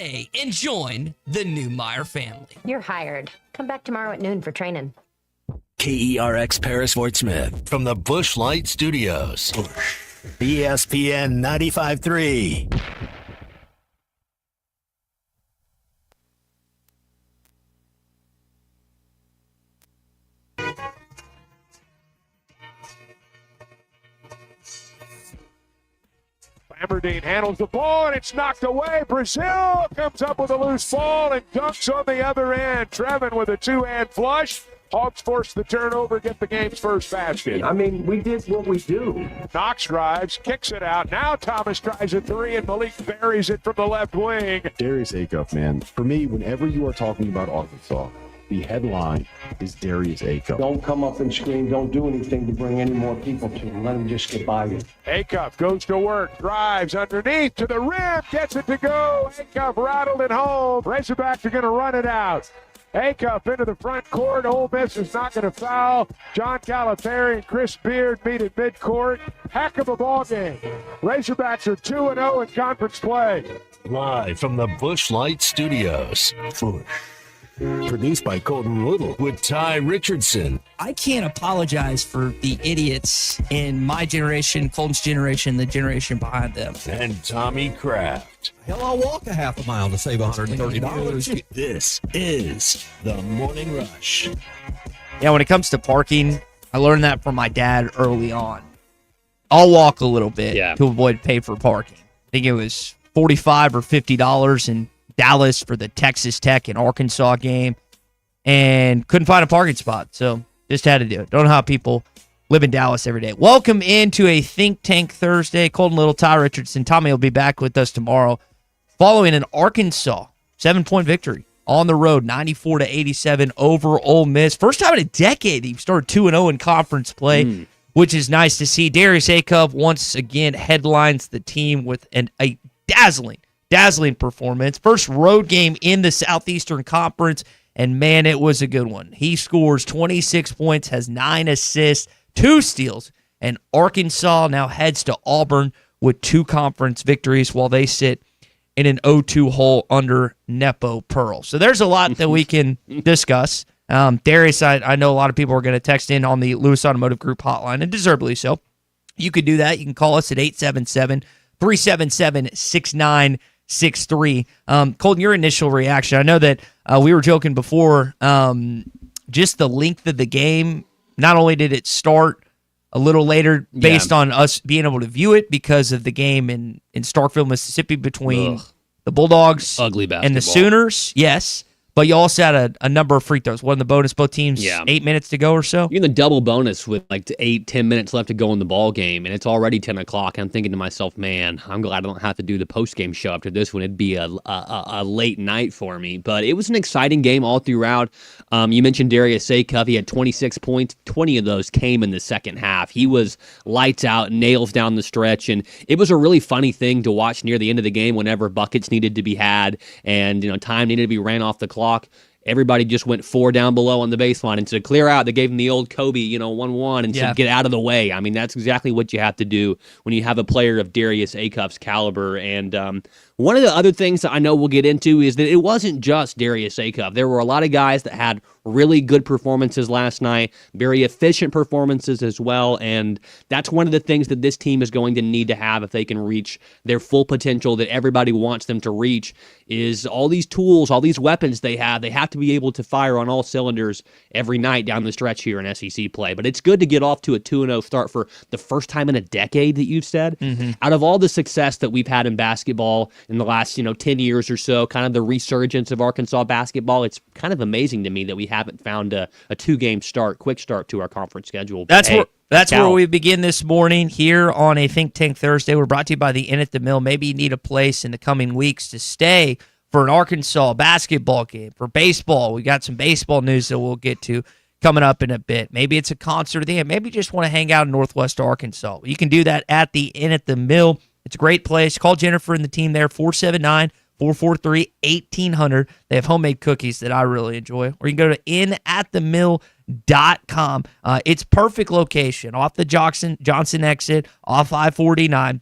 today and join the Newmeyer family. You're hired. Come back tomorrow at noon for training. KERX Paris Fort Smith from the Busch Light Studios. ESPN 95.3. Aberdeen handles the ball, and it's knocked away. Brazil comes up with a loose ball and dunks on the other end. Trevin with a two-hand flush. Hawks force the turnover, get the game's first basket. I mean, we did what we do. Knox drives, kicks it out. Now Thomas tries a three, and Malik buries it from the left wing. Darius Acuff, man. For me, whenever you are talking about Arkansas, the headline is Darius Acuff. Don't come up and scream. Don't do anything to bring any more people to them. Let them just get by you. Acuff goes to work, drives underneath to the rim, gets it to go. Acuff rattled it home. Razorbacks are going to run it out. Acuff into the front court. Ole Miss is not going to foul. John Calipari and Chris Beard meet at midcourt. Heck of a ball game. Razorbacks are 2-0 in conference play. Live from the Busch Light Studios. Produced by Colton Little with Ty Richardson. I can't apologize for the idiots in my generation, Colton's generation, the generation behind them. And Tommy Kraft. Hell, I'll walk a half a mile to save $130. This is the Morning Rush. Yeah, when it comes to parking, I learned that from my dad early on. I'll walk a little bit to avoid pay for parking. I think it was $45 or $50 in Dallas for the Texas Tech and Arkansas game, and couldn't find a parking spot, so just had to do it. Don't know how people live in Dallas every day. Welcome into a Think Tank Thursday. Colton Little, Ty Richardson. Tommy will be back with us tomorrow following an Arkansas 7-point victory on the road, 94-87 over Ole Miss. First time in a decade he started 2-0 in conference play, which is nice to see. Darius Acuff once again headlines the team with a dazzling performance. First road game in the Southeastern Conference, and man, it was a good one. He scores 26 points, has 9 assists, 2 steals, and Arkansas now heads to Auburn with 2 conference victories while they sit in an 0-2 hole under Nepo Pearl. So there's a lot that we can discuss. Darius, I know a lot of people are going to text in on the Lewis Automotive Group hotline, and deservedly so. You could do that. You can call us at 877-377-6963. Colton, your initial reaction. I know that we were joking before, just the length of the game. Not only did it start a little later based on us being able to view it because of the game in Starkville, Mississippi between the Bulldogs and the Sooners. Yes. But you also had a number of free throws. One in the bonus, both teams, 8 minutes to go or so. You're in the double bonus with like 8-10 minutes left to go in the ball game, and it's already 10 o'clock. I'm thinking to myself, man, I'm glad I don't have to do the post-game show after this one. It'd be a late night for me. But it was an exciting game all throughout. You mentioned Darius Acuff. He had 26 points. 20 of those came in the second half. He was lights out, nails down the stretch, and it was a really funny thing to watch near the end of the game whenever buckets needed to be had and time needed to be ran off the clock. Everybody just went 4 down below on the baseline. And to clear out, they gave him the old Kobe, 1-1, and said, get out of the way. I mean, that's exactly what you have to do when you have a player of Darius Acuff's caliber. And one of the other things that I know we'll get into is that it wasn't just Darius Acuff. There were a lot of guys that had really good performances last night, very efficient performances as well, and that's one of the things that this team is going to need to have if they can reach their full potential that everybody wants them to reach, is all these tools, all these weapons they have to be able to fire on all cylinders every night down the stretch here in SEC play. But it's good to get off to a 2-0 start for the first time in a decade that you've said. Out of all the success that we've had in basketball in the last 10 years or so, kind of the resurgence of Arkansas basketball, it's kind of amazing to me that we haven't found a 2-game quick start to our conference schedule. That's where we begin this morning here on a Think Tank Thursday. We're brought to you by the Inn at the Mill. Maybe you need a place in the coming weeks to stay for an Arkansas basketball game, for baseball. We got some baseball news that we'll get to coming up in a bit. Maybe it's a concert there. Maybe you just want to hang out in Northwest Arkansas. You can do that at the Inn at the Mill. It's a great place. Call Jennifer and the team there, 479-443-1800. They have homemade cookies that I really enjoy. Or you can go to inatthemill.com. It's perfect location off the Johnson exit, off I-49.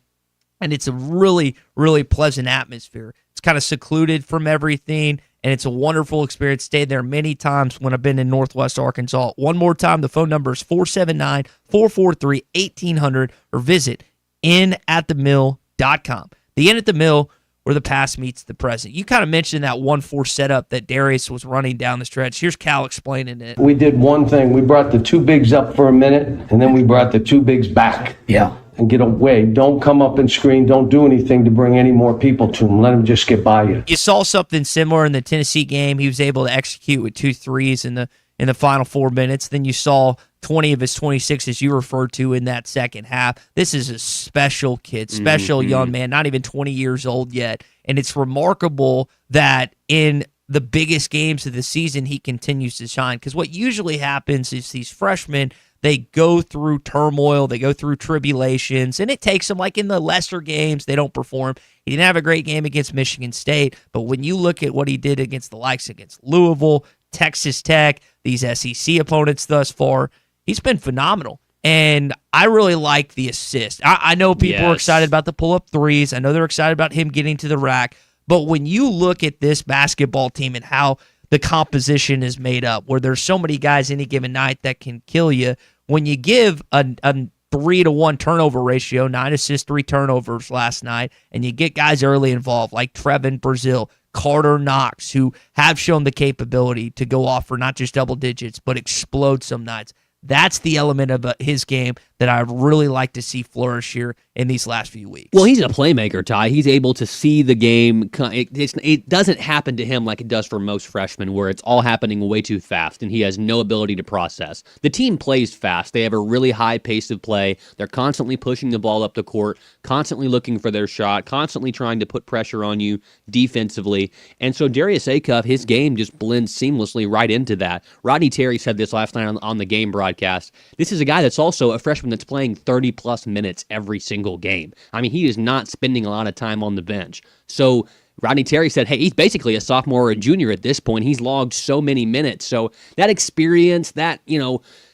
And it's a really, really pleasant atmosphere It's kind of secluded from everything, and it's a wonderful experience. Stayed there many times when I've been in Northwest Arkansas. One more time, the phone number is 479-443-1800 or visit inatthemill.com. The Inn at the Mill, where the past meets the present. You kind of mentioned that 1-4 setup that Darius was running down the stretch. Here's Cal explaining it. We did one thing. We brought the two bigs up for a minute, and then we brought the two bigs back. Yeah. And get away. Don't come up and screen. Don't do anything to bring any more people to him. Let him just get by you. You saw something similar in the Tennessee game. He was able to execute with 2 threes in the final 4 minutes. Then you saw 20 of his 26, as you referred to, in that second half. This is a special kid, special young man, not even 20 years old yet. And it's remarkable that in the biggest games of the season, he continues to shine. Because what usually happens is these freshmen, they go through turmoil, they go through tribulations, and it takes them, like in the lesser games, they don't perform. He didn't have a great game against Michigan State, but when you look at what he did against the likes against Louisville, Texas Tech, these SEC opponents thus far, he's been phenomenal. And I really like the assist. I know people are excited about the pull-up threes. I know they're excited about him getting to the rack. But when you look at this basketball team and how the composition is made up, where there's so many guys any given night that can kill you, when you give a 3-to-1 turnover ratio, 9 assists, 3 turnovers last night, and you get guys early involved like Trevin Brazile, Carter Knox, who have shown the capability to go off for not just double digits, but explode some nights. That's the element of his game that I'd really like to see flourish here in these last few weeks. Well, he's a playmaker, Ty. He's able to see the game. It doesn't happen to him like it does for most freshmen, where it's all happening way too fast, and he has no ability to process. The team plays fast. They have a really high pace of play. They're constantly pushing the ball up the court, constantly looking for their shot, constantly trying to put pressure on you defensively. And so Darius Acuff, his game just blends seamlessly right into that. Rodney Terry said this last night on the game broadcast. This is a guy that's also a freshman that's playing 30-plus minutes every single game. I mean, he is not spending a lot of time on the bench. So Rodney Terry said, hey, he's basically a sophomore or a junior at this point. He's logged so many minutes. So that experience, that,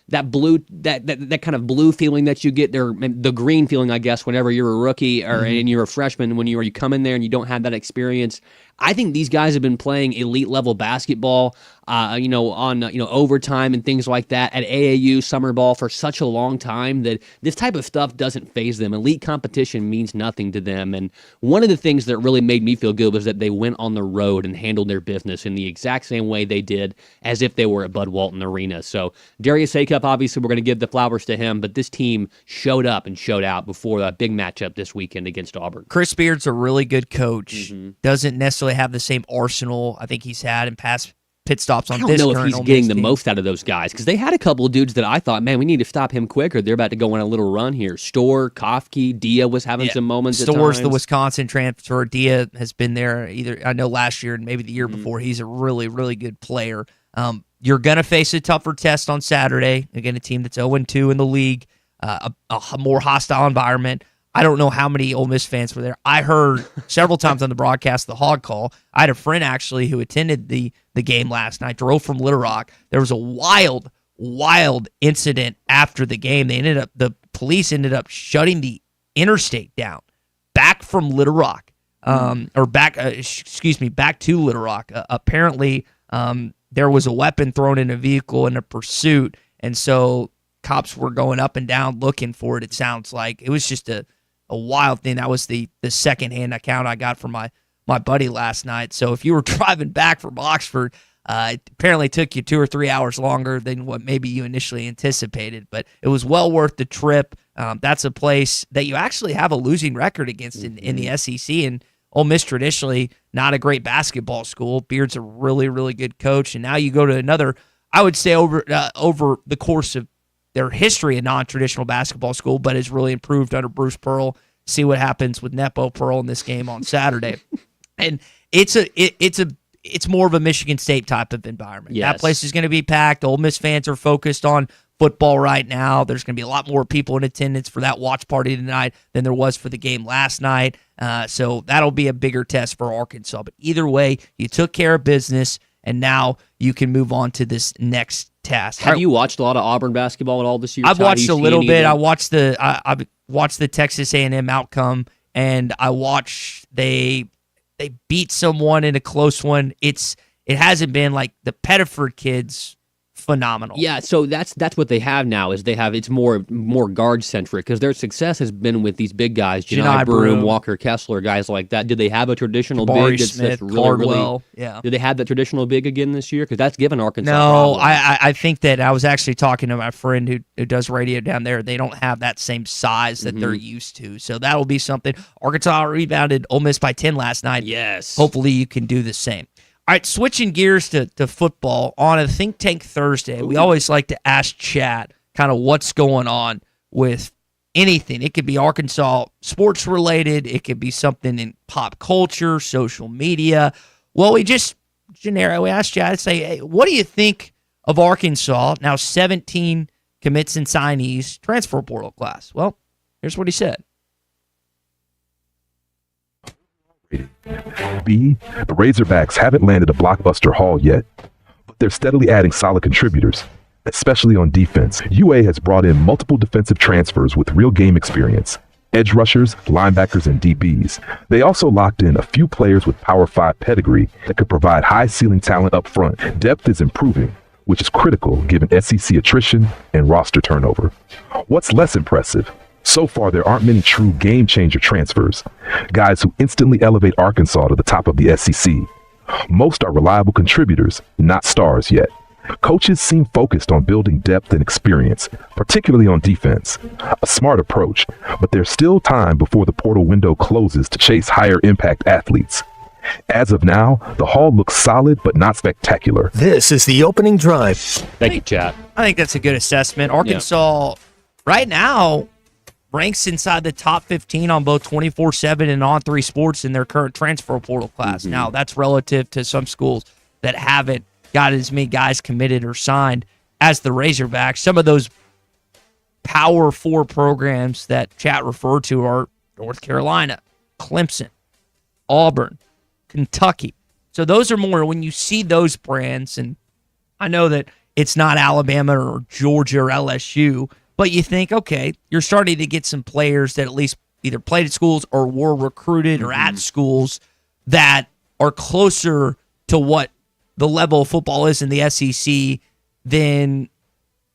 that blue, that kind of blue feeling that you get there, the green feeling, I guess, whenever you're a rookie or and you're a freshman, when you come in there and you don't have that experience. I think these guys have been playing elite level basketball, on overtime and things like that at AAU summer ball for such a long time that this type of stuff doesn't faze them. Elite competition means nothing to them. And one of the things that really made me feel good was that they went on the road and handled their business in the exact same way they did as if they were at Bud Walton Arena. So Darius Acuff, obviously, we're going to give the flowers to him, but this team showed up and showed out before a big matchup this weekend against Auburn. Chris Beard's a really good coach. Doesn't necessarily have the same arsenal I think he's had in past pit stops on this. I don't know if he's getting the most out of those guys, because they had a couple of dudes that I thought, man, we need to stop him quicker. They're about to go on a little run here. Storr, Kofke, Dia was having some moments. Storr's the Wisconsin transfer. Dia has been there I know last year and maybe the year before. He's a really, really good player. You're going to face a tougher test on Saturday. Again, a team that's 0-2 in the league, a more hostile environment. I don't know how many Ole Miss fans were there. I heard several times on the broadcast the hog call. I had a friend actually who attended the game last night, drove from Little Rock. There was a wild incident after the game. The police ended up shutting the interstate down back from Little Rock, back to Little Rock. Apparently, there was a weapon thrown in a vehicle in a pursuit, and so cops were going up and down looking for it. It sounds like it was just a wild thing. That was the secondhand account I got from my buddy last night. So if you were driving back from Oxford, it apparently took you 2 or 3 hours longer than what maybe you initially anticipated, but it was well worth the trip. That's a place that you actually have a losing record against in the SEC, and Ole Miss traditionally not a great basketball school. Beard's a really, really good coach, and now you go to another, I would say over the course of their history, a non-traditional basketball school, but has really improved under Bruce Pearl. See what happens with Nepo Pearl in this game on Saturday. And it's more of a Michigan State type of environment. Yes. That place is going to be packed. Ole Miss fans are focused on football right now. There's going to be a lot more people in attendance for that watch party tonight than there was for the game last night. So that'll be a bigger test for Arkansas. But either way, you took care of business, and now you can move on to this next task. Have you watched a lot of Auburn basketball at all this year? I've watched a little bit. I watched I've watched the Texas A&M outcome, and I watched they they beat someone in a close one. It hasn't been like the Pettiford kids. Phenomenal. Yeah, so that's what they have now. It's more guard centric because their success has been with these big guys, Janai Broom, Walker Kessler, guys like that. Do they have a traditional big that's really, Cardwell? Yeah. Do they have that traditional big again this year? Because that's given Arkansas. No, I think that I was actually talking to my friend who does radio down there. They don't have that same size that they're used to, so that'll be something. Arkansas rebounded Ole Miss by 10 last night. Yes. Hopefully you can do the same. All right, switching gears to football, on a Think Tank Thursday, we always like to ask chat kind of what's going on with anything. It could be Arkansas sports related. It could be something in pop culture, social media. Well, we just we asked chat to say, hey, what do you think of Arkansas? Now 17 commits and signees, transfer portal class. Well, here's what he said. B, the Razorbacks haven't landed a blockbuster haul yet, but they're steadily adding solid contributors, especially on defense. UA has brought in multiple defensive transfers with real game experience, edge rushers, linebackers, and DBs. They also locked in a few players with Power 5 pedigree that could provide high-ceiling talent up front. Depth is improving, which is critical given SEC attrition and roster turnover. What's less impressive? So far, there aren't many true game-changer transfers, guys who instantly elevate Arkansas to the top of the SEC. Most are reliable contributors, not stars yet. Coaches seem focused on building depth and experience, particularly on defense. A smart approach, but there's still time before the portal window closes to chase higher-impact athletes. As of now, the haul looks solid but not spectacular. This is the opening drive. Thank you, chat. I think that's a good assessment. Arkansas, right now, ranks inside the top 15 on both 24/7 and On3 Sports in their current transfer portal class. Now, that's relative to some schools that haven't got as many guys committed or signed as the Razorbacks. Some of those Power 4 programs that chat referred to are North Carolina, Clemson, Auburn, Kentucky. So those are more when you see those brands, and I know that it's not Alabama or Georgia or LSU, but you think, okay, you're starting to get some players that at least either played at schools or were recruited or at schools that are closer to what the level of football is in the SEC than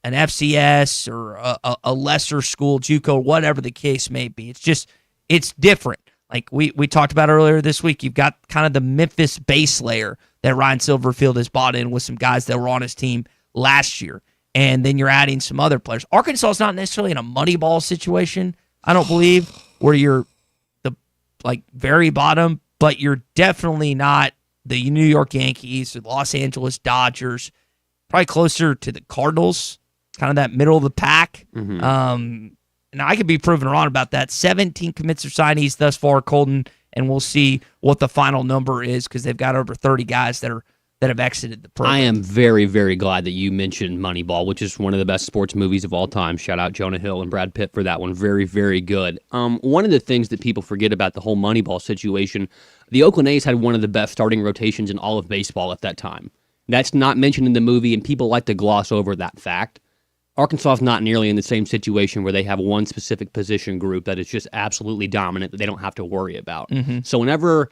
an FCS or a lesser school, JUCO, whatever the case may be. It's different. Like we talked about earlier this week, you've got kind of the Memphis base layer that Ryan Silverfield has bought in with some guys that were on his team last year. And then you're adding some other players. Arkansas is not necessarily in a money ball situation, I don't believe, where you're the very bottom, but you're definitely not the New York Yankees or Los Angeles Dodgers. Probably closer to the Cardinals, kind of that middle of the pack. And I could be proven wrong about that. 17 commits or signees thus far, Colton, and we'll see what the final number is because they've got over 30 guys that have exited the program. I am very, very glad that you mentioned Moneyball, which is one of the best sports movies of all time. Shout out Jonah Hill and Brad Pitt for that one. Very, very good. One of the things that people forget about the whole Moneyball situation, the Oakland A's had one of the best starting rotations in all of baseball at that time. That's not mentioned in the movie, and people like to gloss over that fact. Arkansas is not nearly in the same situation where they have one specific position group that is just absolutely dominant that they don't have to worry about. So whenever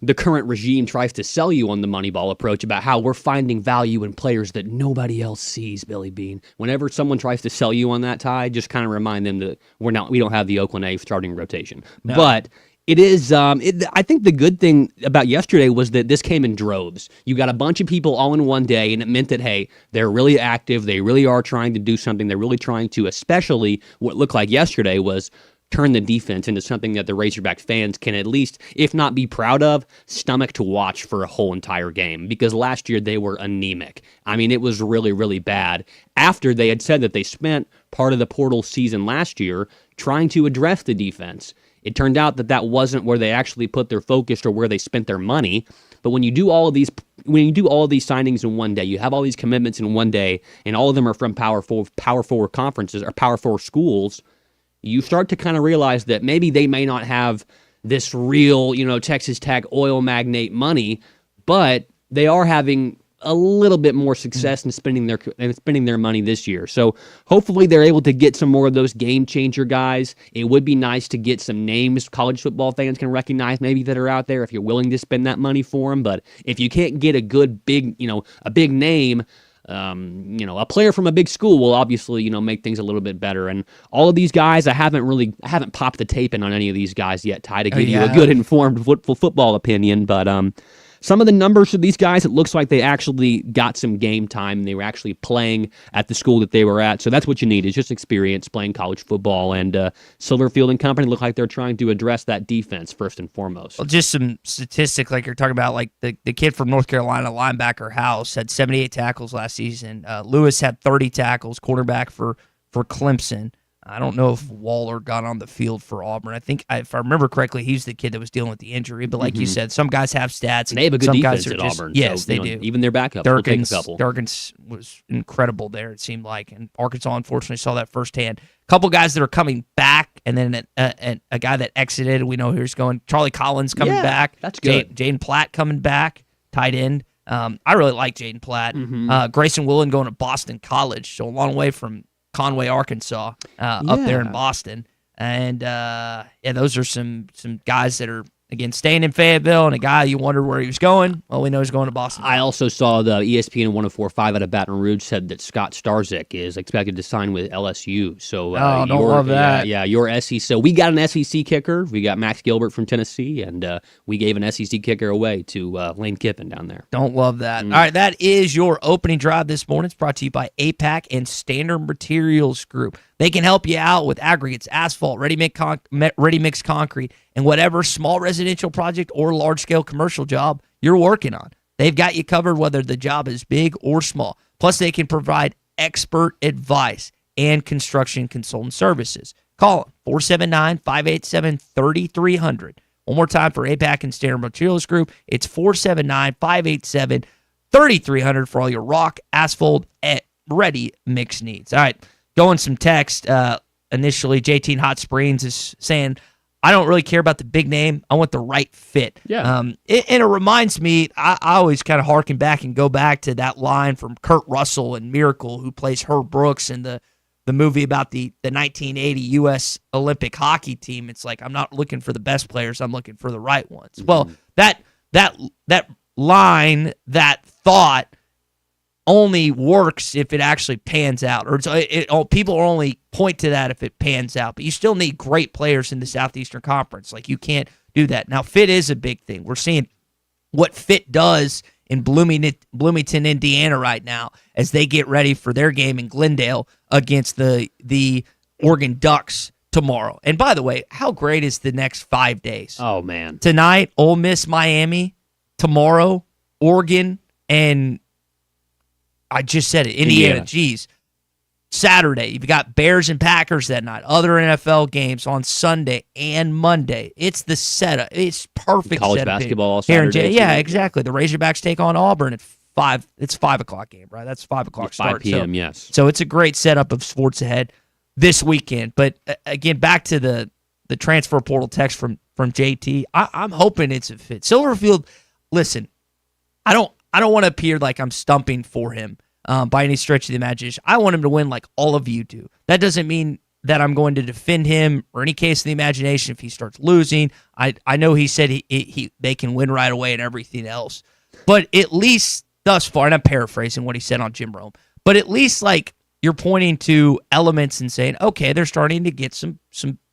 the current regime tries to sell you on the Moneyball approach about how we're finding value in players that nobody else sees, Billy Bean. Whenever someone tries to sell you on that, Ty, just kind of remind them that we don't have the Oakland A's starting rotation. No. But it is, I think the good thing about yesterday was that this came in droves. You got a bunch of people all in one day, and it meant that, hey, they're really active. They really are trying to do something. They're really trying to, especially what looked like yesterday was turn the defense into something that the Razorback fans can at least, if not be proud of, stomach to watch for a whole entire game. Because last year they were anemic. I mean, it was really, really bad. After they had said that they spent part of the portal season last year trying to address the defense. It turned out that wasn't where they actually put their focus or where they spent their money. But when you do all of these signings in one day, you have all these commitments in one day, and all of them are from Power 4 conferences or Power 4 schools, you start to kind of realize that maybe they may not have this real, Texas Tech oil magnate money, but they are having a little bit more success in spending their money this year. So hopefully they're able to get some more of those game changer guys. It would be nice to get some names college football fans can recognize maybe that are out there if you're willing to spend that money for them. But if you can't get a good big name, a player from a big school will obviously, make things a little bit better. And all of these guys, I haven't popped the tape in on any of these guys yet, Ty, to give you a good informed football opinion. But some of the numbers of these guys, it looks like they actually got some game time. They were actually playing at the school that they were at. So that's what you need, is just experience playing college football. And Silverfield and company look like they're trying to address that defense first and foremost. Well, just some statistics like you're talking about, like the kid from North Carolina, linebacker House, had 78 tackles last season. Lewis had 30 tackles, quarterback for Clemson. I don't know if Waller got on the field for Auburn. I think, if I remember correctly, he's the kid that was dealing with the injury. But like you said, some guys have stats. And they have a good some defense guys at just, Auburn. Yes, so, they do. Even their backups will take a couple. Durkins was incredible there, it seemed like. And Arkansas, unfortunately, saw that firsthand. A couple guys that are coming back, and then a guy that exited. We know who's going. Charlie Collins coming back. That's good. Jaden Platt coming back, tight end. I really like Jaden Platt. Grayson Willen going to Boston College, so a long way from Conway, Arkansas, up there in Boston. And, those are some guys that are, again, staying in Fayetteville, and a guy you wondered where he was going. Well, we know he's going to Boston. I also saw the ESPN 104.5 out of Baton Rouge said that Scott Starzik is expected to sign with LSU. So, don't love that. Yeah, your SEC. So we got an SEC kicker. We got Max Gilbert from Tennessee, and we gave an SEC kicker away to Lane Kiffin down there. Don't love that. All right, that is your opening drive this morning. It's brought to you by APAC and Standard Materials Group. They can help you out with aggregates, asphalt, ready-mix concrete, and whatever small residential project or large-scale commercial job you're working on. They've got you covered whether the job is big or small. Plus, they can provide expert advice and construction consultant services. Call them, 479-587-3300. One more time for APAC and Standard Materials Group, it's 479-587-3300 for all your rock, asphalt, and ready-mix needs. All right. Going some text, initially, JT in Hot Springs is saying, I don't really care about the big name. I want the right fit. Yeah. And it reminds me, I always kind of harken back and go back to that line from Kurt Russell in Miracle, who plays Herb Brooks in the movie about the 1980 U.S. Olympic hockey team. It's like, I'm not looking for the best players. I'm looking for the right ones. Well, that line, that thought, only works if it actually pans out, or people only point to that if it pans out. But you still need great players in the Southeastern Conference. Like, you can't do that. Now, fit is a big thing. We're seeing what fit does in Bloomington, Indiana right now as they get ready for their game in Glendale against the Oregon Ducks tomorrow. And by the way, how great is the next 5 days? Oh, man. Tonight, Ole Miss, Miami. Tomorrow, Oregon, and I just said it, Indiana. Geez. Saturday, you've got Bears and Packers that night. Other NFL games on Sunday and Monday. It's the setup. It's perfect. College setup basketball all here Saturday. Yeah, exactly. The Razorbacks take on Auburn at 5. It's 5 o'clock game, right? That's 5 o'clock start. 5 p.m., yes. So it's a great setup of sports ahead this weekend. But again, back to the transfer portal text from JT. I'm hoping it's a fit. Silverfield, listen, I don't want to appear like I'm stumping for him by any stretch of the imagination. I want him to win like all of you do. That doesn't mean that I'm going to defend him or any case of the imagination if he starts losing. I know he said they can win right away and everything else. But at least thus far, and I'm paraphrasing what he said on Jim Rome, but at least like you're pointing to elements and saying, okay, they're starting to get some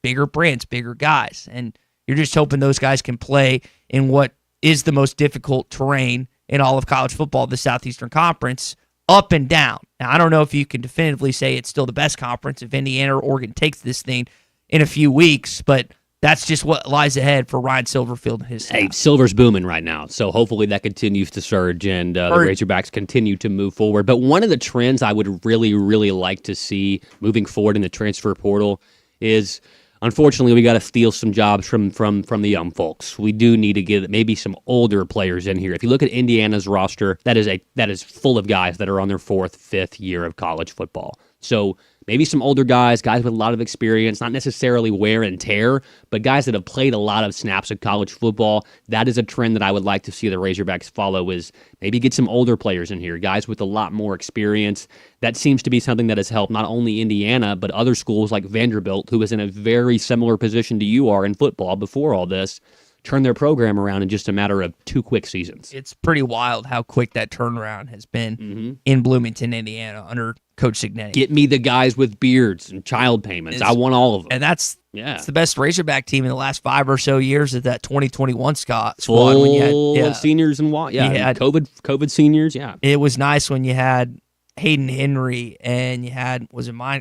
bigger brands, bigger guys. And you're just hoping those guys can play in what is the most difficult terrain in all of college football, the Southeastern Conference, up and down. Now, I don't know if you can definitively say it's still the best conference if Indiana or Oregon takes this thing in a few weeks, but that's just what lies ahead for Ryan Silverfield and his staff. Hey, Silver's booming right now, so hopefully that continues to surge and the Razorbacks continue to move forward. But one of the trends I would really, really like to see moving forward in the transfer portal is, unfortunately, we got to steal some jobs from the young folks. We do need to get maybe some older players in here. If you look at Indiana's roster, that is full of guys that are on their 4th, 5th year of college football. So maybe some older guys with a lot of experience, not necessarily wear and tear, but guys that have played a lot of snaps of college football. That is a trend that I would like to see the Razorbacks follow, is maybe get some older players in here, guys with a lot more experience. That seems to be something that has helped not only Indiana, but other schools like Vanderbilt, who is in a very similar position to you are in football before all this, turn their program around in just a matter of 2 quick seasons. It's pretty wild how quick that turnaround has been in Bloomington, Indiana, under Coach Cignetti. Get me the guys with beards and child payments. I want all of them. And that's the best Razorback team in the last 5 or so years of that 2021 squad. Full when you had seniors and COVID seniors. Yeah, it was nice when you had Hayden Henry and you had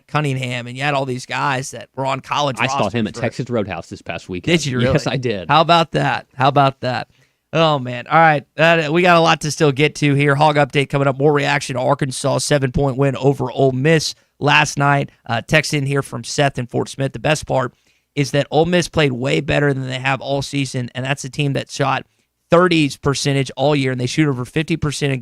Cunningham and you had all these guys that were on college. I saw him at Texas Roadhouse this past weekend. Did you really? Yes, I did. How about that? Oh, man. All right. We got a lot to still get to here. Hog update coming up. More reaction to Arkansas' 7-point win over Ole Miss last night. Text in here from Seth in Fort Smith. The best part is that Ole Miss played way better than they have all season, and that's a team that shot 30s percentage all year, and they shoot over 50%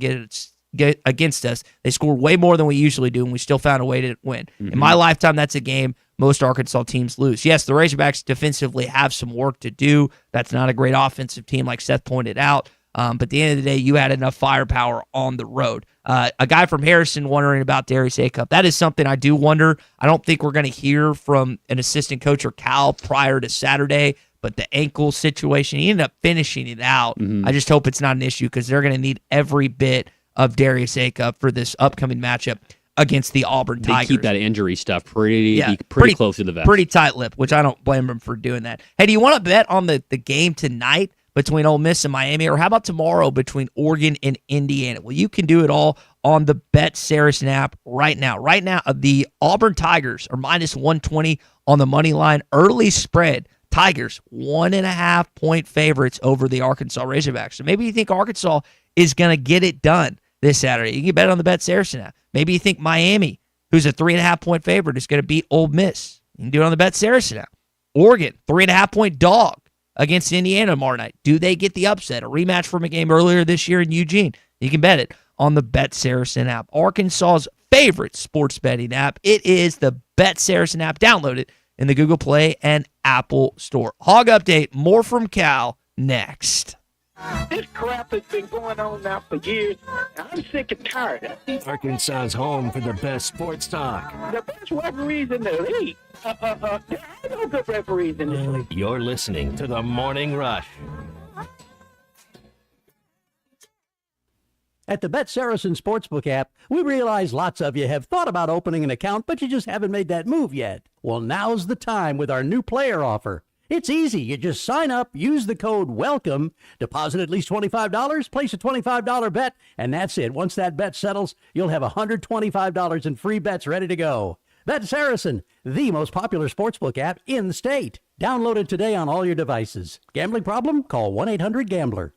against us. They scored way more than we usually do, and we still found a way to win. In my lifetime, that's a game most Arkansas teams lose. Yes, the Razorbacks defensively have some work to do. That's not a great offensive team, like Seth pointed out. But at the end of the day, you had enough firepower on the road. A guy from Harrison wondering about Darius Acup. That is something I do wonder. I don't think we're going to hear from an assistant coach or Cal prior to Saturday, but the ankle situation, he ended up finishing it out. I just hope it's not an issue because they're going to need every bit of Darius Acup for this upcoming matchup against the Auburn Tigers. They keep that injury stuff pretty close to the vest. Pretty tight-lipped, which I don't blame them for doing that. Hey, do you want to bet on the game tonight between Ole Miss and Miami, or how about tomorrow between Oregon and Indiana? Well, you can do it all on the Bet Saracen app right now. Right now, the Auburn Tigers are minus 120 on the money line. Early spread, Tigers 1.5-point favorites over the Arkansas Razorbacks. So maybe you think Arkansas is going to get it done this Saturday. You can bet on the Bet Saracen app. Maybe you think Miami, who's a 3.5-point favorite, is going to beat Ole Miss. You can do it on the Bet Saracen app. Oregon, 3.5-point dog against Indiana tomorrow night. Do they get the upset? A rematch from a game earlier this year in Eugene. You can bet it on the Bet Saracen app. Arkansas's favorite sports betting app. It is the Bet Saracen app. Download it in the Google Play and Apple Store. Hog update, more from Cal next. This crap has been going on now for years. I'm sick and tired of it. Arkansas's home for the best sports talk. The best referees in the league. There are no good referees in this league. You're listening to the Morning Rush. At the Bet Saracen Sportsbook app, we realize lots of you have thought about opening an account, but you just haven't made that move yet. Well, now's the time with our new player offer. It's easy. You just sign up, use the code WELCOME, deposit at least $25, place a $25 bet, and that's it. Once that bet settles, you'll have $125 in free bets ready to go. Bet Saracen, the most popular sportsbook app in the state. Download it today on all your devices. Gambling problem? Call 1-800-GAMBLER.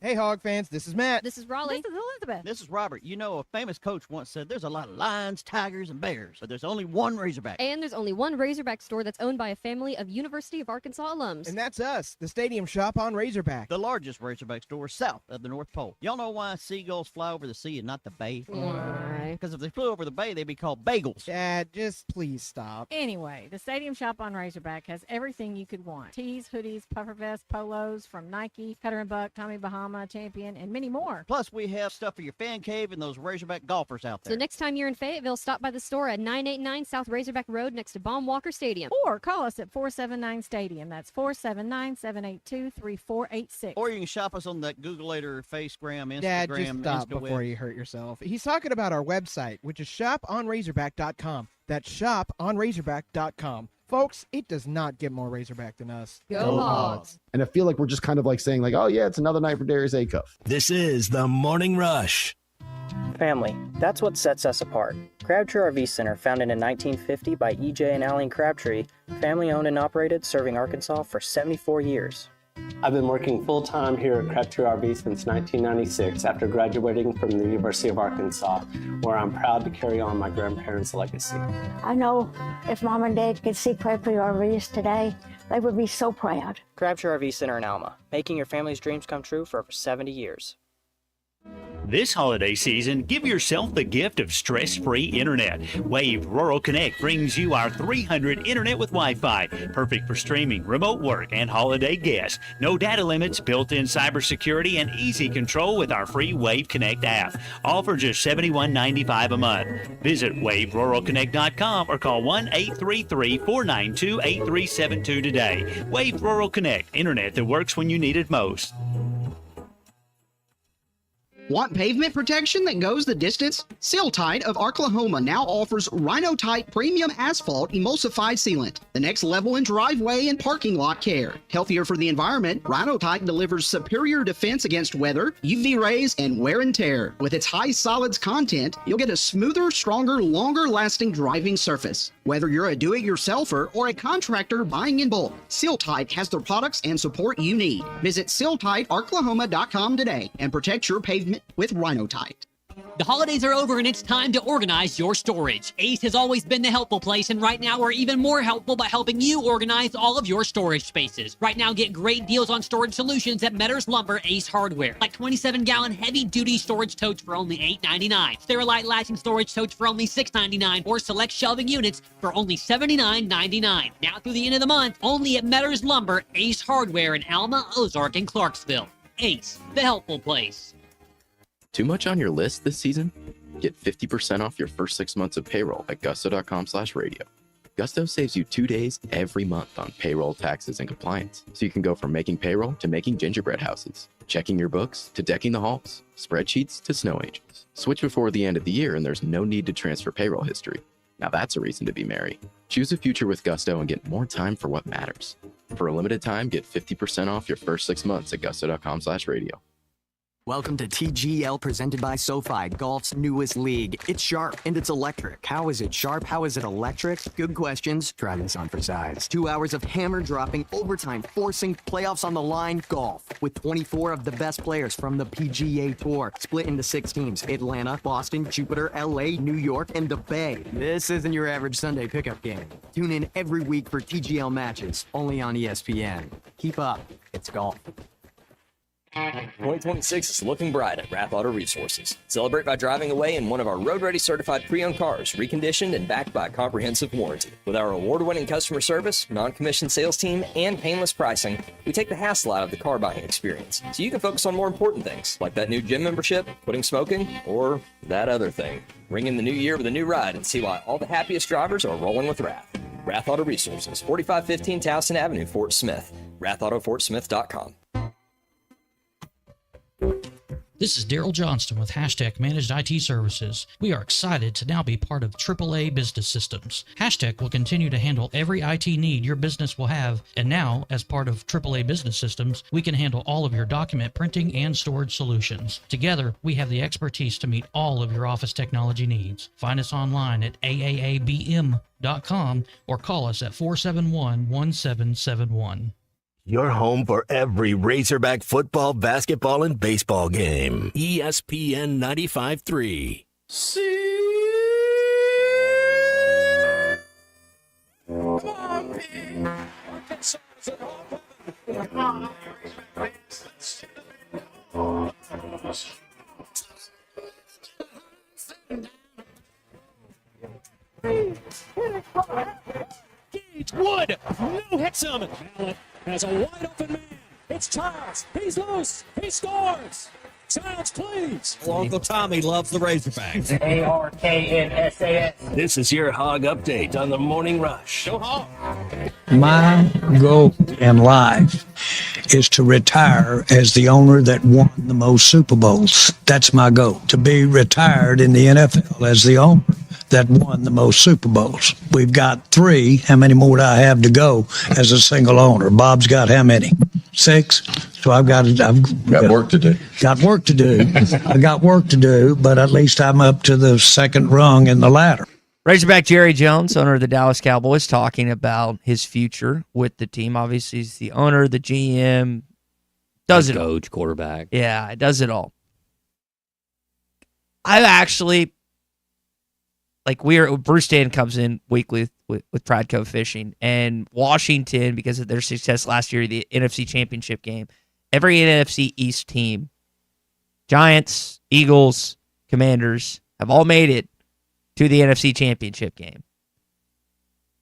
Hey, Hog fans, this is Matt. This is Raleigh. This is Elizabeth. This is Robert. You know, a famous coach once said there's a lot of lions, tigers, and bears, but there's only one Razorback. And there's only one Razorback store that's owned by a family of University of Arkansas alums. And that's us, the Stadium Shop on Razorback. The largest Razorback store south of the North Pole. Y'all know why seagulls fly over the sea and not the bay? Why? Because if they flew over the bay, they'd be called bagels. Dad, just please stop. Anyway, the Stadium Shop on Razorback has everything you could want. Tees, hoodies, puffer vests, polos from Nike, Cutter & Buck, Tommy Bahama, Champion, and many more. Plus, we have stuff for your fan cave and those Razorback golfers out there. So next time you're in Fayetteville, stop by the store at 989 South Razorback Road next to Baum Walker Stadium. Or call us at 479-STADIUM. That's 479-782-3486. Or you can shop us on that Googleator, Facegram, Instagram. Dad, just stop Instaweb. before you hurt yourself. He's talking about our website, which is shoponrazorback.com. That's shoponrazorback.com. Folks, it does not get more Razorback than us. Go Hogs. And I feel like we're just kind of like saying like, oh yeah, it's another night for Darius Acup. This is the Morning Rush. Family, that's what sets us apart. Crabtree RV Center, founded in 1950 by E.J. and Allen Crabtree, family owned and operated, serving Arkansas for 74 years. I've been working full-time here at Crabtree RV since 1996 after graduating from the University of Arkansas, where I'm proud to carry on my grandparents' legacy. I know if Mom and Dad could see Crabtree RVs today, they would be so proud. Crabtree RV Center in Alma, making your family's dreams come true for over 70 years. This holiday season, give yourself the gift of stress-free internet. Wave Rural Connect brings you our 300 internet with Wi-Fi, perfect for streaming, remote work, and holiday guests. No data limits, built-in cybersecurity, and easy control with our free Wave Connect app. All for just $71.95 a month. Visit waveruralconnect.com or call 1-833-492-8372 today. Wave Rural Connect, internet that works when you need it most. Want pavement protection that goes the distance? Seal-Tite of Oklahoma now offers Rhino-Tite Premium Asphalt Emulsified Sealant, the next level in driveway and parking lot care. Healthier for the environment, Rhino-Tite delivers superior defense against weather, UV rays, and wear and tear. With its high solids content, you'll get a smoother, stronger, longer-lasting driving surface. Whether you're a do-it-yourselfer or a contractor buying in bulk, Seal-Tite has the products and support you need. Visit SealTiteOklahoma.com today and protect your pavement with Rhino-Tite. The holidays are over and it's time to organize your storage. Ace has always been the helpful place, and right now we're even more helpful by helping you organize all of your storage spaces. Right now, get great deals on storage solutions at Metters Lumber Ace Hardware, like 27-gallon heavy-duty storage totes for only $8.99, Sterilite latching storage totes for only $6.99, or select shelving units for only $79.99. Now through the end of the month, only at Metters Lumber Ace Hardware in Alma, Ozark, and Clarksville. Ace, the helpful place. Too much on your list this season? Get 50% off your first 6 months of payroll at gusto.com/radio. Gusto saves you 2 days every month on payroll, taxes, and compliance. So you can go from making payroll to making gingerbread houses, checking your books to decking the halls, spreadsheets to snow angels. Switch before the end of the year and there's no need to transfer payroll history. Now that's a reason to be merry. Choose a future with Gusto and get more time for what matters. For a limited time, get 50% off your first 6 months at gusto.com/radio. Welcome to TGL presented by SoFi, golf's newest league. It's sharp and it's electric. How is it sharp? How is it electric? Good questions. Try this on for size. 2 hours of hammer dropping, overtime, forcing, playoffs on the line, golf. With 24 of the best players from the PGA Tour. Split into 6 teams. Atlanta, Boston, Jupiter, LA, New York, and the Bay. This isn't your average Sunday pickup game. Tune in every week for TGL matches, only on ESPN. Keep up. It's golf. 2026 is looking bright at Rath Auto Resources. Celebrate by driving away in one of our road-ready certified pre-owned cars, reconditioned and backed by a comprehensive warranty. With our award-winning customer service, non-commissioned sales team, and painless pricing, we take the hassle out of the car buying experience, so you can focus on more important things, like that new gym membership, quitting smoking, or that other thing. Ring in the new year with a new ride and see why all the happiest drivers are rolling with Rath. Rath Auto Resources, 4515 Towson Avenue, Fort Smith. RathAutoFortSmith.com. This is Daryl Johnston with Hashtag Managed IT Services. We are excited to now be part of AAA Business Systems. Hashtag will continue to handle every IT need your business will have, and now, as part of AAA Business Systems, we can handle all of your document printing and storage solutions. Together, we have the expertise to meet all of your office technology needs. Find us online at aaabm.com or call us at 471-1771. Your home for every Razorback football, basketball, and baseball game. ESPN 95.3. Come on, Pete. Gage Wood, no hits him. Mallet has a wide open man. It's Childs. He's loose. He scores. Childs, please. Well, Uncle Tommy loves the Razorbacks. ARKNSAS. This is your Hog Update on the Morning Rush. Go Hog. My goal in life is to retire as the owner that won the most Super Bowls. That's my goal, to be retired in the NFL as the owner that won the most Super Bowls. We've got 3. How many more do I have to go as a single owner? Bob's got how many? 6. So I've got work to do. Got work to do. I got work to do, but at least I'm up to the second rung in the ladder. Razorback Jerry Jones, owner of the Dallas Cowboys, talking about his future with the team. Obviously, he's the owner, the GM, does it all. Coach, quarterback. Yeah, it does it all. I've actually, Bruce Dan comes in weekly with Pradco Fishing, and Washington, because of their success last year, the NFC Championship game, every NFC East team Giants, Eagles, Commanders have all made it to the NFC Championship game,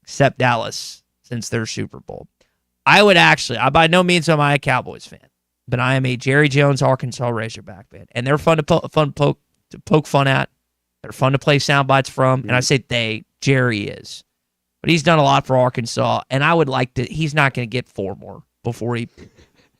except Dallas since their Super Bowl. I by no means am I a Cowboys fan, but I am a Jerry Jones Arkansas Razorback fan, and they're fun to poke fun at. They're fun to play sound bites from, and I say Jerry is. But he's done a lot for Arkansas, and I would like to. He's not going to get 4 more before he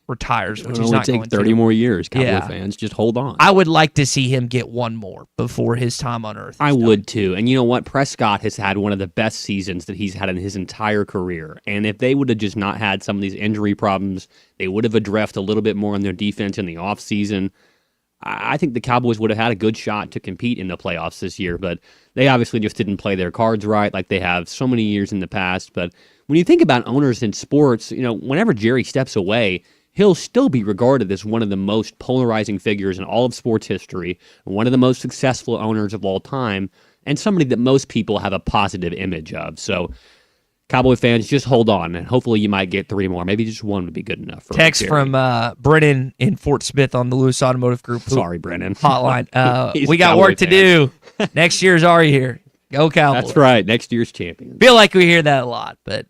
retires, which is not going to. 30 more years, Cowboy fans. Just hold on. I would like to see him get 1 more before his time on Earth. I would too. And you know what? Prescott has had one of the best seasons that he's had in his entire career. And if they would have just not had some of these injury problems, they would have addressed a little bit more on their defense in the offseason. I think the Cowboys would have had a good shot to compete in the playoffs this year, but they obviously just didn't play their cards right like they have so many years in the past. But when you think about owners in sports, whenever Jerry steps away, he'll still be regarded as one of the most polarizing figures in all of sports history, one of the most successful owners of all time, and somebody that most people have a positive image of. So Cowboy fans, just hold on, and hopefully you might get 3 more. Maybe just 1 would be good enough. For Text from Brennan in Fort Smith on the Lewis Automotive Group. Sorry, Brennan. Hotline. We got work to do. Next year's our year. Go Cowboys. That's right. Next year's champion. Feel like we hear that a lot, but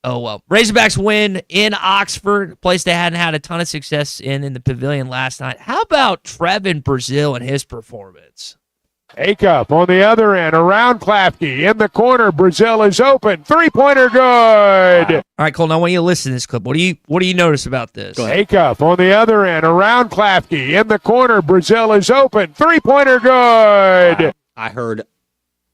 oh well. Razorbacks win in Oxford, a place they hadn't had a ton of success in the Pavilion last night. How about Trevin Brazil and his performance? Acuff on the other end, around Klafke, in the corner, Brazil is open, 3-pointer good. All right, Cole, now I want you to listen to this clip. What do you notice about this? Acuff on the other end, around Klafke, in the corner, Brazil is open, 3-pointer good. I heard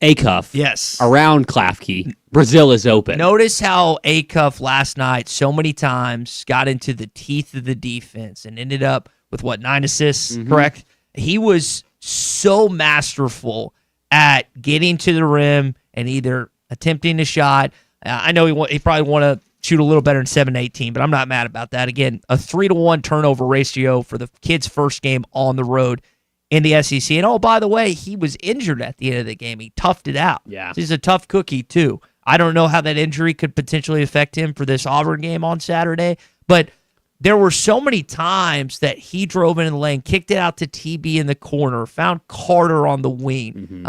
Acuff. Yes. Around Klafke, Brazil is open. Notice how Acuff last night so many times got into the teeth of the defense and ended up with 9 assists, correct? He was so masterful at getting to the rim and either attempting a shot. I know he probably want to shoot a little better in 7-18, but I'm not mad about that. Again, a 3-to-1 turnover ratio for the kid's first game on the road in the SEC. And, oh, by the way, he was injured at the end of the game. He toughed it out. Yeah. He's a tough cookie, too. I don't know how that injury could potentially affect him for this Auburn game on Saturday, but there were so many times that he drove into the lane, kicked it out to TB in the corner, found Carter on the wing.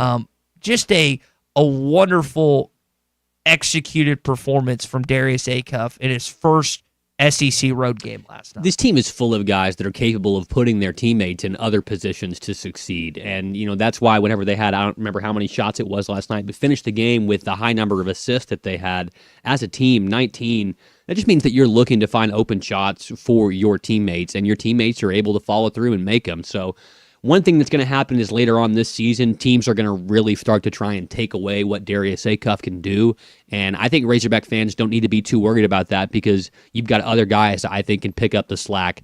Just a wonderful executed performance from Darius Acuff in his first SEC road game last night. This team is full of guys that are capable of putting their teammates in other positions to succeed. And, that's why whenever they had, I don't remember how many shots it was last night, but finished the game with the high number of assists that they had as a team, 19. That just means that you're looking to find open shots for your teammates, and your teammates are able to follow through and make them. So one thing that's going to happen is later on this season, teams are going to really start to try and take away what Darius Acuff can do. And I think Razorback fans don't need to be too worried about that because you've got other guys that I think can pick up the slack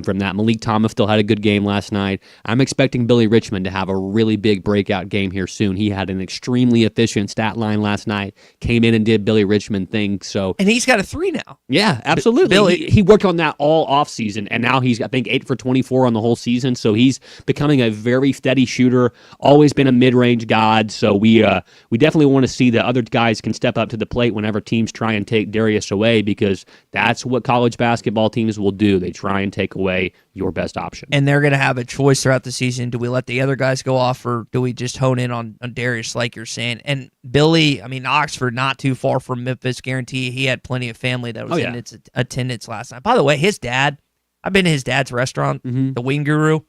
from that. Malik Thomas still had a good game last night. I'm expecting Billy Richmond to have a really big breakout game here soon. He had an extremely efficient stat line last night, came in and did Billy Richmond things. And he's got a 3 now. Yeah, absolutely. Billy, he worked on that all offseason, and now he's, I think, 8 for 24 on the whole season. So he's becoming a very steady shooter, always been a mid-range god. So we definitely want to see that other guys can step up to the plate whenever teams try and take Darius away, because that's what college basketball teams will do. They try and take away your best option. And they're going to have a choice throughout the season. Do we let the other guys go off, or do we just hone in on Darius like you're saying? And Billy, Oxford, not too far from Memphis, guarantee he had plenty of family that was in its attendance last night. By the way, his dad, I've been to his dad's restaurant, the Wing Guru.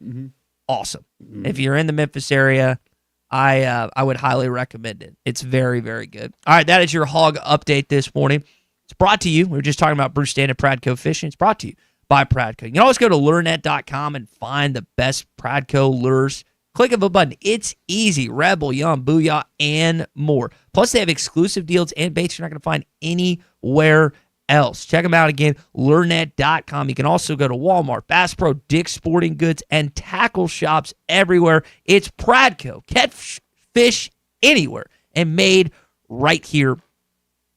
Awesome. If you're in the Memphis area, I would highly recommend it. It's very, very good. All right, that is your hog update this morning. It's brought to you. We were just talking about Bruce Stan and Pradco Fishing. It's brought to you by Pradco. You can always go to lurenet.com and find the best Pradco lures. Click of a button. It's easy. Rebel, Yum, Booyah, and more. Plus, they have exclusive deals and baits you're not going to find anywhere else. Check them out again, lurenet.com. You can also go to Walmart, Bass Pro, Dick's Sporting Goods, and tackle shops everywhere. It's Pradco. Catch fish anywhere and made right here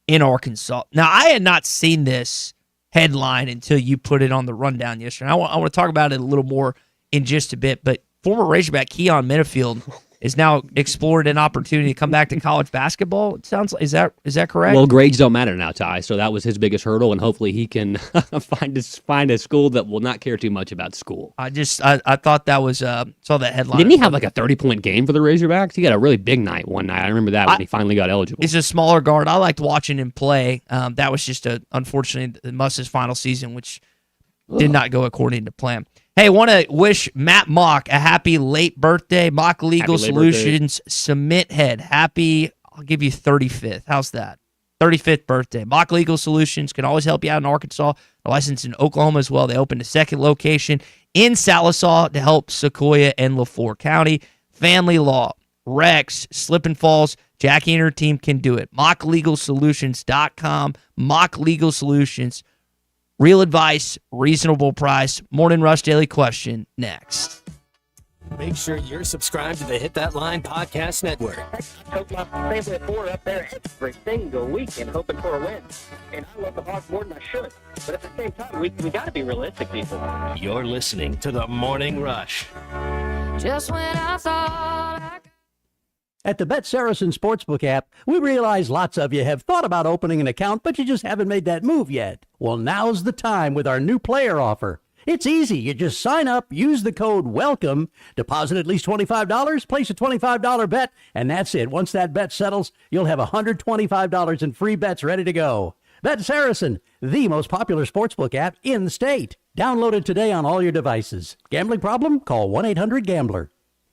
in Arkansas. Now, I had not seen this headline until you put it on the rundown yesterday. I want to talk about it a little more in just a bit, but former Razorback Keon Minifield is now explored an opportunity to come back to college basketball. It sounds like, is that correct? Well, grades don't matter now, Ty. So that was his biggest hurdle, and hopefully he can find a school that will not care too much about school. I thought that was saw that headline. Didn't he have like a 30-point game for the Razorbacks? He got a really big night one night. I remember that when he finally got eligible. He's a smaller guard. I liked watching him play. That was just unfortunately Muss's final season, which did not go according to plan. Hey, want to wish Matt Mock a happy late birthday. Mock Legal Solutions Submit Head. Happy, I'll give you 35th. How's that? 35th birthday. Mock Legal Solutions can always help you out in Arkansas. They're licensed in Oklahoma as well. They opened a second location in Sallisaw to help Sequoia and LaFleur County. Family law, wrecks, slip and falls. Jackie and her team can do it. MockLegalSolutions.com. Mock Legal Solutions. Real advice, reasonable price. Morning Rush Daily Question next. Make sure you're subscribed to the Hit That Line Podcast Network. I took my favorite four up there every single weekend hoping for a win. And I love the Hawks more than I should. But at the same time, we got to be realistic, people. You're listening to the Morning Rush. Just when I thought At the Bet Saracen Sportsbook app, we realize lots of you have thought about opening an account, but you just haven't made that move yet. Well, now's the time with our new player offer. It's easy. You just sign up, use the code WELCOME, deposit at least $25, place a $25 bet, and that's it. Once that bet settles, you'll have $125 in free bets ready to go. Bet Saracen, the most popular sportsbook app in the state. Download it today on all your devices. Gambling problem? Call 1-800-GAMBLER.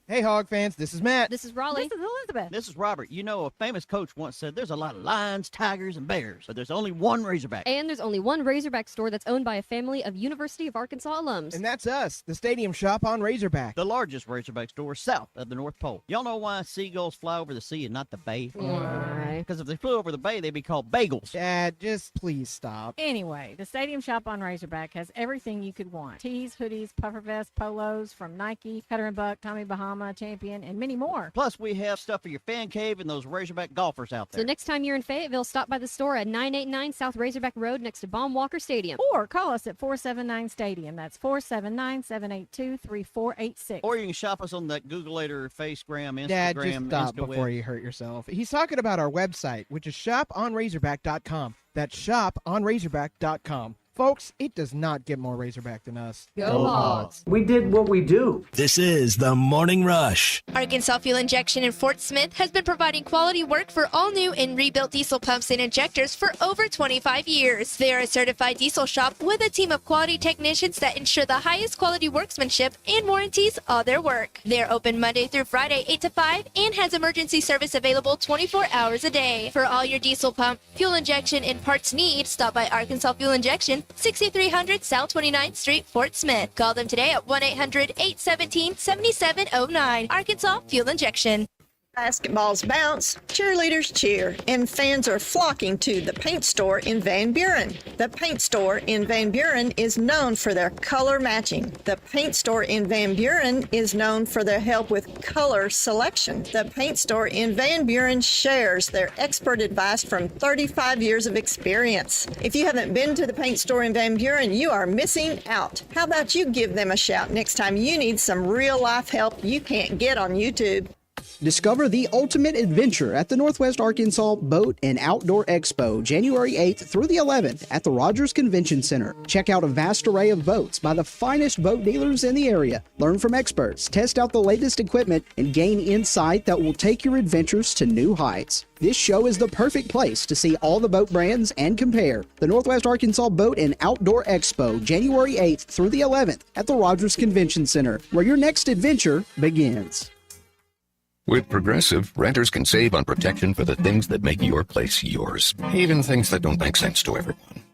Hey, Hog fans, this is Matt. This is Raleigh. This is Elizabeth. This is Robert. You know, a famous coach once said there's a lot of lions, tigers, and bears, but there's only one Razorback. And there's only one Razorback store that's owned by a family of University of Arkansas alums. And that's us, the Stadium Shop on Razorback. The largest Razorback store south of the North Pole. Y'all know why seagulls fly over the sea and not the bay? Why? Because if they flew over the bay, they'd be called bagels. Dad, just please stop. Anyway, the Stadium Shop on Razorback has everything you could want. Tees, hoodies, puffer vests, polos from Nike, Cutter & Buck, Tommy Bahama, Champion, and many more. Plus, we have stuff for your fan cave and those Razorback golfers out there. So next time you're in Fayetteville, stop by the store at 989 South Razorback Road next to Baum Walker Stadium. Or call us at 479-STADIUM. That's 479-782-3486. Or you can shop us on that Googleator, Facegram, Instagram, Dad, just stop Instaweb. before you hurt yourself. He's talking about our website, which is shoponrazorback.com. That's shoponrazorback.com. Folks, it does not get more Razorback than us. Go Hogs. We did what we do. This is the Morning Rush. Arkansas Fuel Injection in Fort Smith has been providing quality work for all new and rebuilt diesel pumps and injectors for over 25 years. They are a certified diesel shop with a team of quality technicians that ensure the highest quality workmanship and warranties all their work. They're open Monday through Friday 8 to 5 and has emergency service available 24 hours a day. For all your diesel pump, fuel injection, and parts needs, stop by Arkansas Fuel Injection, 6300 South 29th Street, Fort Smith. Call them today at 1-800-817-7709. Arkansas Fuel Injection. Basketballs bounce, cheerleaders cheer, and fans are flocking to the Paint Store in Van Buren. The Paint Store in Van Buren is known for their color matching. The Paint Store in Van Buren is known for their help with color selection. The Paint Store in Van Buren shares their expert advice from 35 years of experience. If you haven't been to the Paint Store in Van Buren, you are missing out. How about you give them a shout next time you need some real-life help you can't get on YouTube? Discover the ultimate adventure at the Northwest Arkansas Boat and Outdoor Expo, January 8th through the 11th at the Rogers Convention Center. Check out a vast array of boats by the finest boat dealers in the area. Learn from experts, test out the latest equipment, and gain insight that will take your adventures to new heights. This show is the perfect place to see all the boat brands and compare. The Northwest Arkansas Boat and Outdoor Expo, January 8th through the 11th at the Rogers Convention Center, where your next adventure begins. With Progressive, renters can save on protection for the things that make your place yours, even things that don't make sense to everyone.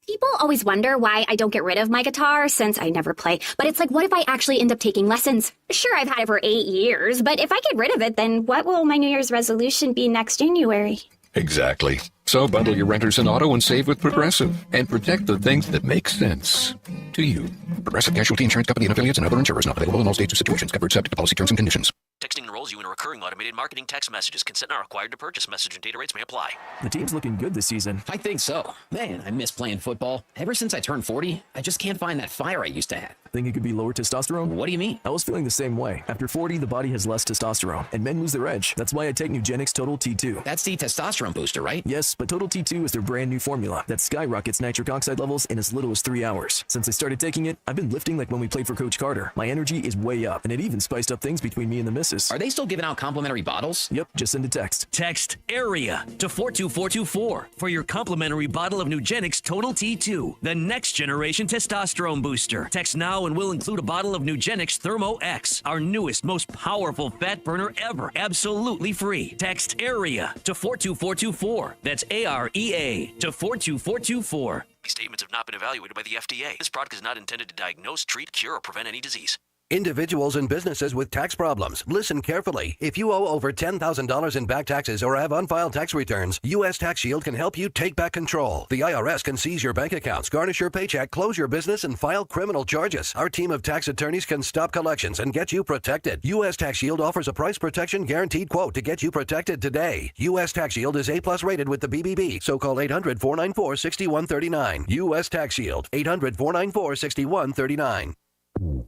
People always wonder why I don't get rid of my guitar since I never play, but it's like, what if I actually end up taking lessons? Sure, I've had it for 8 years, but if I get rid of it, then what will my New Year's resolution be next January? Exactly. So bundle your renters in auto and save with Progressive, and protect the things that make sense to you. Progressive Casualty Insurance Company and affiliates and other insurers not available in all states or situations. Coverage subject to policy terms and conditions. Texting enroll enrolls you in a recurring automated marketing text messages. Consent not required to purchase. Message and data rates may apply. The team's looking good this season. I think so. Man, I miss playing football. Ever since I turned 40, I just can't find that fire I used to have. Think it could be lower testosterone? What do you mean? I was feeling the same way. After 40, the body has less testosterone, and men lose their edge. That's why I take Nugenix Total T2. That's the testosterone booster, right? Yes, but Total T2 is their brand new formula that skyrockets nitric oxide levels in as little as 3 hours. Since I started taking it, I've been lifting like when we played for Coach Carter. My energy is way up, and it even spiced up things between me and the missus. Are they still giving out complimentary bottles? Yep, just send a text. Text AREA to 42424 for your complimentary bottle of Nugenix Total T2, the next generation testosterone booster. Text now and we'll include a bottle of Nugenix Thermo X, our newest, most powerful fat burner ever, absolutely free. Text AREA to 42424. That's AREA to 42424. These statements have not been evaluated by the FDA. This product is not intended to diagnose, treat, cure, or prevent any disease. Individuals and businesses with tax problems, listen carefully. If you owe over $10,000 in back taxes or have unfiled tax returns, U.S. Tax Shield can help you take back control. The IRS can seize your bank accounts, garnish your paycheck, close your business, and file criminal charges. Our team of tax attorneys can stop collections and get you protected. U.S. Tax Shield offers a price protection guaranteed quote to get you protected today. U.S. Tax Shield is A+ rated with the BBB, so call 800-494-6139. U.S. Tax Shield, 800-494-6139.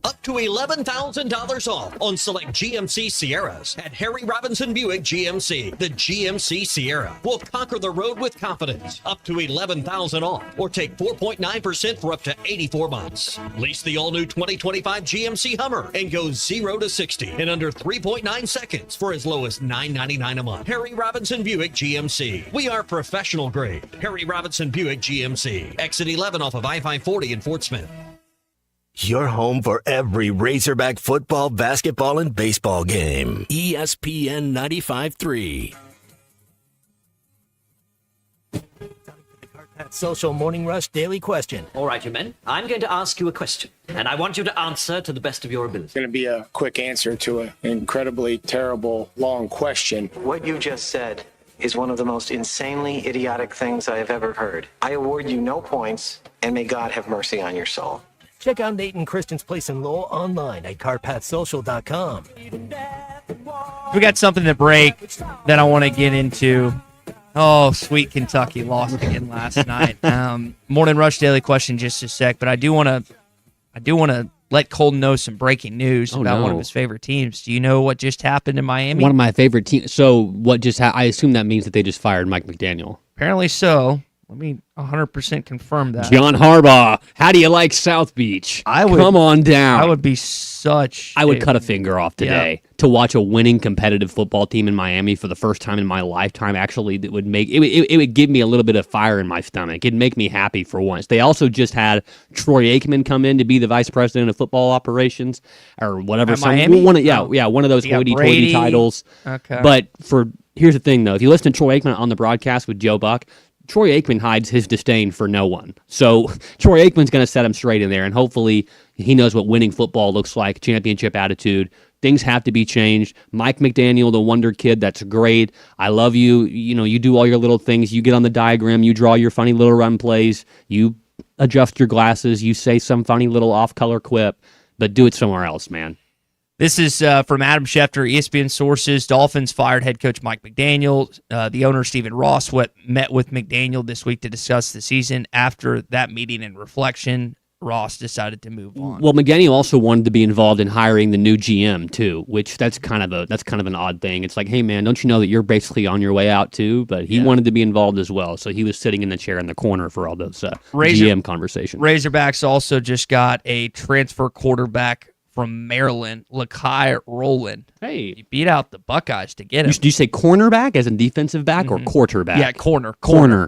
Up to $11,000 off on select GMC Sierras at Harry Robinson Buick GMC. The GMC Sierra will conquer the road with confidence. Up to $11,000 off, or take 4.9% for up to 84 months. Lease the all-new 2025 GMC Hummer and go 0 to 60 in under 3.9 seconds for as low as $9.99 a month. Harry Robinson Buick GMC. We are professional grade. Harry Robinson Buick GMC. Exit 11 off of I-540 in Fort Smith. Your home for every Razorback football, basketball, and baseball game. ESPN 95.3. That Social Morning Rush Daily Question. All right, you men. I'm going to ask you a question, and I want you to answer to the best of your ability. It's going to be a quick answer to an incredibly terrible, long question. What you just said is one of the most insanely idiotic things I have ever heard. I award you no points, and may God have mercy on your soul. Check out Nate and Kristen's Place in Lowell online at CarpathSocial.com. We got something to break that I want to get into. Oh, sweet Kentucky lost again last night. Morning Rush Daily Question just a sec, but I do want to let Colton know some breaking news about one of his favorite teams. Do you know what just happened in Miami? One of my favorite teams. So what just I assume that means that they just fired Mike McDaniel. Apparently so. Let me 100% confirm that. John Harbaugh, how do you like South Beach? Come on down. I would be such. I would cut a finger off today to watch a winning competitive football team in Miami for the first time in my lifetime. Actually, that would make it would give me a little bit of fire in my stomach. It'd make me happy for once. They also just had Troy Aikman come in to be the vice president of football operations or whatever. At Miami? One of those hoity-toity titles. Okay. But here's the thing though, if you listen to Troy Aikman on the broadcast with Joe Buck, Troy Aikman hides his disdain for no one. So Troy Aikman's going to set him straight in there, and hopefully he knows what winning football looks like, championship attitude. Things have to be changed. Mike McDaniel, the wonder kid, that's great. I love you. You know, you do all your little things. You get on the diagram. You draw your funny little run plays. You adjust your glasses. You say some funny little off-color quip, but do it somewhere else, man. This is from Adam Schefter, ESPN sources. Dolphins fired head coach Mike McDaniel. The owner, Stephen Ross, met with McDaniel this week to discuss the season. After that meeting and reflection, Ross decided to move on. Well, McDaniel also wanted to be involved in hiring the new GM too, which that's kind of an odd thing. It's like, hey man, don't you know that you're basically on your way out too? But he wanted to be involved as well, so he was sitting in the chair in the corner for all those GM conversations. Razorbacks also just got a transfer quarterback from Maryland, Lakai Rowland. Hey. He beat out the Buckeyes to get him. Do you say cornerback as in defensive back or quarterback? Yeah, corner.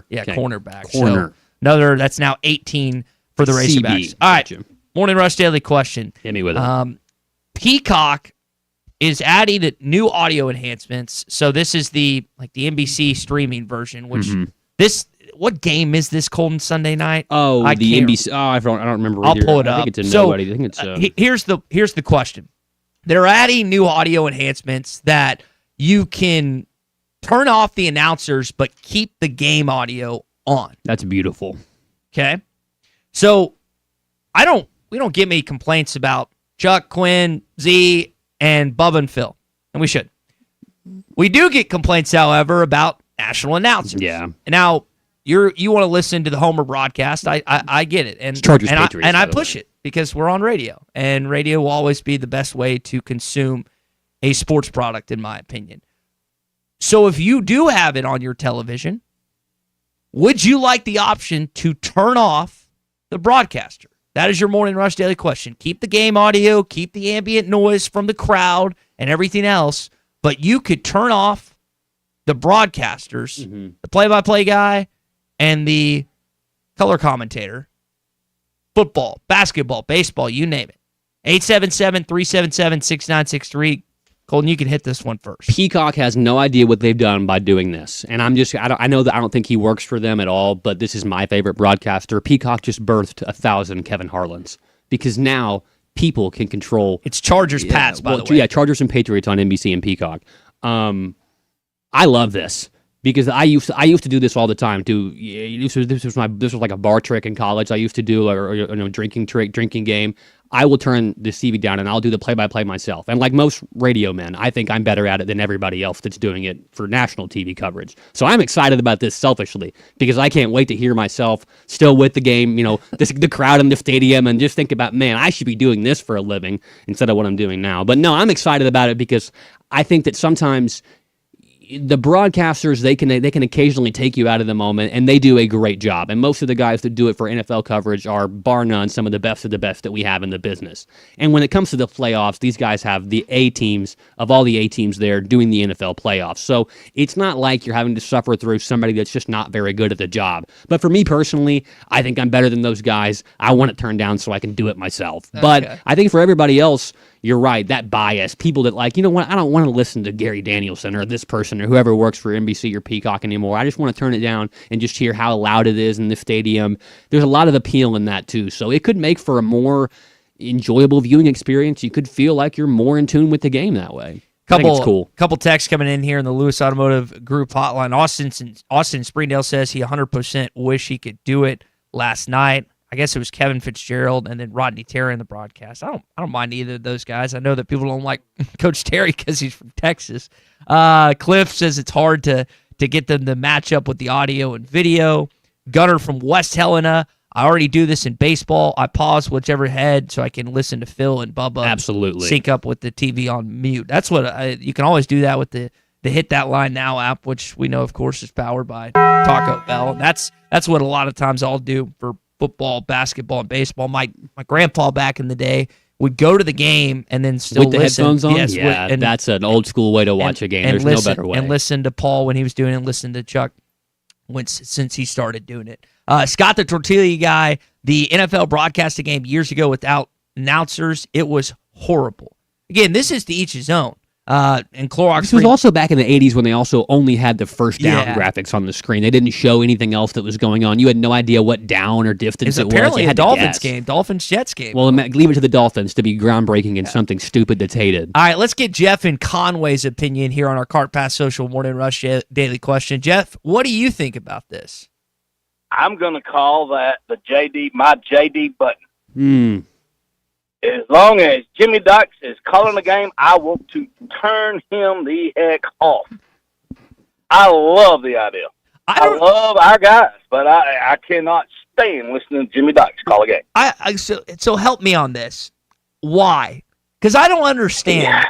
Yeah, okay. Cornerback. Corner. So that's now 18 for the Razorbacks. All right, Gotcha. Morning Rush Daily Question. Hit me with it. Peacock is adding new audio enhancements. So this is the NBC streaming version, which what game is this, Colton, Sunday night? Oh, the NBC. Oh, I don't remember. I'll pull it up. I think it's a nobody. I think it's here's the question. They're adding new audio enhancements that you can turn off the announcers but keep the game audio on. That's beautiful. Okay. So we don't get many complaints about Chuck, Quinn, Z, and Bubba and Phil. And we should. We do get complaints, however, about national announcers. Yeah. Now, you want to listen to the Homer broadcast. I get it. And Chargers, and Patriots, I by the push way. it because we're on radio. And radio will always be the best way to consume a sports product, in my opinion. So if you do have it on your television, would you like the option to turn off the broadcaster? That is your Morning Rush Daily question. Keep the game audio, keep the ambient noise from the crowd and everything else, but you could turn off the broadcasters, the play-by-play guy, and the color commentator. Football, basketball, baseball, you name it. 877-377-6963. Colton, you can hit this one first. Peacock has no idea what they've done by doing this. And I know that I don't think he works for them at all, but this is my favorite broadcaster. Peacock just birthed 1,000 Kevin Harlans because now people can control. It's Chargers Pats, by the way. Yeah, Chargers and Patriots on NBC and Peacock. I love this because I used to do this all the time. This was like a bar trick in college. I used to do a drinking game. I will turn the TV down and I'll do the play-by-play myself. And like most radio men, I think I'm better at it than everybody else that's doing it for national TV coverage. So I'm excited about this selfishly because I can't wait to hear myself still with the game, the crowd in the stadium, and just think about, man, I should be doing this for a living instead of what I'm doing now. But no, I'm excited about it because I think that sometimes the broadcasters, they can occasionally take you out of the moment, and they do a great job. And most of the guys that do it for NFL coverage are, bar none, some of the best that we have in the business. And when it comes to the playoffs, these guys have the A teams of all the A teams there doing the NFL playoffs. So it's not like you're having to suffer through somebody that's just not very good at the job. But for me personally, I think I'm better than those guys. I want it turned down so I can do it myself. Okay. But I think for everybody else, you're right, that bias, people that I don't want to listen to Gary Danielson or this person or whoever works for NBC or Peacock anymore. I just want to turn it down and just hear how loud it is in the stadium. There's a lot of appeal in that too. So it could make for a more enjoyable viewing experience. You could feel like you're more in tune with the game that way. I think it's cool. Couple texts coming in here in the Lewis Automotive Group hotline. Austin Springdale says he 100% wish he could do it last night. I guess it was Kevin Fitzgerald and then Rodney Terry in the broadcast. I don't mind either of those guys. I know that people don't like Coach Terry because he's from Texas. Cliff says it's hard to get them to match up with the audio and video. Gunner from West Helena. I already do this in baseball. I pause whichever head so I can listen to Phil and Bubba. Absolutely. Sync up with the TV on mute. That's what you can always do that with the Hit That Line Now app, which we know, of course, is powered by Taco Bell. And that's what a lot of times I'll do for football, basketball, and baseball. My grandpa back in the day would go to the game and then still with the listen. Headphones on? Yes, yeah, that's an old school way to watch a game. There's no better way. And listen to Paul when he was doing it, and listen to Chuck since he started doing it. Scott the Tortilla guy, the NFL broadcast a game years ago without announcers, it was horrible. Again, this is to each his own. And Clorox. This was also back in the 80s when they also only had the first down graphics on the screen. They didn't show anything else that was going on. You had no idea what down or distance it was. Apparently a Dolphins game, Dolphins-Jets game. Well, leave it to the Dolphins to be groundbreaking and something stupid that's hated. All right, let's get Jeff in Conway's opinion here on our Cart Pass Social Morning Rush Daily Question. Jeff, what do you think about this? I'm going to call that my JD button. As long as Jimmy Ducks is calling the game, I want to turn him the heck off. I love the idea. I love our guys, but I cannot stand listening to Jimmy Ducks call a game. So help me on this. Why? Because I don't understand.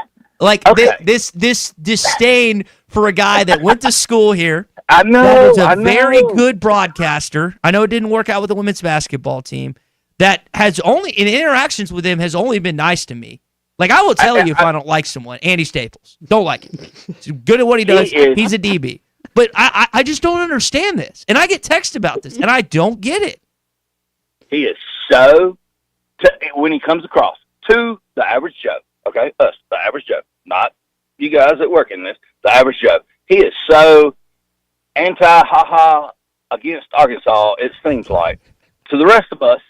This disdain for a guy that went to school here. I know. That was a very good broadcaster. I know it didn't work out with the women's basketball team. That has only, in interactions with him, has only been nice to me. Like, I will tell you if I don't like someone. Andy Staples. Don't like him. He's good at what he does. He's a DB. But I just don't understand this. And I get texts about this, and I don't get it. He is when he comes across to the average Joe, okay? Us, the average Joe. Not you guys that work in this. The average Joe. He is so anti-ha-ha against Arkansas, it seems like. To the rest of us,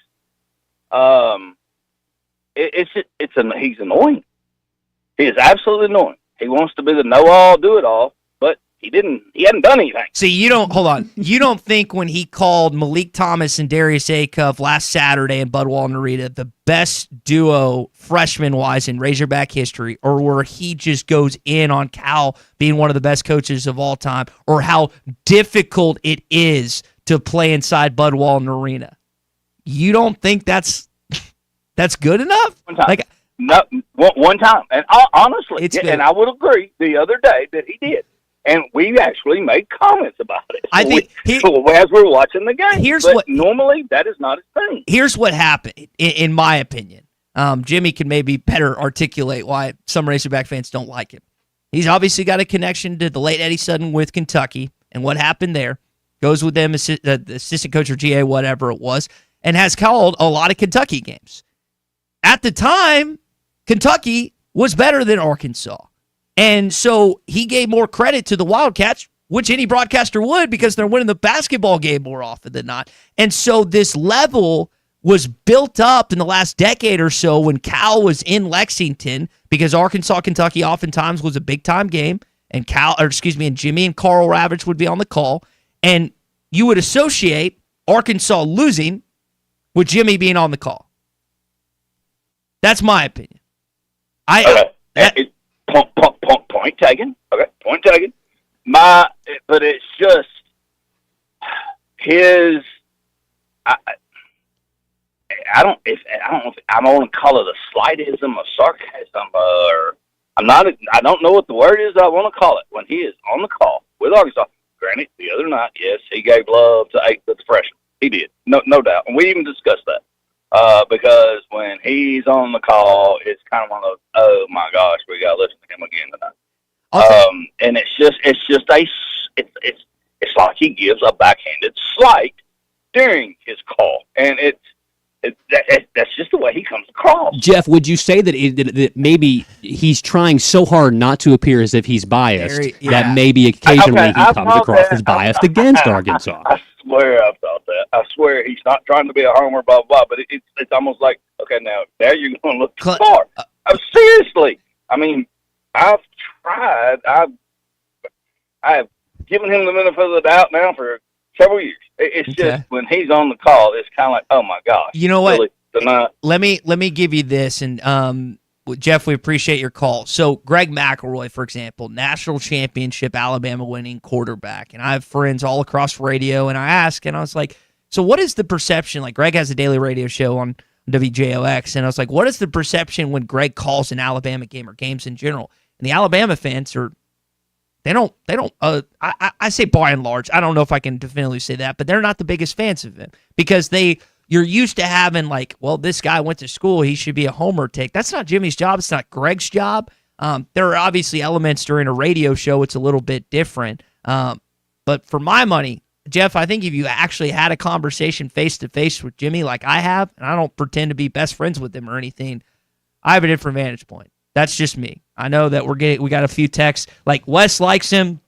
he's annoying. He is absolutely annoying. He wants to be the know-all, do-it-all, but He hadn't done anything. See, you don't think when he called Malik Thomas and Darius Acuff last Saturday in Bud Walton Arena the best duo freshman-wise in Razorback history, or where he just goes in on Cal being one of the best coaches of all time, or how difficult it is to play inside Bud Walton Arena. You don't think that's good enough? One time. Like, no, one time. And honestly, and I would agree the other day that he did. And we actually made comments about it. I think as we were watching the game. Normally that is not his thing. Here's what happened, in my opinion. Jimmy can maybe better articulate why some Razorback fans don't like him. He's obviously got a connection to the late Eddie Sutton with Kentucky and what happened there. Goes with them, the assistant coach or GA, whatever it was, and has called a lot of Kentucky games. At the time, Kentucky was better than Arkansas. And so he gave more credit to the Wildcats, which any broadcaster would, because they're winning the basketball game more often than not. And so this level was built up in the last decade or so when Cal was in Lexington, because Arkansas-Kentucky oftentimes was a big-time game, and and Jimmy and Carl Ravitch would be on the call, and you would associate Arkansas losing with Jimmy being on the call. That's my opinion. Point taken. Okay, point taken. But it's just his. I don't know if I want to call it a slightism or sarcasm, or I don't know what the word is I want to call it when he is on the call with Arkansas. Granted, the other night, yes, he gave love to the freshman. He did, no doubt, and we even discussed that. Because when he's on the call, it's kind of one of those, oh my gosh, we got to listen to him again tonight. And it's like he gives a backhanded slight during his call, and that's just the way he comes across. Jeff, would you say that maybe he's trying so hard not to appear as if he's biased that maybe occasionally he comes across as biased against Arkansas? I swear I've thought that. I swear he's not trying to be a homer, blah, blah, but it's almost like, okay, now you're going to look too far. Seriously. I mean, I've tried. I've given him the benefit of the doubt now for several years. It's just when he's on the call, it's kind of like, oh my gosh. You know what? Really, let me give you this, and Jeff, we appreciate your call. So Greg McElroy, for example, national championship Alabama winning quarterback, and I have friends all across radio, and I asked, and I was like, so what is the perception? Like, Greg has a daily radio show on WJOX, and I was like, what is the perception when Greg calls an Alabama game or games in general? And the Alabama fans I say by and large, I don't know if I can definitively say that, but they're not the biggest fans of him because you're used to having like, well, this guy went to school, he should be a homer take. That's not Jimmy's job. It's not Greg's job. There are obviously elements during a radio show. It's a little bit different. But for my money, Jeff, I think if you actually had a conversation face-to-face with Jimmy like I have, and I don't pretend to be best friends with him or anything, I have a different vantage point. That's just me. I know that we got a few texts. Like, Wes likes him.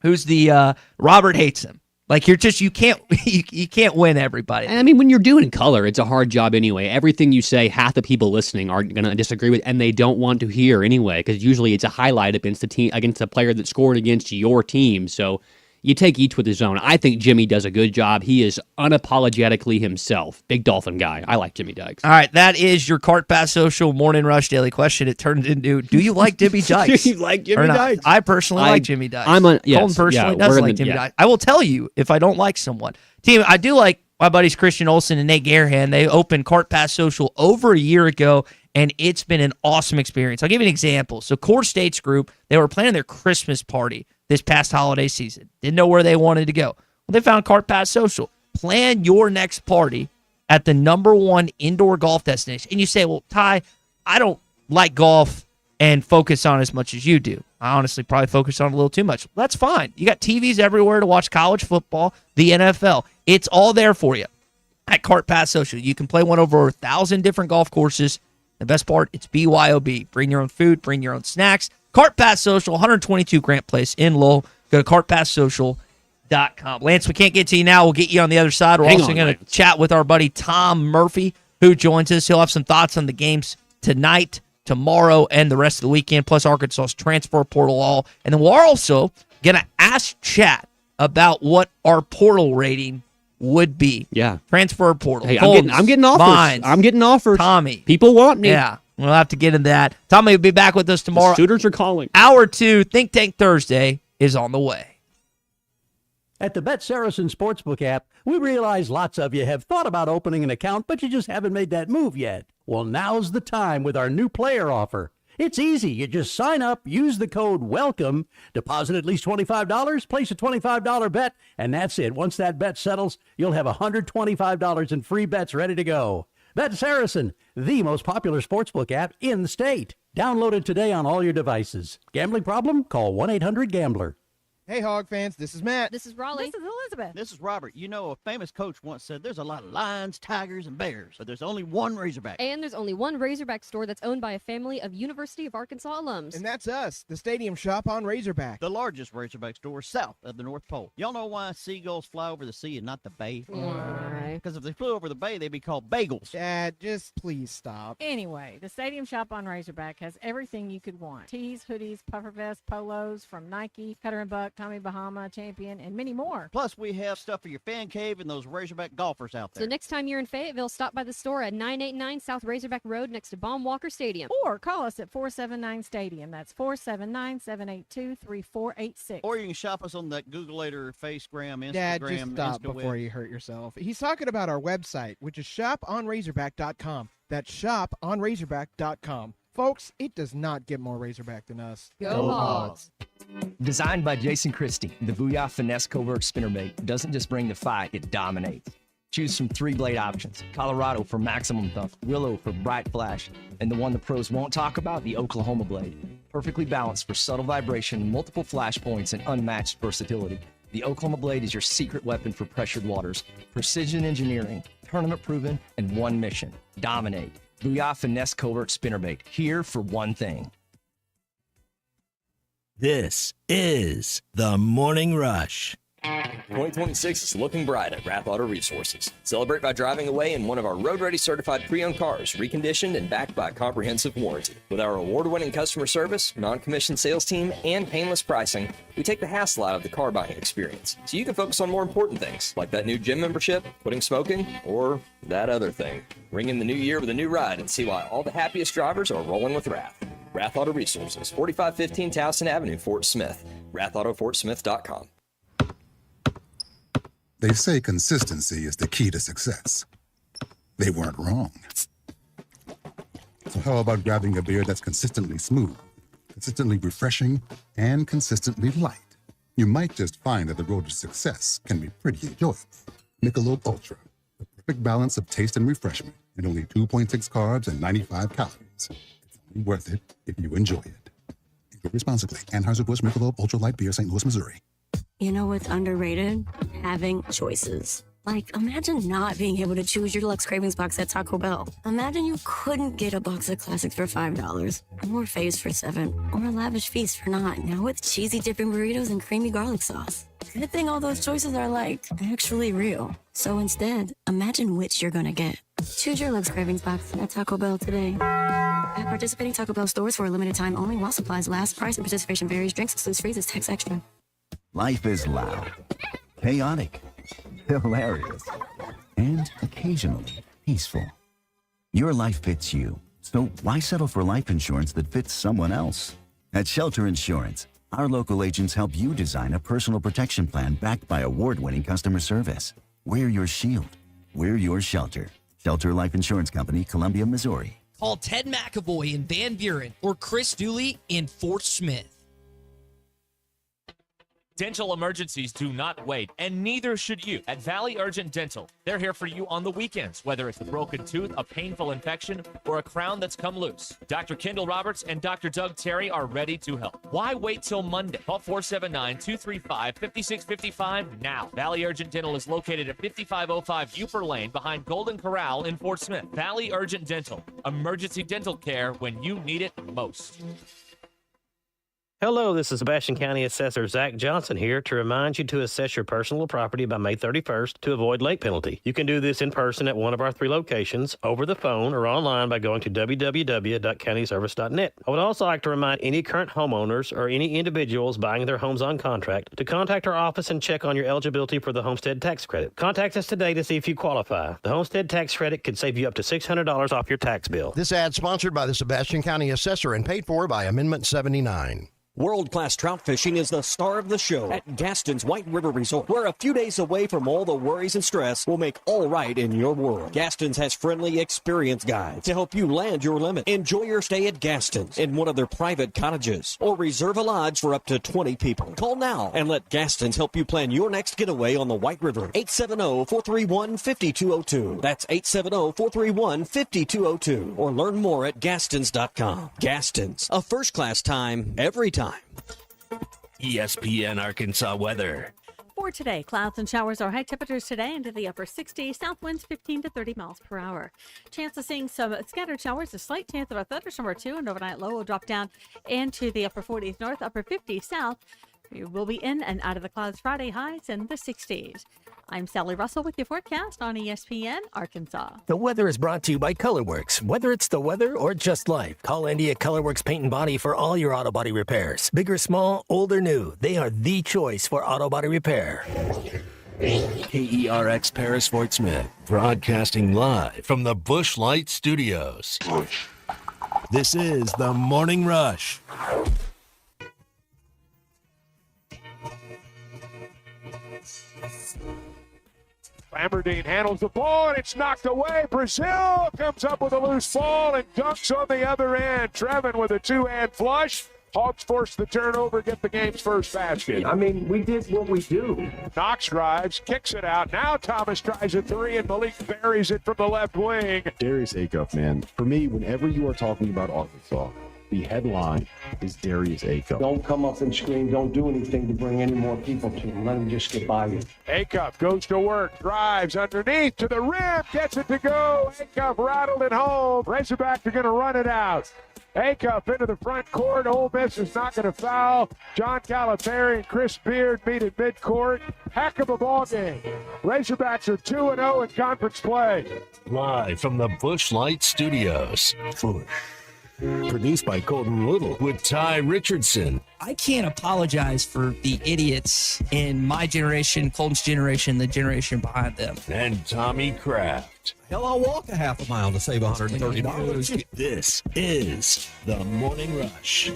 Who's the Robert hates him. Like, you can't win everybody. I mean, when you're doing color, it's a hard job anyway. Everything you say, half the people listening are going to disagree with, and they don't want to hear anyway, because usually it's a highlight against a player that scored against your team. So you take each with his own. I think Jimmy does a good job. He is unapologetically himself. Big Dolphin guy. I like Jimmy Dykes. All right, that is your Cart Pass Social Morning Rush Daily Question. It turned into, do you like Jimmy Dykes? Do you like Jimmy Dykes? I personally like Jimmy Dykes. Colton personally doesn't like Jimmy Dykes. I will tell you if I don't like someone. Team, I do like my buddies Christian Olsen and Nate Garhan. They opened Cart Pass Social over a year ago, and it's been an awesome experience. I'll give you an example. So Core States Group, they were planning their Christmas party this past holiday season. Didn't know where they wanted to go. Well, they found Cart Pass Social. Plan your next party at the #1 indoor golf destination. And you say, well, Ty, I don't like golf and focus on as much as you do. I honestly probably focus on a little too much. Well, that's fine. You got TVs everywhere to watch college football, the NFL. It's all there for you at Cart Pass Social. You can play one over 1,000 different golf courses. The best part, it's BYOB. Bring your own food, bring your own snacks. Cart Pass Social, 122 Grant Place in Lowell. Go to cartpasssocial.com. Lance, we can't get to you now. We'll get you on the other side. We're also going to chat with our buddy Tom Murphy, who joins us. He'll have some thoughts on the games tonight, tomorrow, and the rest of the weekend, plus Arkansas's transfer portal all. And then we'll also going to ask chat about what our portal rating would be. Yeah. Transfer portal. Hey, Colton's, I'm getting offers. Mines, I'm getting offers. Tommy. People want me. Yeah. We'll have to get into that. Tommy will be back with us tomorrow. The suitors are calling. Hour 2, Think Tank Thursday is on the way. At the Bet Saracen Sportsbook app, we realize lots of you have thought about opening an account, but you just haven't made that move yet. Well, now's the time with our new player offer. It's easy. You just sign up, use the code WELCOME, deposit at least $25, place a $25 bet, and that's it. Once that bet settles, you'll have $125 in free bets ready to go. Bet Saracen, the most popular sportsbook app in the state. Download it today on all your devices. Gambling problem? Call 1-800-GAMBLER. Hey, Hog fans, this is Matt. This is Raleigh. This is Elizabeth. This is Robert. You know, a famous coach once said there's a lot of lions, tigers, and bears, but there's only one Razorback. And there's only one Razorback store that's owned by a family of University of Arkansas alums. And that's us, the Stadium Shop on Razorback. The largest Razorback store south of the North Pole. Y'all know why seagulls fly over the sea and not the bay? Why? Because if they flew over the bay, they'd be called bagels. Dad, just please stop. Anyway, the Stadium Shop on Razorback has everything you could want. Tees, hoodies, puffer vests, polos from Nike, Cutter & Buck, Tommy Bahama, Champion, and many more. Plus, we have stuff for your fan cave and those Razorback golfers out there. So next time you're in Fayetteville, stop by the store at 989 South Razorback Road next to Baum Walker Stadium. Or call us at 479-STADIUM. That's 479-782-3486. Or you can shop us on that Googleator, Facegram, Instagram. Dad, just stop InstaWeb. before you hurt yourself. He's talking about our website, which is shoponrazorback.com. That's shoponrazorback.com. Folks, it does not get more Razorback than us. Go Hogs! Designed by Jason Christie, the Booyah Finesse Covert Spinnerbait doesn't just bring the fight, it dominates. Choose from 3 blade options: Colorado for maximum thump, Willow for bright flash, and the one the pros won't talk about, the Oklahoma blade. Perfectly balanced for subtle vibration, multiple flash points, and unmatched versatility. The Oklahoma blade is your secret weapon for pressured waters. Precision engineering, tournament proven, and one mission: dominate. Booyah Finesse Covert Spinnerbait, here for one thing. This is the Morning Rush. 2026 is looking bright at Rath Auto Resources. Celebrate by driving away in one of our road-ready certified pre-owned cars, reconditioned and backed by a comprehensive warranty. With our award-winning customer service, non-commissioned sales team, and painless pricing, we take the hassle out of the car buying experience, so you can focus on more important things, like that new gym membership, quitting smoking, or that other thing. Ring in the new year with a new ride and see why all the happiest drivers are rolling with Rath. Rath Auto Resources, 4515 Towson Avenue, Fort Smith. RathAutoFortSmith.com. They say consistency is the key to success. They weren't wrong. So how about grabbing a beer that's consistently smooth, consistently refreshing, and consistently light? You might just find that the road to success can be pretty enjoyable. Michelob Ultra, the perfect balance of taste and refreshment, and only 2.6 carbs and 95 calories. It's only worth it if you enjoy it. Enjoy responsibly. Anheuser-Busch Michelob Ultra Light Beer, St. Louis, Missouri. You know what's underrated? Having choices. Like, imagine not being able to choose your deluxe cravings box at Taco Bell. Imagine you couldn't get a box of classics for $5, or Faves for $7, or a lavish feast for $9. Now with cheesy dipping burritos and creamy garlic sauce. Good thing all those choices are, like, actually real. So instead, imagine which you're gonna get. Choose your deluxe cravings box at Taco Bell today. At participating Taco Bell stores for a limited time only while supplies last. Price and participation varies. Drinks excludes freezes. Tax extra. Life is loud, chaotic, hilarious, and occasionally peaceful. Your life fits you, so why settle for life insurance that fits someone else? At Shelter Insurance, our local agents help you design a personal protection plan backed by award-winning customer service. We're your shield. We're your shelter. Shelter Life Insurance Company, Columbia, Missouri. Call Ted McAvoy in Van Buren or Chris Dooley in Fort Smith. Dental emergencies do not wait, and neither should you. At Valley Urgent Dental, they're here for you on the weekends, whether it's a broken tooth, a painful infection, or a crown that's come loose. Dr. Kendall Roberts and Dr. Doug Terry are ready to help. Why wait till Monday? Call 479-235-5655 now. Valley Urgent Dental is located at 5505 Uper Lane behind Golden Corral in Fort Smith. Valley Urgent Dental, emergency dental care when you need it most. Hello, this is Sebastian County Assessor Zach Johnson here to remind you to assess your personal property by May 31st to avoid late penalty. You can do this in person at one of our 3 locations, over the phone, or online by going to www.countyservice.net. I would also like to remind any current homeowners or any individuals buying their homes on contract to contact our office and check on your eligibility for the homestead tax credit. Contact us today to see if you qualify. The homestead tax credit could save you up to $600 off your tax bill. This ad sponsored by the Sebastian County Assessor and paid for by Amendment 79. World-class trout fishing is the star of the show at Gaston's White River Resort, where a few days away from all the worries and stress will make all right in your world. Gaston's has friendly, experienced guides to help you land your limit. Enjoy your stay at Gaston's in one of their private cottages, or reserve a lodge for up to 20 people. Call now and let Gaston's help you plan your next getaway on the White River. 870-431-5202. That's 870-431-5202. Or learn more at Gastons.com. Gaston's, a first-class time every time. ESPN Arkansas weather. For today, clouds and showers are high temperatures today into the upper 60s, south winds 15 to 30 miles per hour. Chance of seeing some scattered showers, a slight chance of a thunderstorm or two, and overnight low will drop down into the upper 40s north, upper 50s south. We will be in and out of the clouds Friday, highs in the 60s. I'm Sally Russell with your forecast on ESPN Arkansas. The weather is brought to you by Colorworks. Whether it's the weather or just life, call Andy at Colorworks Paint and Body for all your auto body repairs. Big or small, old or new, they are the choice for auto body repair. KERX Paris Fort Smith, broadcasting live from the Busch Light Studios. This is the Morning Rush. Lamberdean handles the ball, and it's knocked away. Brazil comes up with a loose ball and dunks on the other end. Trevin with a two-hand flush. Hawks force the turnover, get the game's first basket. I mean, we did what we do. Knox drives, kicks it out. Now Thomas tries a three, and Malik buries it from the left wing. Darius Acuff, man. For me, whenever you are talking about Arkansas, the headline is Darius Acuff. Don't come up and scream. Don't do anything to bring any more people to him. Let him just get by you. Acuff goes to work, drives underneath to the rim, gets it to go. Acuff rattled it home. Razorbacks are going to run it out. Acuff into the front court. Ole Miss is not going to foul. John Calipari and Chris Beard meet at midcourt. Heck of a ball game. Razorbacks are 2-0 in conference play. Live from the Busch Light Studios. Produced by Colton Little with Ty Richardson. I can't apologize for the idiots in my generation, Colton's generation, the generation behind them. And Tommy Kraft. Hell, I'll walk a half a mile to save $130. This is the Morning Rush.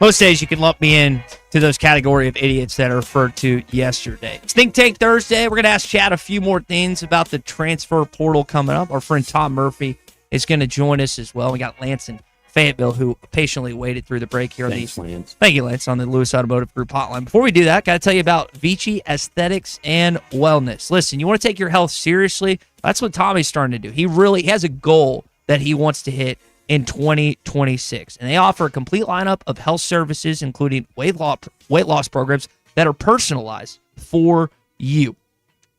Most days you can lump me in to those category of idiots that are referred to yesterday. It's Think Tank Thursday. We're going to ask Chad a few more things about the transfer portal coming up. Our friend Tom Murphy is going to join us as well. We got Lance and Fayetteville, who patiently waited through the break here. Thanks, Lance. Thank you, Lance, on the Lewis Automotive Group hotline. Before we do that, got to tell you about Vici Aesthetics and Wellness. Listen, you want to take your health seriously? That's what Tommy's starting to do. He really has a goal that he wants to hit in 2026. And they offer a complete lineup of health services, including weight loss programs that are personalized for you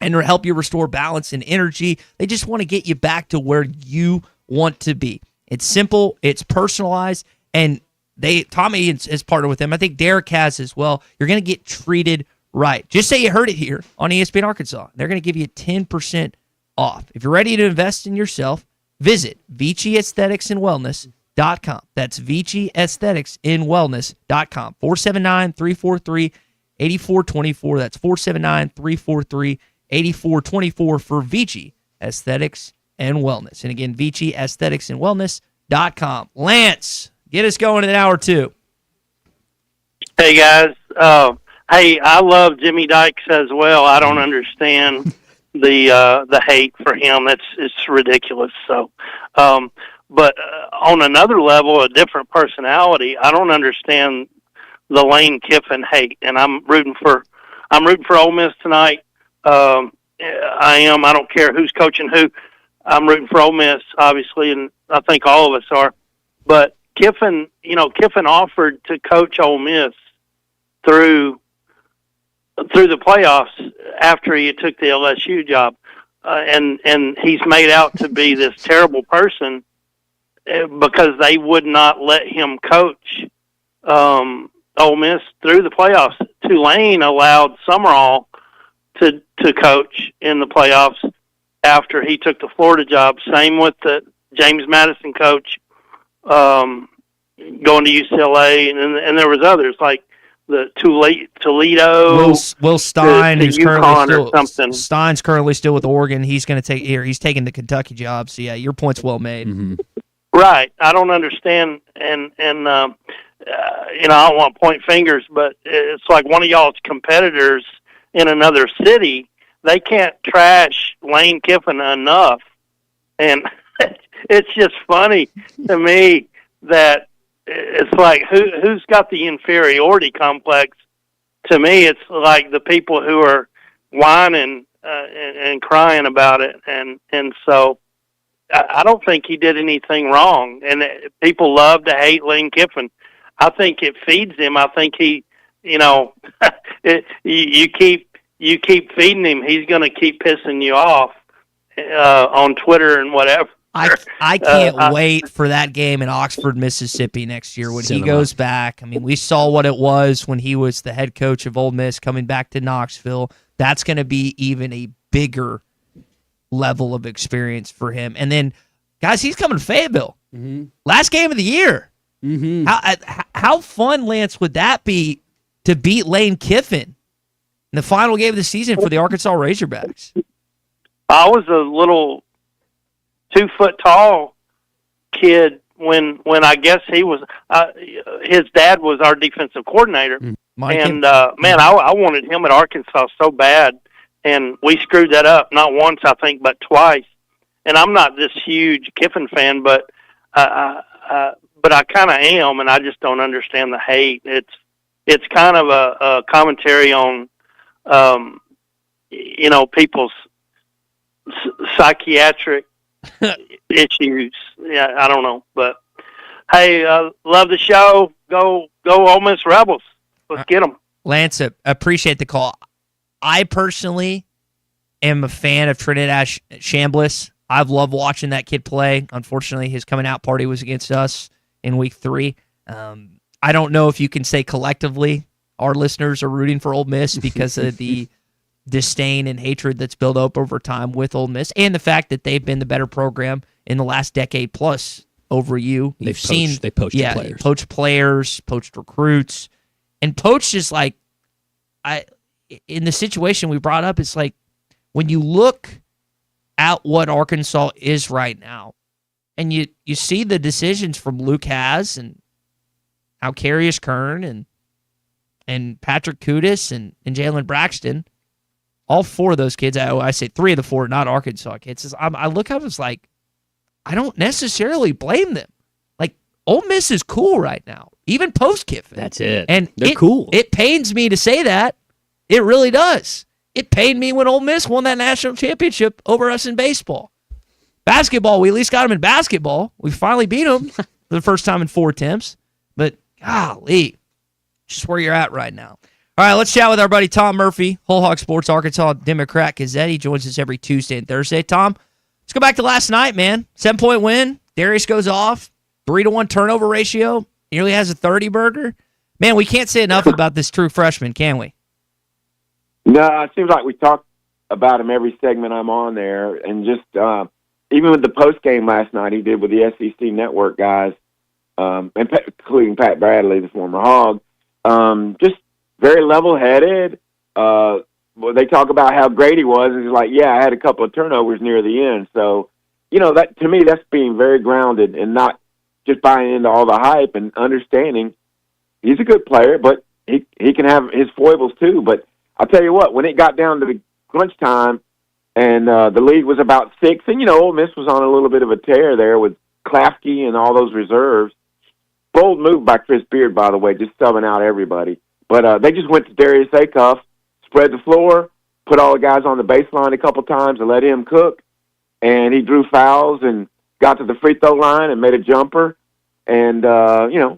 and to help you restore balance and energy. They just want to get you back to where you want to be. It's simple, it's personalized, and Tommy has partnered with them. I think Derek has as well. You're going to get treated right. Just say you heard it here on ESPN Arkansas. They're going to give you 10% off. If you're ready to invest in yourself, visit ViciAestheticsandWellness.com. That's ViciAestheticsandWellness.com. 479-343-8424. That's 479-343-8424 for Vici Aesthetics and Wellness. And again, ViciAestheticsandWellness.com. Lance, get us going in hour two. Hey, guys. Hey, I love Jimmy Dykes as well. I don't understand the hate for him. It's ridiculous. So, but on another level, a different personality, I don't understand the Lane Kiffin hate. And I'm rooting for Ole Miss tonight. I don't care who's coaching who. I'm rooting for Ole Miss, obviously, and I think all of us are. But Kiffin offered to coach Ole Miss through the playoffs after he took the LSU job, and he's made out to be this terrible person because they would not let him coach a Ole Miss through the playoffs. Tulane allowed Summerall to coach in the playoffs after he took the Florida job. Same with the James Madison coach going to UCLA, and there was others like the Toledo, Will Stein, who's currently something. Stein's currently still with Oregon. He's going to take here. He's taking the Kentucky job. So yeah, your point's well made. Mm-hmm. Right. I don't understand, and I don't want to point fingers, but it's like one of y'all's competitors in another city. They can't trash Lane Kiffin enough, and it's just funny to me that it's like who's got the inferiority complex. To me, it's like the people who are whining and crying about it, and so I don't think he did anything wrong. And people love to hate Lane Kiffin. I think it feeds him. I think he, you keep feeding him, he's going to keep pissing you off on Twitter and whatever. I can't wait for that game in Oxford, Mississippi next year when he goes back. I mean, we saw what it was when he was the head coach of Ole Miss coming back to Knoxville. That's going to be even a bigger level of experience for him. And then, guys, he's coming to Fayetteville. Mm-hmm. Last game of the year. Mm-hmm. How fun, Lance, would that be to beat Lane Kiffin in the final game of the season for the Arkansas Razorbacks? I was a little 2 foot tall kid when I guess he was his dad was our defensive coordinator, and man, I wanted him at Arkansas so bad, and we screwed that up not once, I think, but twice. And I'm not this huge Kiffin fan, but I kind of am, and I just don't understand the hate. It's kind of a commentary on people's psychiatric issues. Yeah, I don't know, but hey, love the show. Go Ole Miss Rebels. Let's get them. Lance, appreciate the call. I personally am a fan of Trinidad Chambliss. I've loved watching that kid play. Unfortunately, his coming out party was against us in week 3. I don't know if you can say collectively our listeners are rooting for Ole Miss because of the disdain and hatred that's built up over time with Ole Miss, and the fact that they've been the better program in the last decade plus over you. They poached players, poached recruits, and poached is like, in the situation we brought up, it's like when you look at what Arkansas is right now, and you see the decisions from Luke Haas and Alcarius Kern and Patrick Kudus and Jalen Braxton. All 4 of those kids, I say 3 of the 4, not Arkansas kids. I look up, it's like, I don't necessarily blame them. Like, Ole Miss is cool right now, even post-Kiffin. That's it. And they're cool. It pains me to say that. It really does. It pained me when Ole Miss won that national championship over us in baseball. Basketball, we at least got them in basketball. We finally beat them for the first time in 4 attempts. But, golly, just where you're at right now. All right, let's chat with our buddy Tom Murphy, Whole Hog Sports Arkansas Democrat Gazette. He joins us every Tuesday and Thursday. Tom, let's go back to last night, man. 7-point win. Darius goes off. 3-to-1 turnover ratio. Nearly has a 30-burger. Man, we can't say enough about this true freshman, can we? No, it seems like we talk about him every segment I'm on there. And just even with the post game last night he did with the SEC Network guys, including Pat Bradley, the former Hog, just very level-headed. They talk about how great he was, and he's like, yeah, I had a couple of turnovers near the end. So, that to me, that's being very grounded and not just buying into all the hype and understanding he's a good player, but he can have his foibles too. But I'll tell you what, when it got down to the crunch time and the lead was about 6, and, Ole Miss was on a little bit of a tear there with Klafke and all those reserves. Bold move by Chris Beard, by the way, just subbing out everybody. But they just went to Darius Acuff, spread the floor, put all the guys on the baseline a couple times and let him cook. And he drew fouls and got to the free throw line and made a jumper. And,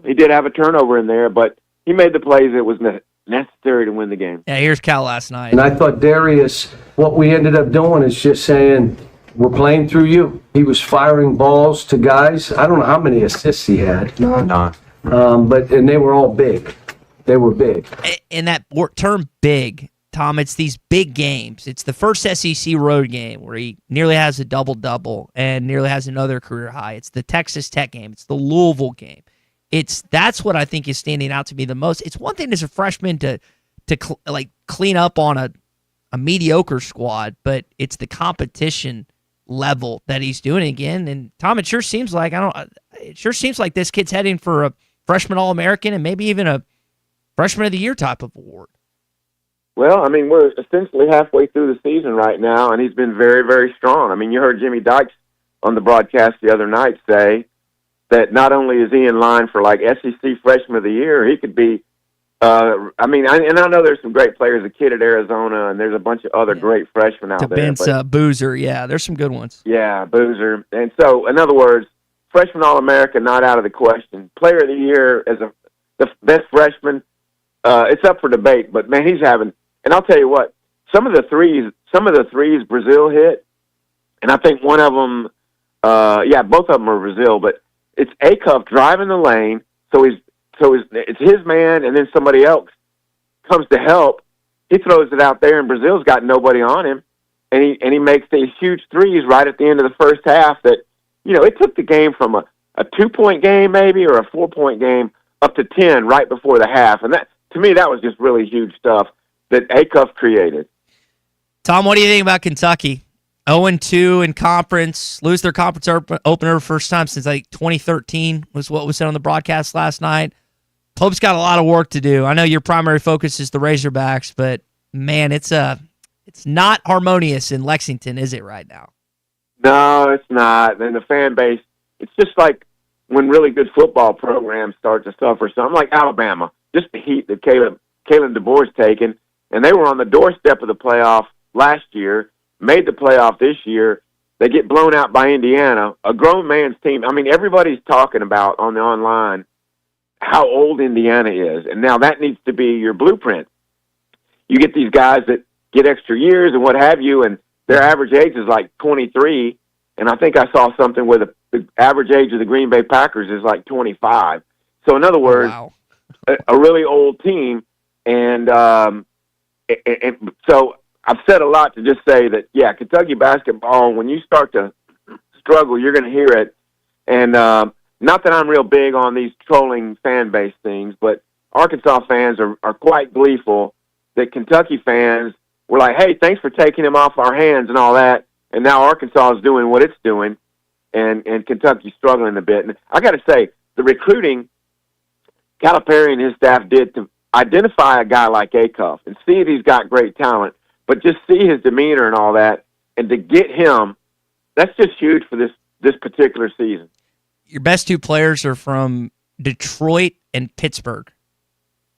he did have a turnover in there, but he made the plays that was necessary to win the game. Yeah, here's Cal last night. And I thought Darius, what we ended up doing is just saying, we're playing through you. He was firing balls to guys. I don't know how many assists he had. None. And they were all big. they were big. In that term big, Tom, it's these big games. It's the first SEC road game where he nearly has a double-double and nearly has another career high. It's the Texas Tech game. It's the Louisville game. That's what I think is standing out to me the most. It's one thing as a freshman to clean up on a mediocre squad, but it's the competition level that he's doing again. And Tom, it sure seems like this kid's heading for a freshman All-American and maybe even a freshman of the year type of award. Well, I mean, we're essentially halfway through the season right now, and he's been very, very strong. I mean, you heard Jimmy Dykes on the broadcast the other night say that not only is he in line for like SEC Freshman of the Year, he could be. I know there's some great players. A kid at Arizona, and there's a bunch of other great freshmen out there. Boozer, yeah, there's some good ones. Yeah, Boozer, and so in other words, freshman All-America not out of the question. Player of the Year as the best freshman, it's up for debate. But man, he's having. And I'll tell you what, some of the threes Brazil hit, and I think one of them, both of them are Brazil, but it's Acuff driving the lane, so it's his man, and then somebody else comes to help. He throws it out there, and Brazil's got nobody on him, and he makes these huge threes right at the end of the first half that, it took the game from a 2-point game maybe or a 4-point game up to 10 right before the half. And that, to me, that was just really huge stuff that Acuff created. Tom, what do you think about Kentucky? 0-2 in conference, lose their conference opener first time since 2013 was what was said on the broadcast last night. Pope's got a lot of work to do. I know your primary focus is the Razorbacks, but man, it's not harmonious in Lexington, is it right now? No, it's not. And the fan base, it's just like when really good football programs start to suffer. Something like Alabama, just the heat that Kalen DeBoer's taken. And they were on the doorstep of the playoff last year, made the playoff this year. They get blown out by Indiana, a grown man's team. I mean, everybody's talking about on the online how old Indiana is. And now that needs to be your blueprint. You get these guys that get extra years and what have you, and their average age is like 23. And I think I saw something where the average age of the Green Bay Packers is like 25. So in other words, a really old team. And so I've said a lot to just say that, yeah, Kentucky basketball, when you start to struggle, you're going to hear it. And not that I'm real big on these trolling fan base things, but Arkansas fans are quite gleeful that Kentucky fans were like, hey, thanks for taking him off our hands and all that. And now Arkansas is doing what it's doing, and Kentucky's struggling a bit. And I got to say, the recruiting Calipari and his staff did to identify a guy like Acuff and see that he's got great talent, but just see his demeanor and all that, and to get him, that's just huge for this particular season. Your best two players are from Detroit and Pittsburgh.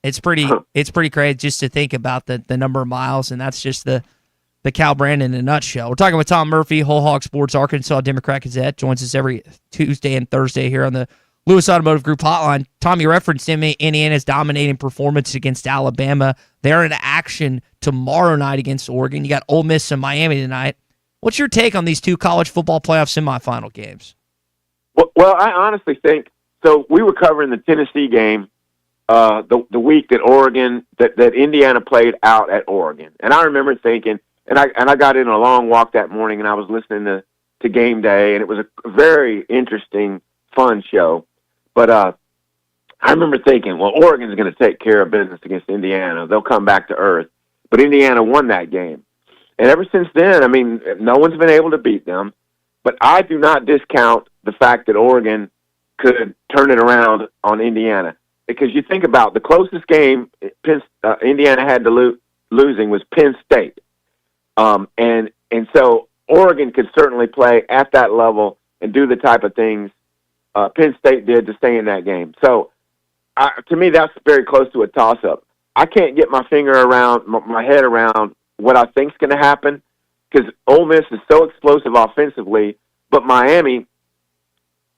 It's pretty crazy just to think about the number of miles, and that's just the Cal Brandon in a nutshell. We're talking with Tom Murphy, Whole Hog Sports, Arkansas Democrat Gazette, joins us every Tuesday and Thursday here on the Lewis Automotive Group Hotline. Tom, you referenced Indiana's dominating performance against Alabama. They're in action tomorrow night against Oregon. You got Ole Miss and Miami tonight. What's your take on these two college football playoff semifinal games? Well, I honestly think, so we were covering the Tennessee game the week that Indiana played out at Oregon. And I remember thinking, and I got in a long walk that morning, and I was listening to Game Day, and it was a very interesting, fun show. But I remember thinking, well, Oregon's going to take care of business against Indiana. They'll come back to earth. But Indiana won that game. And ever since then, I mean, no one's been able to beat them. But I do not discount the fact that Oregon could turn it around on Indiana. Because you think about the closest game Indiana had to losing was Penn State. And so Oregon could certainly play at that level and do the type of things Penn State did to stay in that game. So to me, that's very close to a toss-up. I can't get my head around what I think's going to happen because Ole Miss is so explosive offensively, but Miami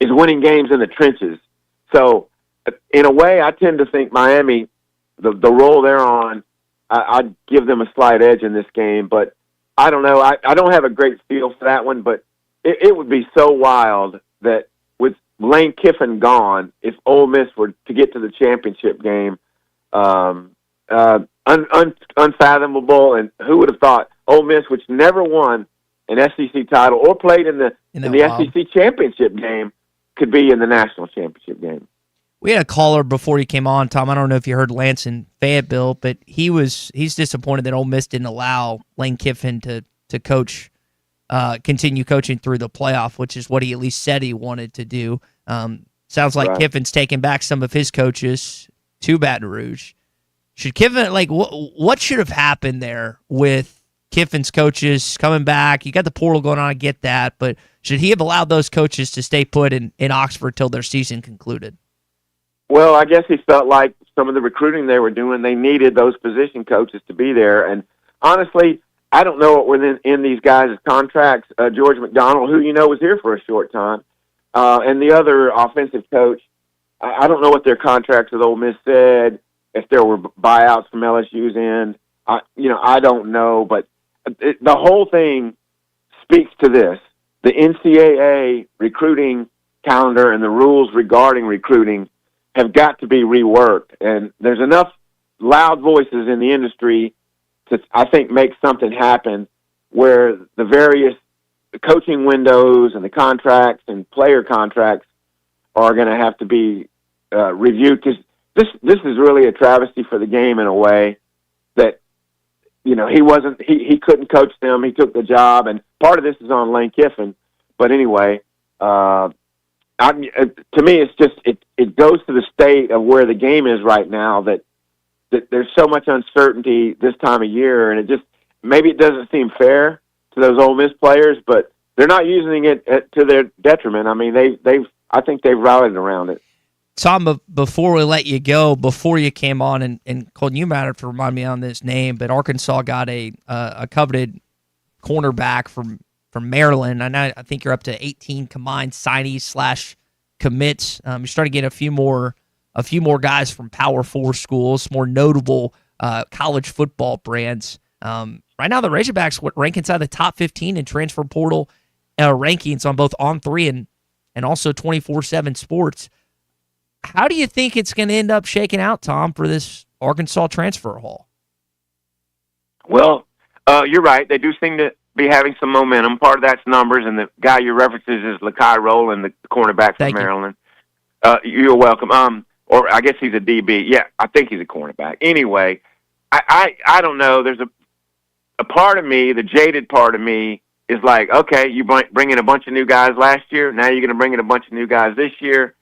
is winning games in the trenches. So in a way, I tend to think Miami, the role they're on, I'd give them a slight edge in this game, but I don't know. I don't have a great feel for that one, but it would be so wild that with Lane Kiffin gone, if Ole Miss were to get to the championship game, Unfathomable. And who would have thought Ole Miss, which never won an SEC title or played in the SEC championship game, could be in the national championship game. We had a caller before he came on, Tom. I don't know if you heard Lance in Fayetteville, but he's disappointed that Ole Miss didn't allow Lane Kiffin to coach, continue coaching through the playoff, which is what he at least said he wanted to do. Sounds like Kiffin's taking back some of his coaches to Baton Rouge. Should Kiffin, what should have happened there with Kiffin's coaches coming back? You got the portal going on, I get that, but should he have allowed those coaches to stay put in Oxford till their season concluded? Well, I guess he felt like some of the recruiting they were doing, they needed those position coaches to be there. And honestly, I don't know what were in these guys' contracts. George McDonald, who was here for a short time, and the other offensive coach, I don't know what their contracts with Ole Miss said, if there were buyouts from LSU's end. I don't know, but the whole thing speaks to this. The NCAA recruiting calendar and the rules regarding recruiting have got to be reworked. And there's enough loud voices in the industry to, I think, make something happen where the various coaching windows and the contracts and player contracts are going to have to be reviewed, because this is really a travesty for the game in a way that, he couldn't coach them. He took the job, and part of this is on Lane Kiffin. But anyway, to me, it's just it goes to the state of where the game is right now, that there's so much uncertainty this time of year, and maybe it doesn't seem fair to those Ole Miss players, but they're not using it to their detriment. I mean, I think they've rallied around it. Tom, before we let you go, before you came on, and Colton, you might have to remind me on this name, but Arkansas got a coveted cornerback from Maryland. I think you're up to 18 combined signees / commits. You're starting to get a few more guys from Power 4 schools, more notable college football brands. Right now, the Razorbacks rank inside the top 15 in transfer portal rankings on both On3 and also 24/7 Sports. How do you think it's going to end up shaking out, Tom, for this Arkansas transfer haul? Well, you're right. They do seem to be having some momentum. Part of that's numbers, and the guy you references is Lakai Rowland, the cornerback from Maryland. You're welcome. Or I guess he's a DB. Yeah, I think he's a cornerback. Anyway, I don't know. There's a part of me, the jaded part of me, is like, okay, you bring in a bunch of new guys last year. Now you're going to bring in a bunch of new guys this year.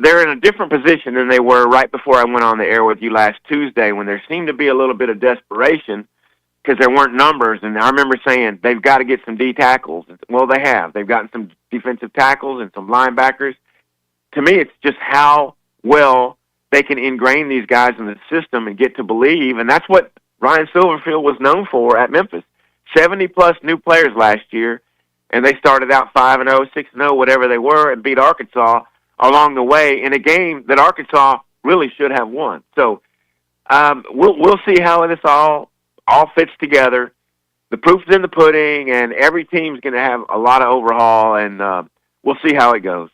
They're in a different position than they were right before I went on the air with you last Tuesday, when there seemed to be a little bit of desperation because there weren't numbers. And I remember saying they've got to get some D tackles. Well, they have. They've gotten some defensive tackles and some linebackers. To me, it's just how well they can ingrain these guys in the system and get to believe. And that's what Ryan Silverfield was known for at Memphis. 70-plus new players last year, and they started out 5-0, 6-0, whatever they were, and beat Arkansas along the way in a game that Arkansas really should have won. So we'll see how this all fits together. The proof's in the pudding, and every team's going to have a lot of overhaul, and we'll see how it goes.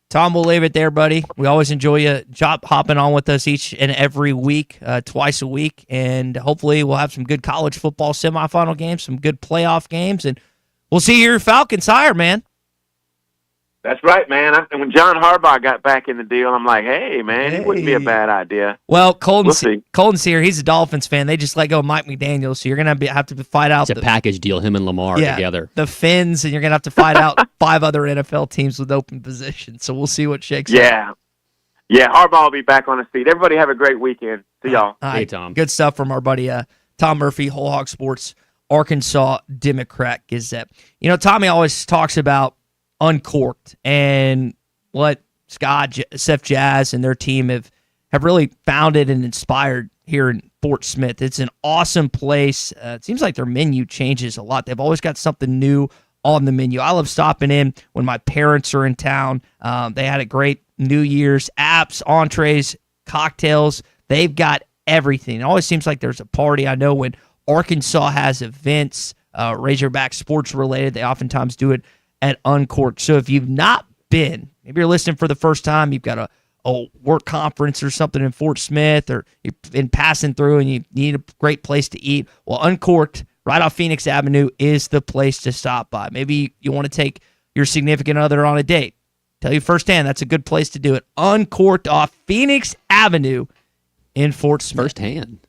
Tom, we'll leave it there, buddy. We always enjoy you hopping on with us each and every week, twice a week, and hopefully we'll have some good college football semifinal games, some good playoff games, and we'll see your Falcons hire, man. That's right, man. And when John Harbaugh got back in the deal, I'm like, hey, man, it wouldn't be a bad idea. Well, Colton's here. He's a Dolphins fan. They just let go of Mike McDaniel, so you're going to have to fight out. It's a package deal, him and Lamar together. The Finns, and you're going to have to fight out 5 other NFL teams with open positions. So we'll see what shakes out. Yeah, Harbaugh will be back on his feet. Everybody have a great weekend. See y'all. Hey, Tom. Good stuff from our buddy Tom Murphy, Whole Hog Sports, Arkansas Democrat Gazette. You know, Tommy always talks about Uncorked and what Scott, Seth Jazz, and their team have really founded and inspired here in Fort Smith. It's an awesome place. It seems like their menu changes a lot. They've always got something new on the menu. I love stopping in when my parents are in town. They had a great New Year's, apps, entrees, cocktails. They've got everything. It always seems like there's a party. I know when Arkansas has events, Razorback sports related, they oftentimes do it at Uncorked. So if you've not been. Maybe you're listening for the first time. You've got a work conference or something in Fort Smith, or you've been passing through and you need a great place to eat. Well, Uncorked, right off Phoenix Avenue, is the place to stop by. Maybe you want to take your significant other on a date. Tell you firsthand, that's a good place to do it. Uncorked off Phoenix Avenue in Fort Smith.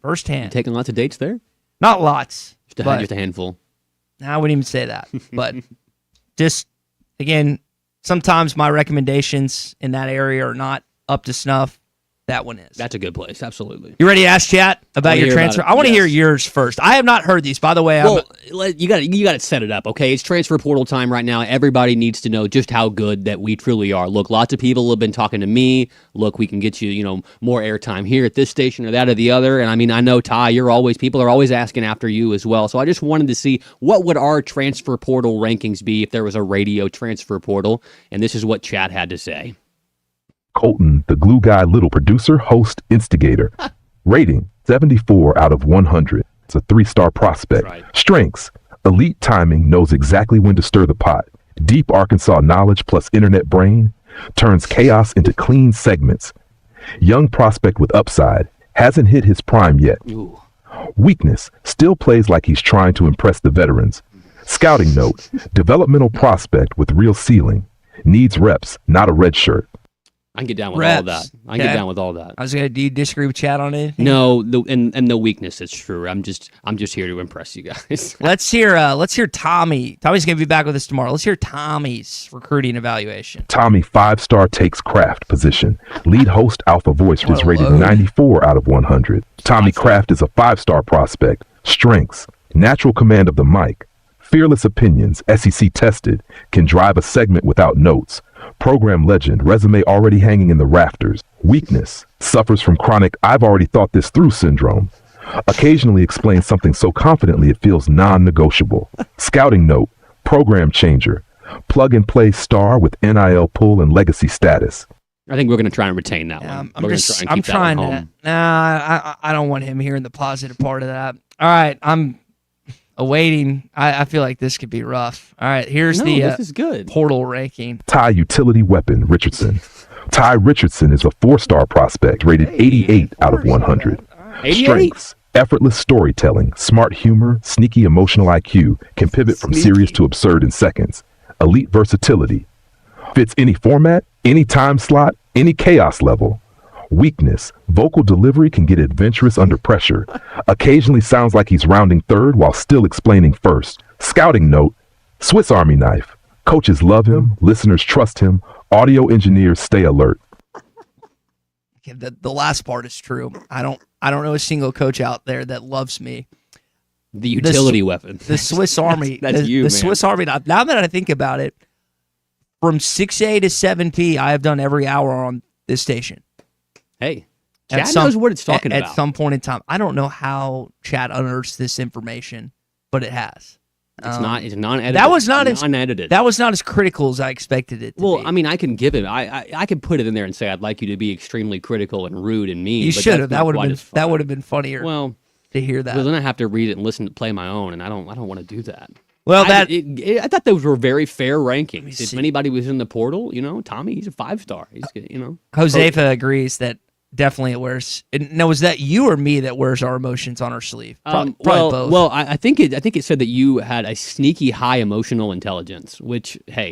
Firsthand. You taking lots of dates there? Not lots. Just a handful. I wouldn't even say that. But just, again, sometimes my recommendations in that area are not up to snuff. That one is. That's a good place. Absolutely. You ready to ask chat about your transfer? I want to hear yours first. I have not heard these. By the way, you got to set it up, okay? It's transfer portal time right now. Everybody needs to know just how good that we truly are. Look, lots of people have been talking to me. Look, we can get you, more airtime here at this station or that or the other. And I mean, I know, Ty, people are always asking after you as well. So I just wanted to see what would our transfer portal rankings be if there was a radio transfer portal. And this is what chat had to say. Colton, the glue guy, little producer, host, instigator. Rating, 74 out of 100. It's a 3-star prospect. Right. Strengths, elite timing, knows exactly when to stir the pot. Deep Arkansas knowledge plus internet brain. Turns chaos into clean segments. Young prospect with upside. Hasn't hit his prime yet. Ooh. Weakness, still plays like he's trying to impress the veterans. Scouting note, developmental prospect with real ceiling. Needs reps, not a red shirt. I can get down with all that. I can get down with all that. Do you disagree with Chad on anything? No, and no weakness. It's true. I'm just here to impress you guys. Let's hear Tommy. Tommy's gonna be back with us tomorrow. Let's hear Tommy's recruiting evaluation. Tommy, 5-star, takes craft position. Lead host Alpha Voice is rated 94 out of 100. Tommy Craft is a 5-star prospect. Strengths, natural command of the mic. Fearless opinions, SEC tested, can drive a segment without notes. Program legend, resume already hanging in the rafters. Weakness, suffers from chronic I've already thought this through syndrome. Occasionally explains something so confidently it feels non-negotiable. Scouting note, program changer. Plug and play star with NIL pull and legacy status. I think we're going to try and retain that one. I'm trying to. I don't want him hearing the positive part of that. All right, I'm awaiting. I feel like this could be rough. All right, here's this is good. Portal ranking. Ty utility weapon Richardson. Ty Richardson is a 4-star prospect rated 88 out of 100. 88? Strengths, effortless storytelling, smart humor, sneaky emotional IQ, can pivot from serious to absurd in seconds. Elite versatility. Fits any format, any time slot, any chaos level. Weakness, vocal delivery can get adventurous under pressure. Occasionally sounds like he's rounding third while still explaining first. Scouting note, Swiss Army knife. Coaches love him, listeners trust him, audio engineers stay alert. The last part is true. I don't know a single coach out there that loves me. The utility weapon. The Swiss Army. That's you, man. The Swiss Army knife. Now that I think about it, from 6A to 7P, I have done every hour on this station. Hey, Chad knows what it's talking about. At some point in time. I don't know how Chad unearths this information, but it has. It's non-edited. That was not non-edited. That was not as critical as I expected it to be. Well, I mean, I can give it. I could put it in there and say I'd like you to be extremely critical and rude and mean. You should have. That would have been funnier. Well, to hear that. Well, then I have to read it and listen to play my own, and I don't want to do that. Well, I thought those were very fair rankings. If anybody was in the portal, Tommy, he's a 5-star. He's Josefa agrees that. Definitely it wears. Now, was that you or me that wears our emotions on our sleeve? Probably both. Well, I think it said that you had a sneaky high emotional intelligence, which, hey,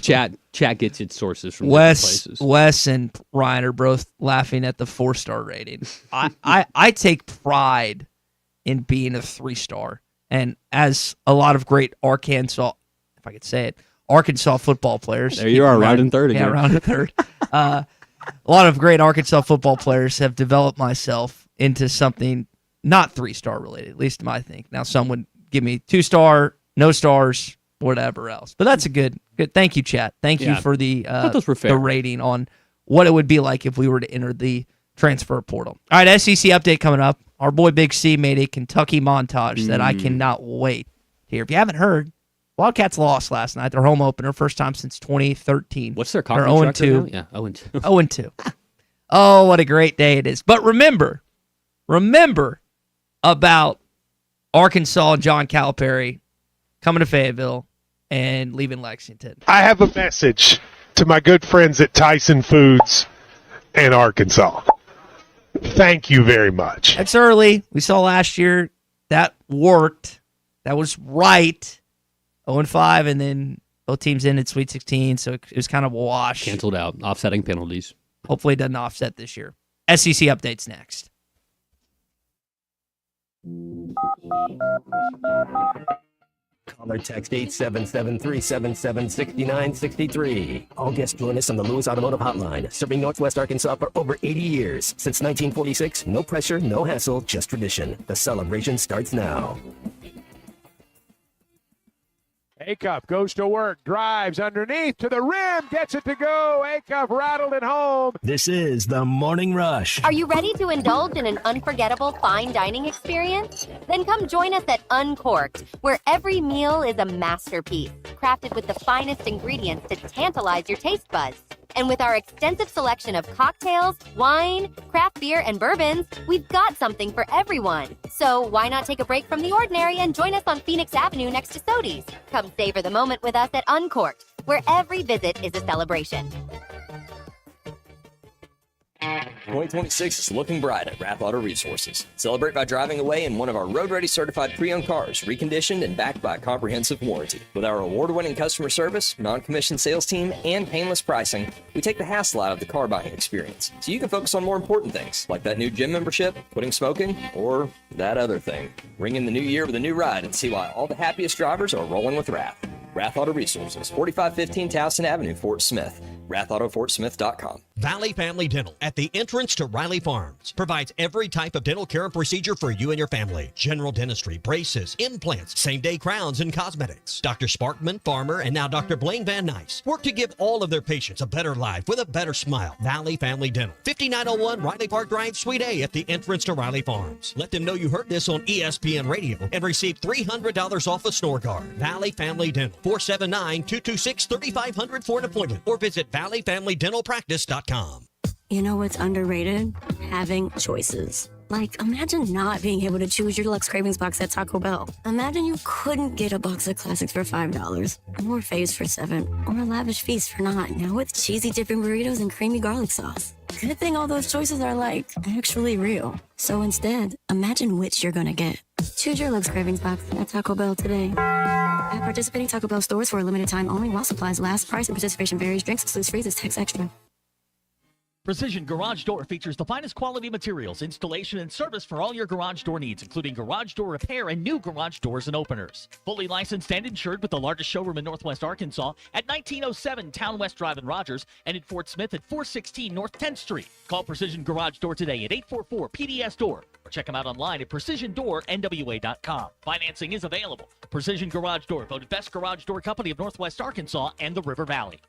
chat gets its sources from different places. Wes and Ryan are both laughing at the 4-star rating. I take pride in being a 3-star, and as a lot of great Arkansas, if I could say it, Arkansas football players. There you are, rounding third again. Yeah, rounding third. A lot of great Arkansas football players have developed myself into something not 3-star related, at least I think. Now, some would give me 2-star, no stars, whatever else. But that's a good. Thank you, chat. Thank you for the rating on what it would be like if we were to enter the transfer portal. All right, SEC update coming up. Our boy Big C made a Kentucky montage that I cannot wait to hear. If you haven't heard, Wildcats lost last night. Their home opener, first time since 2013. What's their conference record now? Yeah, 0-2. 0-2. Oh, what a great day it is. But remember about Arkansas and John Calipari coming to Fayetteville and leaving Lexington. I have a message to my good friends at Tyson Foods in Arkansas. Thank you very much. It's early. We saw last year that worked. That was right. 0-5, and then both teams ended Sweet 16, so it was kind of a wash. Canceled out, offsetting penalties. Hopefully it doesn't offset this year. SEC updates next. Call or text 877-377-6963. All guests join us on the Lewis Automotive Hotline, serving Northwest Arkansas for over 80 years. Since 1946, no pressure, no hassle, just tradition. The celebration starts now. Acuff goes to work, drives underneath to the rim, gets it to go. Acuff rattled it home. This is the Morning Rush. Are you ready to indulge in an unforgettable fine dining experience? Then come join us at Uncorked, where every meal is a masterpiece, crafted with the finest ingredients to tantalize your taste buds. And with our extensive selection of cocktails, wine, craft beer, and bourbons, we've got something for everyone. So why not take a break from the ordinary and join us on Phoenix Avenue next to Sodi's? Come savor the moment with us at Uncorked, where every visit is a celebration. 2026 is looking bright at Rath Auto Resources. Celebrate by driving away in one of our road-ready certified pre-owned cars, reconditioned and backed by a comprehensive warranty. With our award-winning customer service, non-commissioned sales team, and painless pricing, we take the hassle out of the car buying experience, so you can focus on more important things, like that new gym membership, quitting smoking, or that other thing. Ring in the new year with a new ride and see why all the happiest drivers are rolling with Rath. Rath Auto Resources, 4515 Towson Avenue, Fort Smith. RathAutoFortSmith.com. Valley Family Dental at the entrance to Riley Farms provides every type of dental care and procedure for you and your family. General dentistry, braces, implants, same-day crowns, and cosmetics. Dr. Sparkman, Farmer, and now Dr. Blaine Van Nice work to give all of their patients a better life with a better smile. Valley Family Dental, 5901 Riley Park Drive, Suite A at the entrance to Riley Farms. Let them know you heard this on ESPN Radio and receive $300 off a snore guard. Valley Family Dental, 479-226-3500 for an appointment, or visit valleyfamilydentalpractice.com. You know what's underrated? Having choices. Like, imagine not being able to choose your deluxe cravings box at Taco Bell. Imagine you couldn't get a box of classics for $5, or faves for $7, or a lavish feast for $9. Now with cheesy dipping burritos and creamy garlic sauce. Good thing all those choices are, like, actually real. So instead, imagine which you're gonna get. Choose your deluxe cravings box at Taco Bell today. At participating Taco Bell stores for a limited time only while supplies last. Price and participation varies. Drinks excludes freezes. Tax extra. Precision Garage Door features the finest quality materials, installation, and service for all your garage door needs, including garage door repair and new garage doors and openers. Fully licensed and insured with the largest showroom in Northwest Arkansas at 1907 Town West Drive in Rogers and in Fort Smith at 416 North 10th Street. Call Precision Garage Door today at 844-PDS-DOOR or check them out online at PrecisionDoorNWA.com. Financing is available. Precision Garage Door, voted best garage door company of Northwest Arkansas and the River Valley.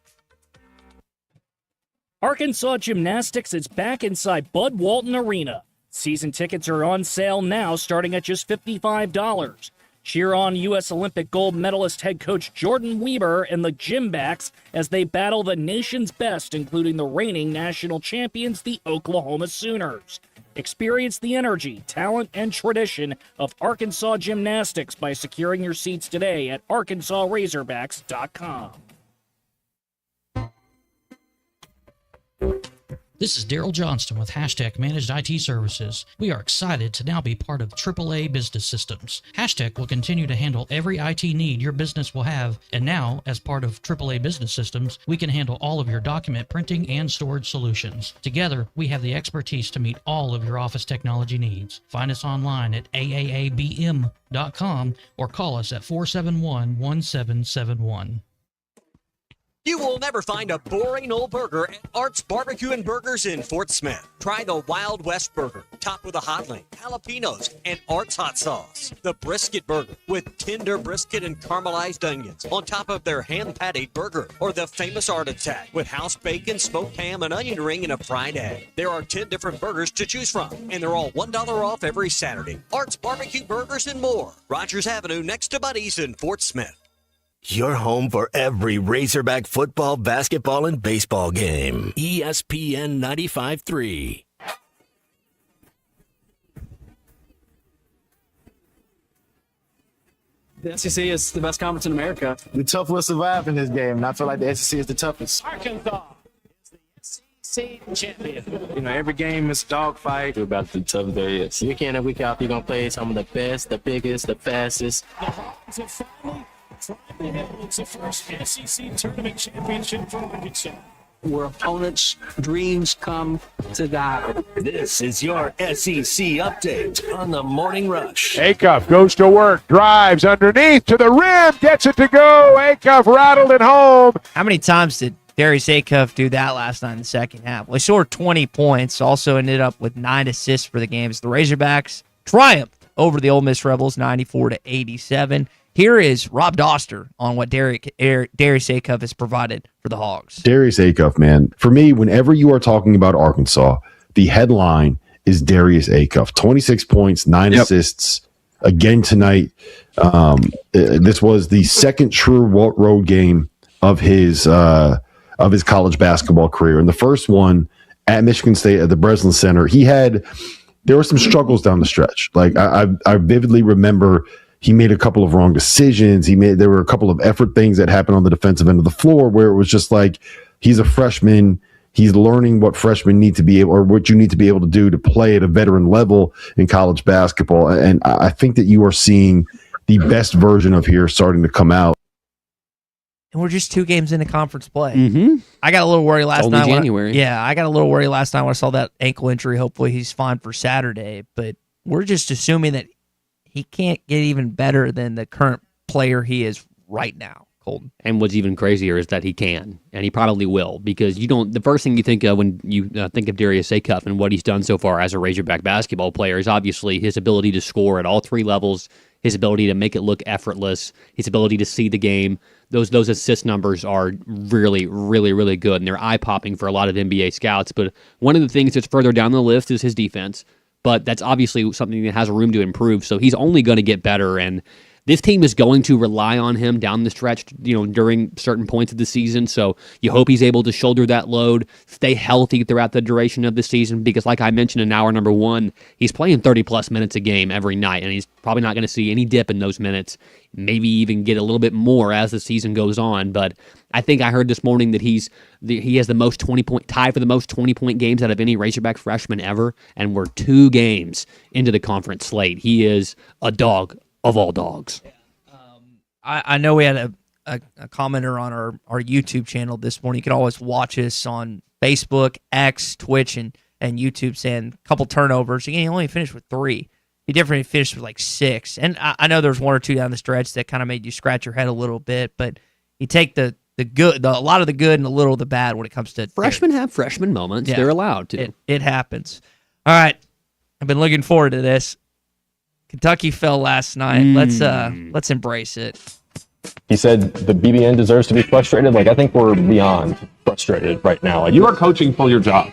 Arkansas Gymnastics is back inside Bud Walton Arena. Season tickets are on sale now, starting at just $55. Cheer on U.S. Olympic gold medalist head coach Jordan Weber and the Gymbacks as they battle the nation's best, including the reigning national champions, the Oklahoma Sooners. Experience the energy, talent, and tradition of Arkansas Gymnastics by securing your seats today at ArkansasRazorbacks.com. This is Daryl Johnston with Hashtag Managed IT Services. We are excited to now be part of AAA Business Systems. Hashtag will continue to handle every IT need your business will have, and now, as part of AAA Business Systems, we can handle all of your document printing and storage solutions. Together, we have the expertise to meet all of your office technology needs. Find us online at aaabm.com or call us at 471-1771. You will never find a boring old burger at Art's Barbecue and Burgers in Fort Smith. Try the Wild West Burger, topped with a hotline, jalapenos, and Art's hot sauce. The Brisket Burger, with tender brisket and caramelized onions on top of their hand-patted burger. Or the famous Art Attack, with house bacon, smoked ham, an onion ring, and a fried egg. There are 10 different burgers to choose from, and they're all $1 off every Saturday. Art's Barbecue Burgers and more. Rogers Avenue, next to Buddy's in Fort Smith. Your home for every Razorback football, basketball, and baseball game. ESPN 95.3. The SEC is the best conference in America. The tough will survive in this game, and I feel like the SEC is the toughest. Arkansas is the SEC champion. You know, every game is a dogfight. We're about the tough there is. Week in and week out, you're going to play some of the best, the biggest, the fastest. The Hawks have finally held the first SEC tournament championship for Arkansas. Where opponents' dreams come to die. This is your SEC update on the Morning Rush. Acuff goes to work, drives underneath to the rim, gets it to go. Acuff rattled it home. How many times did Darius Acuff do that last night in the second half? Well, he scored 20 points, also ended up with 9 assists for the game as the Razorbacks triumphed over the Ole Miss Rebels 94-87. Here is Rob Doster on what Darius Acuff has provided for the Hogs. Darius Acuff, man. For me, whenever you are talking about Arkansas, the headline is Darius Acuff. 26 points, 9 assists. Again tonight, this was the second true road game of his college basketball career. And the first one at Michigan State at the Breslin Center, there were some struggles down the stretch. Like I vividly remember he made a couple of wrong decisions. There were a couple of effort things that happened on the defensive end of the floor where it was just like, he's a freshman. He's learning what freshmen need to be able, or what you need to be able to do to play at a veteran level in college basketball. And I think that you are seeing the best version of here starting to come out. And we're just 2 games into conference play. Mm-hmm. I got a little worried last night. January. I got a little worried last night when I saw that ankle injury. Hopefully he's fine for Saturday. But we're just assuming that he can't get even better than the current player he is right now, Colton. And what's even crazier is that he can, and he probably will, because the first thing you think of when you think of Darius Acuff and what he's done so far as a Razorback basketball player is obviously his ability to score at all 3 levels, his ability to make it look effortless, his ability to see the game. Those assist numbers are really, really, really good, and they're eye-popping for a lot of NBA scouts. But one of the things that's further down the list is his defense. But that's obviously something that has room to improve. So he's only going to get better. And this team is going to rely on him down the stretch, during certain points of the season. So you hope he's able to shoulder that load, stay healthy throughout the duration of the season. Because like I mentioned in hour number 1, he's playing 30-plus minutes a game every night. And he's probably not going to see any dip in those minutes. Maybe even get a little bit more as the season goes on. But I think I heard this morning that he has the most 20-point tie for the most 20-point games out of any Razorback freshman ever, and we're 2 games into the conference slate. He is a dog of all dogs. I know we had a commenter on our YouTube channel this morning. You can always watch us on Facebook, X, Twitch, and YouTube, saying a couple turnovers. Again, he only finished with 3. He definitely finished with like 6. And I know there's 1 or 2 down the stretch that kind of made you scratch your head a little bit, but you take the good, a lot of the good and a little of the bad when it comes to freshmen have freshman moments. Yeah, they're allowed to. It happens. All right. I've been looking forward to this. Kentucky fell last night. Let's embrace it. He said the BBN deserves to be frustrated. Like, I think we're beyond frustrated right now. Like, you are coaching for your job.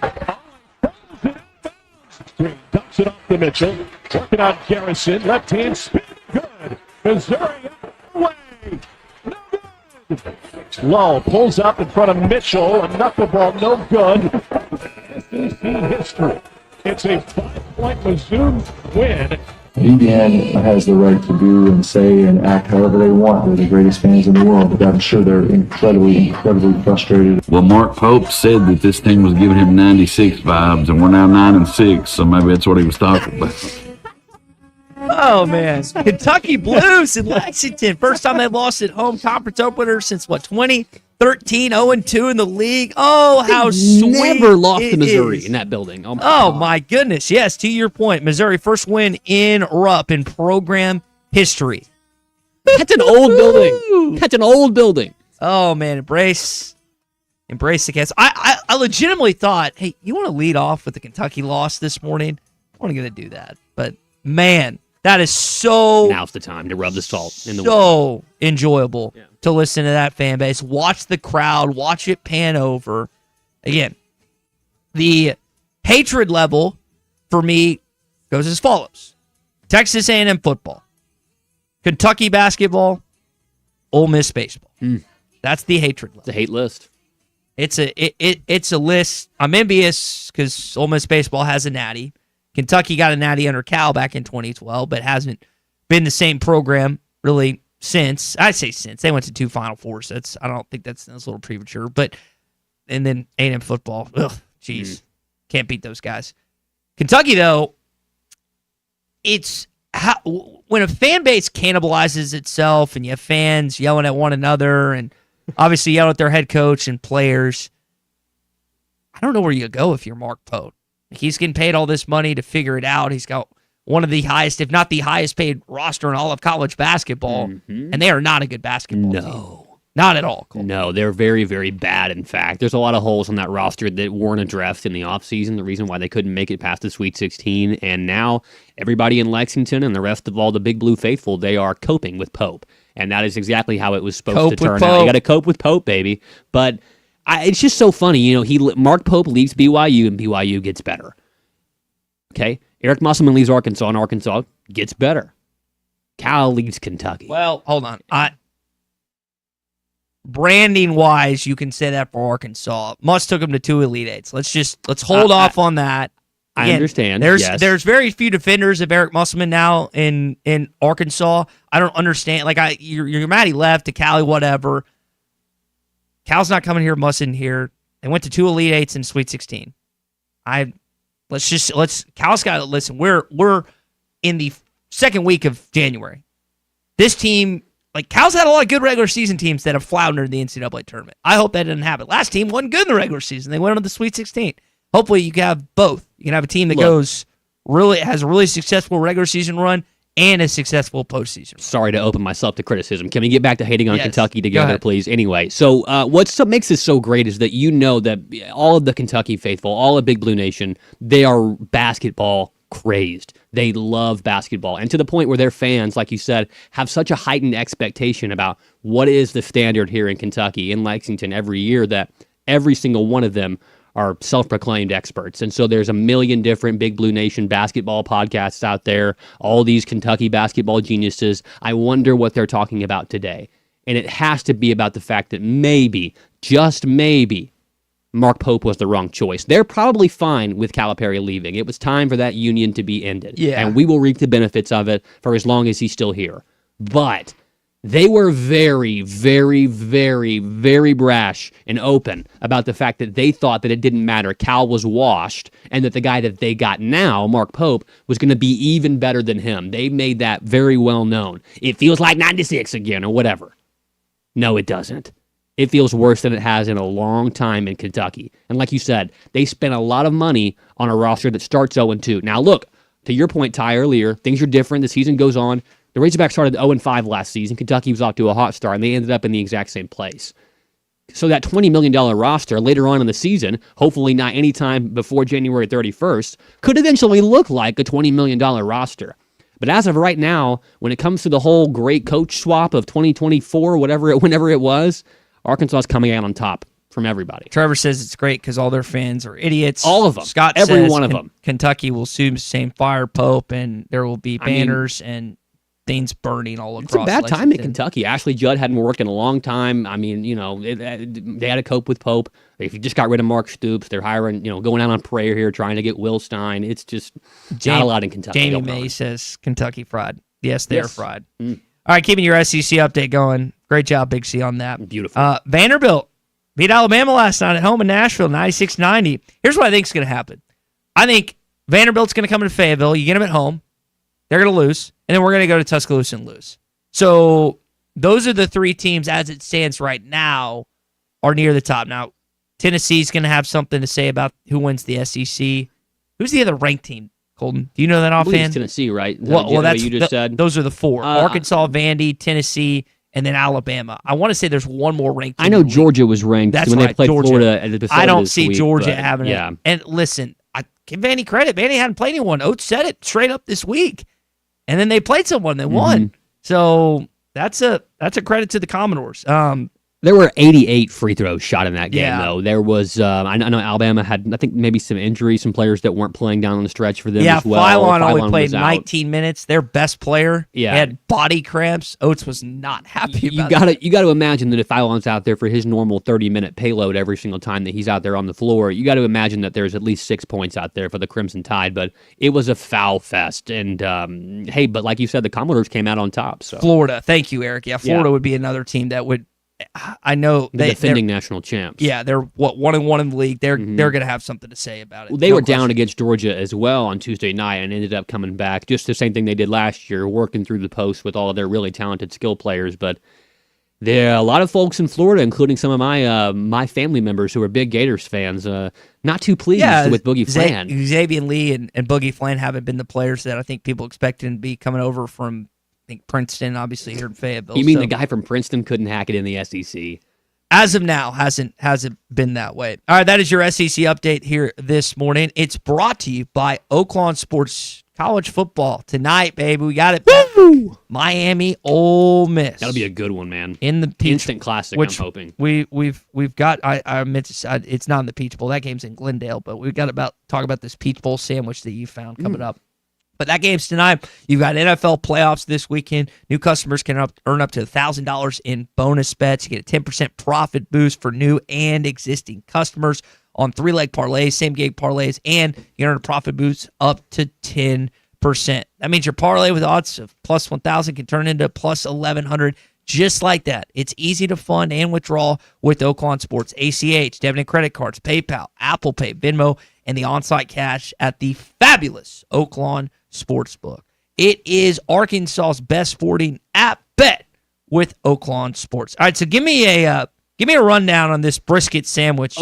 Dumps it off to Mitchell. Working on Garrison. Left hand spin. Good. Missouri away. No good. Low pulls up in front of Mitchell. A knuckleball, no good. SEC history. It's a 5-point Mizzou win. BBN has the right to do and say and act however they want. They're the greatest fans in the world, but I'm sure they're incredibly frustrated. Well, Mark Pope said that this team was giving him 96 vibes, and we're now 9-6, so maybe that's what he was talking about. Oh, man. Kentucky Blues in Lexington. First time they lost at home conference opener since, 2013, 0-2 in the league. Oh, how sweet. Never lost to Missouri in that building. Oh, my goodness. Yes, to your point, Missouri, first win in Rupp in program history. That's an old building. That's an old building. Oh, man. Embrace the cats. I legitimately thought, hey, you want to lead off with the Kentucky loss this morning? I wasn't going to do that. But, man, that is so... Now's the time to rub the salt in the wound. So enjoyable. Yeah. To listen to that fan base, watch the crowd, watch it pan over. Again, the hatred level for me goes as follows: Texas A&M football, Kentucky basketball, Ole Miss baseball. That's the hatred level. It's a hate list. It's a list. I'm envious because Ole Miss baseball has a natty. Kentucky got a natty under Cal back in 2012, but hasn't been the same program really since they went to 2 Final Fours. I don't think that's a little premature. But and then A&M football, jeez, can't beat those guys. Kentucky though, it's when a fan base cannibalizes itself, and you have fans yelling at one another, and obviously yelling at their head coach and players. I don't know where you go if you're Mark Pope. He's getting paid all this money to figure it out. He's got one of the highest, if not the highest paid roster in all of college basketball, and they are not a good basketball team. Not at all. Cole. No, they're very, very bad, in fact. There's a lot of holes on that roster that weren't addressed in the offseason, the reason why they couldn't make it past the Sweet 16, and now everybody in Lexington and the rest of all the Big Blue faithful, they are coping with Pope, and that is exactly how it was supposed to turn out. You got to cope with Pope, baby. But it's just so funny, Mark Pope leaves BYU, and BYU gets better. Okay? Eric Musselman leaves Arkansas, and Arkansas gets better. Cal leaves Kentucky. Well, hold on. Branding wise, you can say that for Arkansas. Must took them to 2 Elite Eights. Let's hold off on that. Again, I understand. There's very few defenders of Eric Musselman now in Arkansas. I don't understand. You're mad he left to Cali, whatever. Cal's not coming here, Musselman here. They went to 2 Elite Eights in Sweet 16. Cal's got to listen. We're in the second week of January. This team. Cal's had a lot of good regular season teams that have floundered in the NCAA tournament. I hope that didn't happen. Last team wasn't good in the regular season. They went on to the Sweet 16. Hopefully you can have both. You can have a team that has a really successful regular season run and a successful postseason. Sorry to open myself to criticism. Can we get back to hating on Kentucky together, please? Anyway, so what makes this so great is that that all of the Kentucky faithful, all of Big Blue Nation, they are basketball crazed. They love basketball, and to the point where their fans, like you said, have such a heightened expectation about what is the standard here in Kentucky, in Lexington, every year, that every single one of them are self-proclaimed experts. And so there's a million different Big Blue Nation basketball podcasts out there, all these Kentucky basketball geniuses. I wonder what they're talking about today. And it has to be about the fact that maybe, just maybe, Mark Pope was the wrong choice. They're probably fine with Calipari leaving. It was time for that union to be ended. Yeah. And we will reap the benefits of it for as long as he's still here. But they were very, very, very, very brash and open about the fact that they thought that it didn't matter. Cal was washed, and that the guy that they got now, Mark Pope, was going to be even better than him. They made that very well known. It feels like 96 again, or whatever. No, it doesn't. It feels worse than it has in a long time in Kentucky. And like you said, they spent a lot of money on a roster that starts 0-2. Now, look, to your point, Ty, earlier, things are different. The season goes on. The Razorbacks started 0-5 last season. Kentucky was off to a hot start, and they ended up in the exact same place. So that $20 million roster later on in the season, hopefully not any time before January 31st, could eventually look like a $20 million roster. But as of right now, when it comes to the whole great coach swap of 2024, whenever it was, Arkansas is coming out on top from everybody. Trevor says it's great because all their fans are idiots. All of them. Scott Every says one of them. Kentucky will soon fire Pope, and there will be banners and things burning all across. It's a bad time in Lexington. Kentucky. Ashley Judd hadn't worked in a long time. I mean, they had to cope with Pope. They just got rid of Mark Stoops. They're hiring, going out on prayer here, trying to get Will Stein. It's just not a lot in Kentucky. Jamie May says Kentucky fried. Yes, they're fried. All right, keeping your SEC update going. Great job, Big C, on that. Beautiful. Vanderbilt beat Alabama last night at home in Nashville, 96-90. Here's what I think is going to happen. I think Vanderbilt's going to come into Fayetteville. You get them at home. They're going to lose. And then we're going to go to Tuscaloosa and lose. So those are the 3 teams, as it stands right now, are near the top. Now, Tennessee's going to have something to say about who wins the SEC. Who's the other ranked team, Colton? Do you know that offhand? Tennessee, right? Well, that's what you just said. Those are the 4. Arkansas, Vandy, Tennessee, and then Alabama. I want to say there's one more ranked team. I know Georgia was ranked when they played Georgia. Florida at the I don't this see week, Georgia having yeah. it. And listen, I give Vandy credit. Vandy hadn't played anyone. Oates said it straight up this week. And then they played someone. They won. So that's a credit to the Commodores. There were 88 free throws shot in that game, Yeah. though. There was, I know Alabama had, I think, maybe some injuries, some players that weren't playing down on the stretch for them as well. Phylon only played was out. 19 minutes. Their best player Yeah. had body cramps. Oates was not happy You about that. got to imagine that if Phylon's out there for his normal 30-minute payload every single time that he's out there on the floor, you got to imagine that there's at least 6 points out there for the Crimson Tide. But it was a foul fest, and hey, but like you said, the Commodores came out on top. So Florida, thank you, Eric. Yeah, Florida would be another team that would. I know the defending national champs. Yeah, they're 1-1 in the league. They're going to have something to say about it. Well, they were down against Georgia as well on Tuesday night and ended up coming back. Just the same thing they did last year, working through the post with all of their really talented skill players. But there are a lot of folks in Florida, including some of my family members who are big Gators fans, not too pleased with Boogie Flan. Xavier Lee and Boogie Flan haven't been the players that I think people expected to be coming over from Princeton, obviously here in Fayetteville. You mean the guy from Princeton couldn't hack it in the SEC? As of now, hasn't been that way. All right, that is your SEC update here this morning. It's brought to you by Oaklawn Sports. College football tonight, baby. We got it. Woo! Miami, Ole Miss. That'll be a good one, man. In the instant classic. Which I'm hoping we've got. I meant to say, it's not in the Peach Bowl. That game's in Glendale, but we've got talk about this Peach Bowl sandwich that you found coming up. But that game's tonight. You've got NFL playoffs this weekend. New customers can earn up to $1,000 in bonus bets. You get a 10% profit boost for new and existing customers on 3-leg parlays, same-game parlays, and you earn a profit boost up to 10%. That means your parlay with odds of plus 1,000 can turn into plus 1,100 just like that. It's easy to fund and withdraw with Oaklawn Sports. ACH, debit and credit cards, PayPal, Apple Pay, Venmo, and the on-site cash at the fabulous Oaklawn Sportsbook. It is Arkansas's best sporting app bet with Oaklawn Sports. All right, so give me a rundown on this brisket sandwich.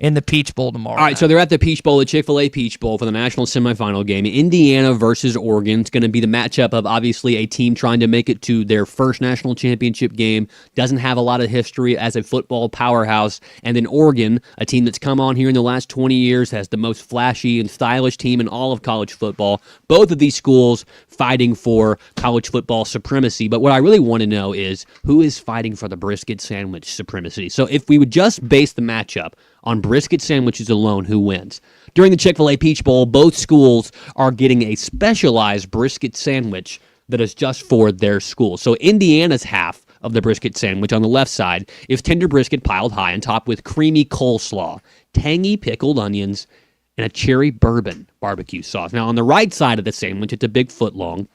In the Peach Bowl tomorrow. All right, so they're at the Peach Bowl, the Chick-fil-A Peach Bowl for the national semifinal game. Indiana versus Oregon. It's going to be the matchup of obviously a team trying to make it to their first national championship game, doesn't have a lot of history as a football powerhouse, and then Oregon, a team that's come on here in the last 20 years, has the most flashy and stylish team in all of college football. Both of these schools fighting for college football supremacy, but what I really want to know is who is fighting for the brisket sandwich supremacy. So if we would just base the matchup on brisket sandwiches alone, who wins? During the Chick-fil-A Peach Bowl, both schools are getting a specialized brisket sandwich that is just for their school. So Indiana's half of the brisket sandwich on the left side is tender brisket piled high and topped with creamy coleslaw, tangy pickled onions, and a cherry bourbon barbecue sauce. Now on the right side of the sandwich, it's a big foot long.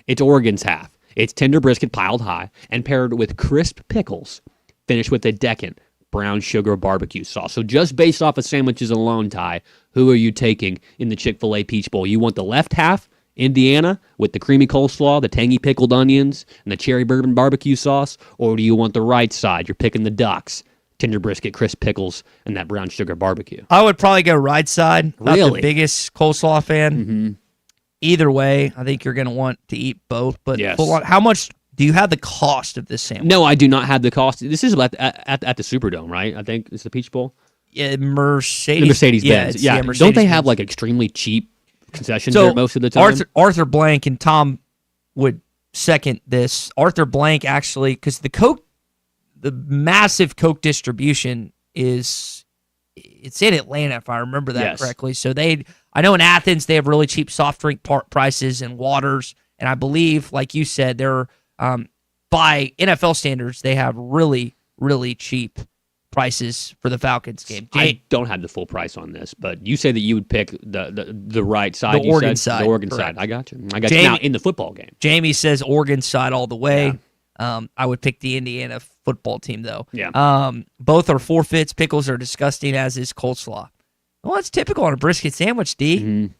It's Oregon's half. It's tender brisket piled high and paired with crisp pickles, finished with a decadent brown sugar barbecue sauce. So just based off of sandwiches alone, Ty, who are you taking in the Chick-fil-A Peach Bowl? You want the left half, Indiana, with the creamy coleslaw, the tangy pickled onions, and the cherry bourbon barbecue sauce? Or do you want the right side? You're picking the Ducks, tender brisket, crisp pickles, and that brown sugar barbecue. I would probably go right side. Really? Not the biggest coleslaw fan. Either way, I think you're going to want to eat both. But yes. How much do you have the cost of this sandwich? No, I do not have the cost. This is at the Superdome, right? I think it's the Peach Bowl. Yeah, Mercedes. The Mercedes-Benz. Yeah, Mercedes-Benz. Don't they have like extremely cheap concessions there most of the time? Arthur Blank, and Tom would second this. Arthur Blank actually, because the massive Coke distribution it's in Atlanta, if I remember that correctly. So I know in Athens they have really cheap soft drink prices and waters, and I believe, like you said, they're by NFL standards, they have really, really cheap prices for the Falcons game. I don't have the full price on this, but you say that you would pick the right side. The Oregon side. The Oregon side. I got you. Now, in the football game. Jamie says Oregon side all the way. Yeah. I would pick the Indiana football team, though. Yeah. Both are forfeits. Pickles are disgusting, as is coleslaw. Well, that's typical on a brisket sandwich, D. Mm-hmm.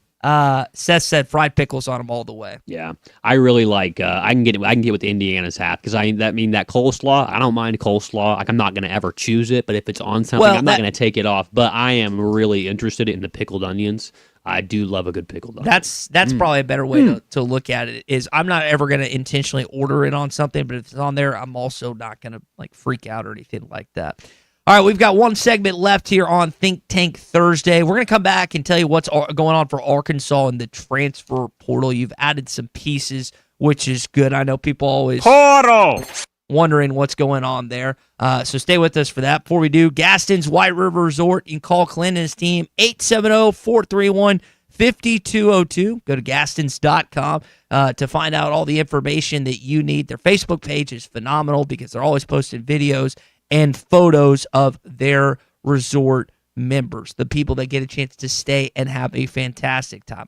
Seth said fried pickles on them all the way. Yeah, I really like. I can get with Indiana's half because that coleslaw. I don't mind coleslaw. Like I'm not gonna ever choose it, but if it's on something, I'm not gonna take it off. But I am really interested in the pickled onions. I do love a good pickled onion. That's probably a better way to look at it. Is I'm not ever gonna intentionally order it on something, but if it's on there, I'm also not gonna like freak out or anything like that. All right, we've got one segment left here on Think Tank Thursday. We're going to come back and tell you what's going on for Arkansas in the transfer portal. You've added some pieces, which is good. I know people always... Portal! wondering what's going on there. So stay with us for that. Before we do, Gaston's White River Resort. You can call Clint and his team, 870-431-5202. Go to gastons.com to find out all the information that you need. Their Facebook page is phenomenal because they're always posting videos and photos of their resort members, the people that get a chance to stay and have a fantastic time.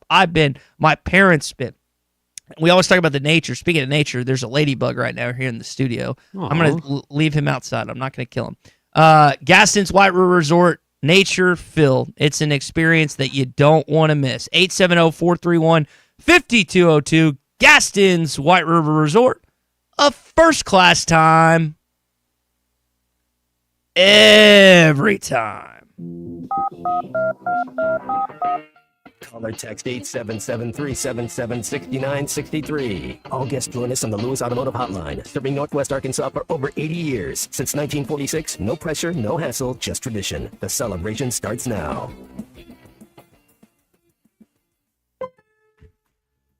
My parents been. We always talk about the nature. Speaking of nature, there's a ladybug right now here in the studio. Aww. I'm going to leave him outside. I'm not going to kill him. Gaston's White River Resort, nature filled. It's an experience that you don't want to miss. 870-431-5202. Gaston's White River Resort, a first-class time every time. Call or text 877-377-6963. All guests join us on the Lewis Automotive Hotline, serving Northwest Arkansas for over 80 years. Since 1946, no pressure, no hassle, just tradition. The celebration starts now.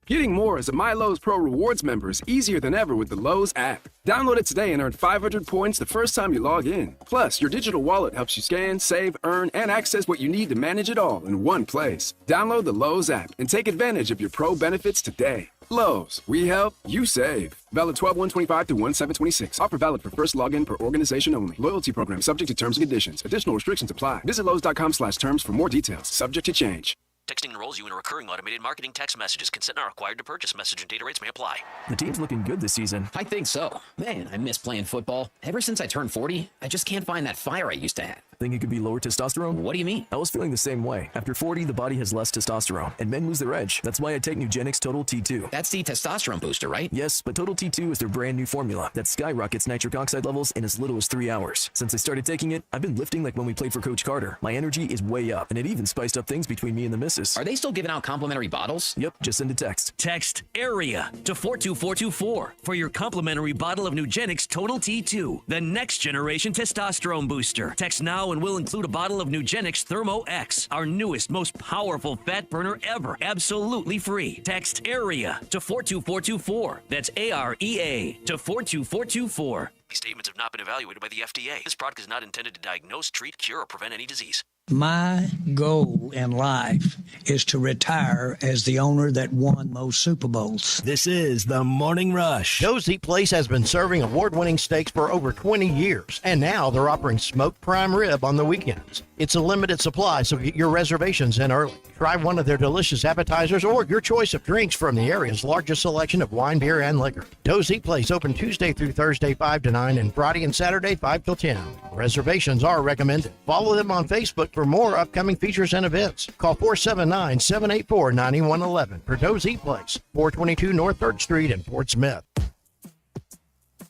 Getting more as a MyLowe's Pro Rewards member is easier than ever with the Lowe's app. Download it today and earn 500 points the first time you log in. Plus, your digital wallet helps you scan, save, earn, and access what you need to manage it all in one place. Download the Lowe's app and take advantage of your Pro benefits today. Lowe's, we help, you save. Valid 12/125 through 1/7/26. Offer valid for first login per organization only. Loyalty program subject to terms and conditions. Additional restrictions apply. Visit Lowe's.com/terms for more details. Subject to change. Texting enrolls you in a recurring automated marketing text messages. Consent not required to purchase. Message and data rates may apply. The team's looking good this season. I think so. Man, I miss playing football. Ever since I turned 40, I just can't find that fire I used to have. Think it could be lower testosterone? What do you mean? I was feeling the same way. After 40, the body has less testosterone, and men lose their edge. That's why I take Nugenix Total T2. That's the testosterone booster, right? Yes, but Total T2 is their brand new formula that skyrockets nitric oxide levels in as little as 3 hours. Since I started taking it, I've been lifting like when we played for Coach Carter. My energy is way up, and it even spiced up things between me and the missus. Are they still giving out complimentary bottles? Yep, just send a text. Text AREA to 42424 for your complimentary bottle of Nugenix Total T2, the next generation testosterone booster. Text now and we'll include a bottle of Nugenix Thermo X, our newest, most powerful fat burner ever, absolutely free. Text AREA to 42424. That's AREA to 42424. These statements have not been evaluated by the FDA. This product is not intended to diagnose, treat, cure, or prevent any disease. My goal in life is to retire as the owner that won most Super Bowls. This is the Morning Rush. Joe's Eat Place has been serving award-winning steaks for over 20 years, and now they're offering smoked prime rib on the weekends. It's a limited supply, so get your reservations in early. Try one of their delicious appetizers or your choice of drinks from the area's largest selection of wine, beer, and liquor. Joe's Eat Place open Tuesday through Thursday 5 to 9 and Friday and Saturday 5 till 10. Reservations are recommended. Follow them on Facebook for more upcoming features and events. Call 479-784-9111 for Joe's Eat Place, 422 North 3rd Street in Fort Smith.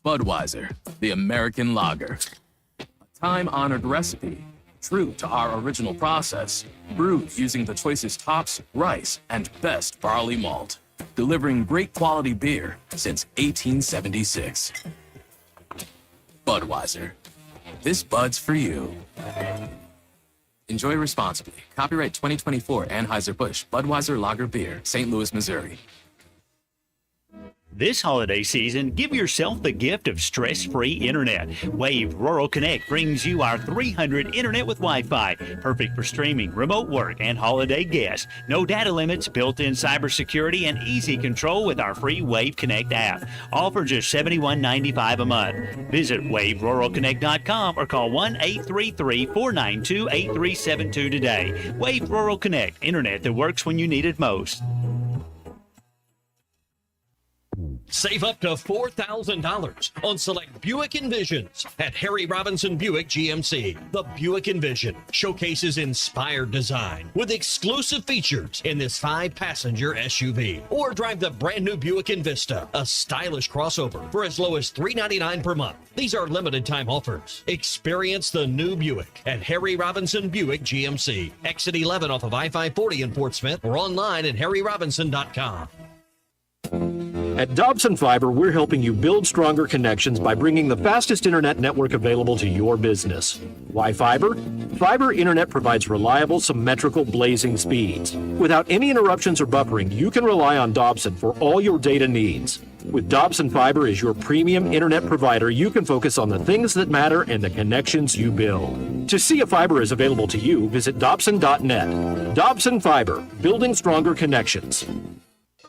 Budweiser, the American lager. A time-honored recipe, true to our original process, brewed using the choicest hops, rice, and best barley malt, delivering great quality beer since 1876. Budweiser. This Bud's for you. Enjoy responsibly. Copyright 2024 Anheuser-Busch Budweiser Lager Beer, St. Louis, Missouri. This holiday season, give yourself the gift of stress-free internet. Wave Rural Connect brings you our 300 internet with Wi-Fi, perfect for streaming, remote work, and holiday guests. No data limits, built-in cybersecurity, and easy control with our free Wave Connect app. All for just $71.95 a month. Visit waveruralconnect.com or call 1-833-492-8372 today. Wave Rural Connect, internet that works when you need it most. Save up to $4,000 on select Buick Envisions at Harry Robinson Buick GMC. The Buick Envision showcases inspired design with exclusive features in this 5-passenger SUV. Or drive the brand new Buick Envista, a stylish crossover for as low as $399 per month. These are limited time offers. Experience the new Buick at Harry Robinson Buick GMC. Exit 11 off of I-540 in Fort Smith or online at harryrobinson.com. At Dobson Fiber, we're helping you build stronger connections by bringing the fastest internet network available to your business. Why fiber? Fiber internet provides reliable, symmetrical, blazing speeds. Without any interruptions or buffering, you can rely on Dobson for all your data needs. With Dobson Fiber as your premium internet provider, you can focus on the things that matter and the connections you build. To see if fiber is available to you, visit Dobson.net. Dobson Fiber, building stronger connections.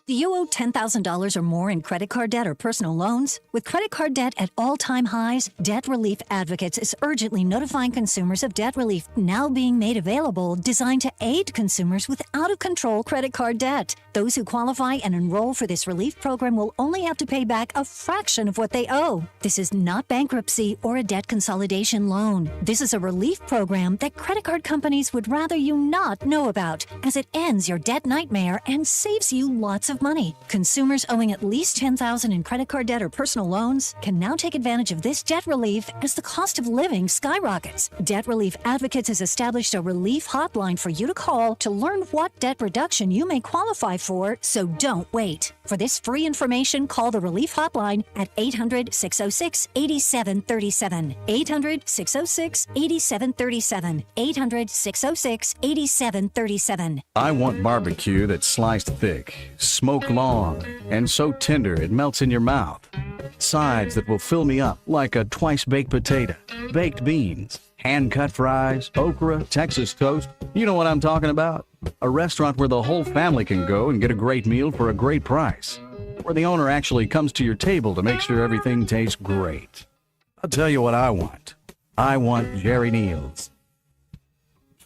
Do you owe $10,000 or more in credit card debt or personal loans? With credit card debt at all-time highs, Debt Relief Advocates is urgently notifying consumers of debt relief now being made available, designed to aid consumers with out-of-control credit card debt. Those who qualify and enroll for this relief program will only have to pay back a fraction of what they owe. This is not bankruptcy or a debt consolidation loan. This is a relief program that credit card companies would rather you not know about, as it ends your debt nightmare and saves you lots of money. Consumers owing at least $10,000 in credit card debt or personal loans can now take advantage of this debt relief as the cost of living skyrockets. Debt Relief Advocates has established a relief hotline for you to call to learn what debt reduction you may qualify for, so don't wait. For this free information, call the relief hotline at 800-606-8737. 800-606-8737. 800-606-8737. I want barbecue that's sliced thick, smoked long, and so tender it melts in your mouth. Sides that will fill me up like a twice-baked potato, baked beans, hand-cut fries, okra, Texas toast. You know what I'm talking about? A restaurant where the whole family can go and get a great meal for a great price. Where the owner actually comes to your table to make sure everything tastes great. I'll tell you what I want. I want Jerry Neal's.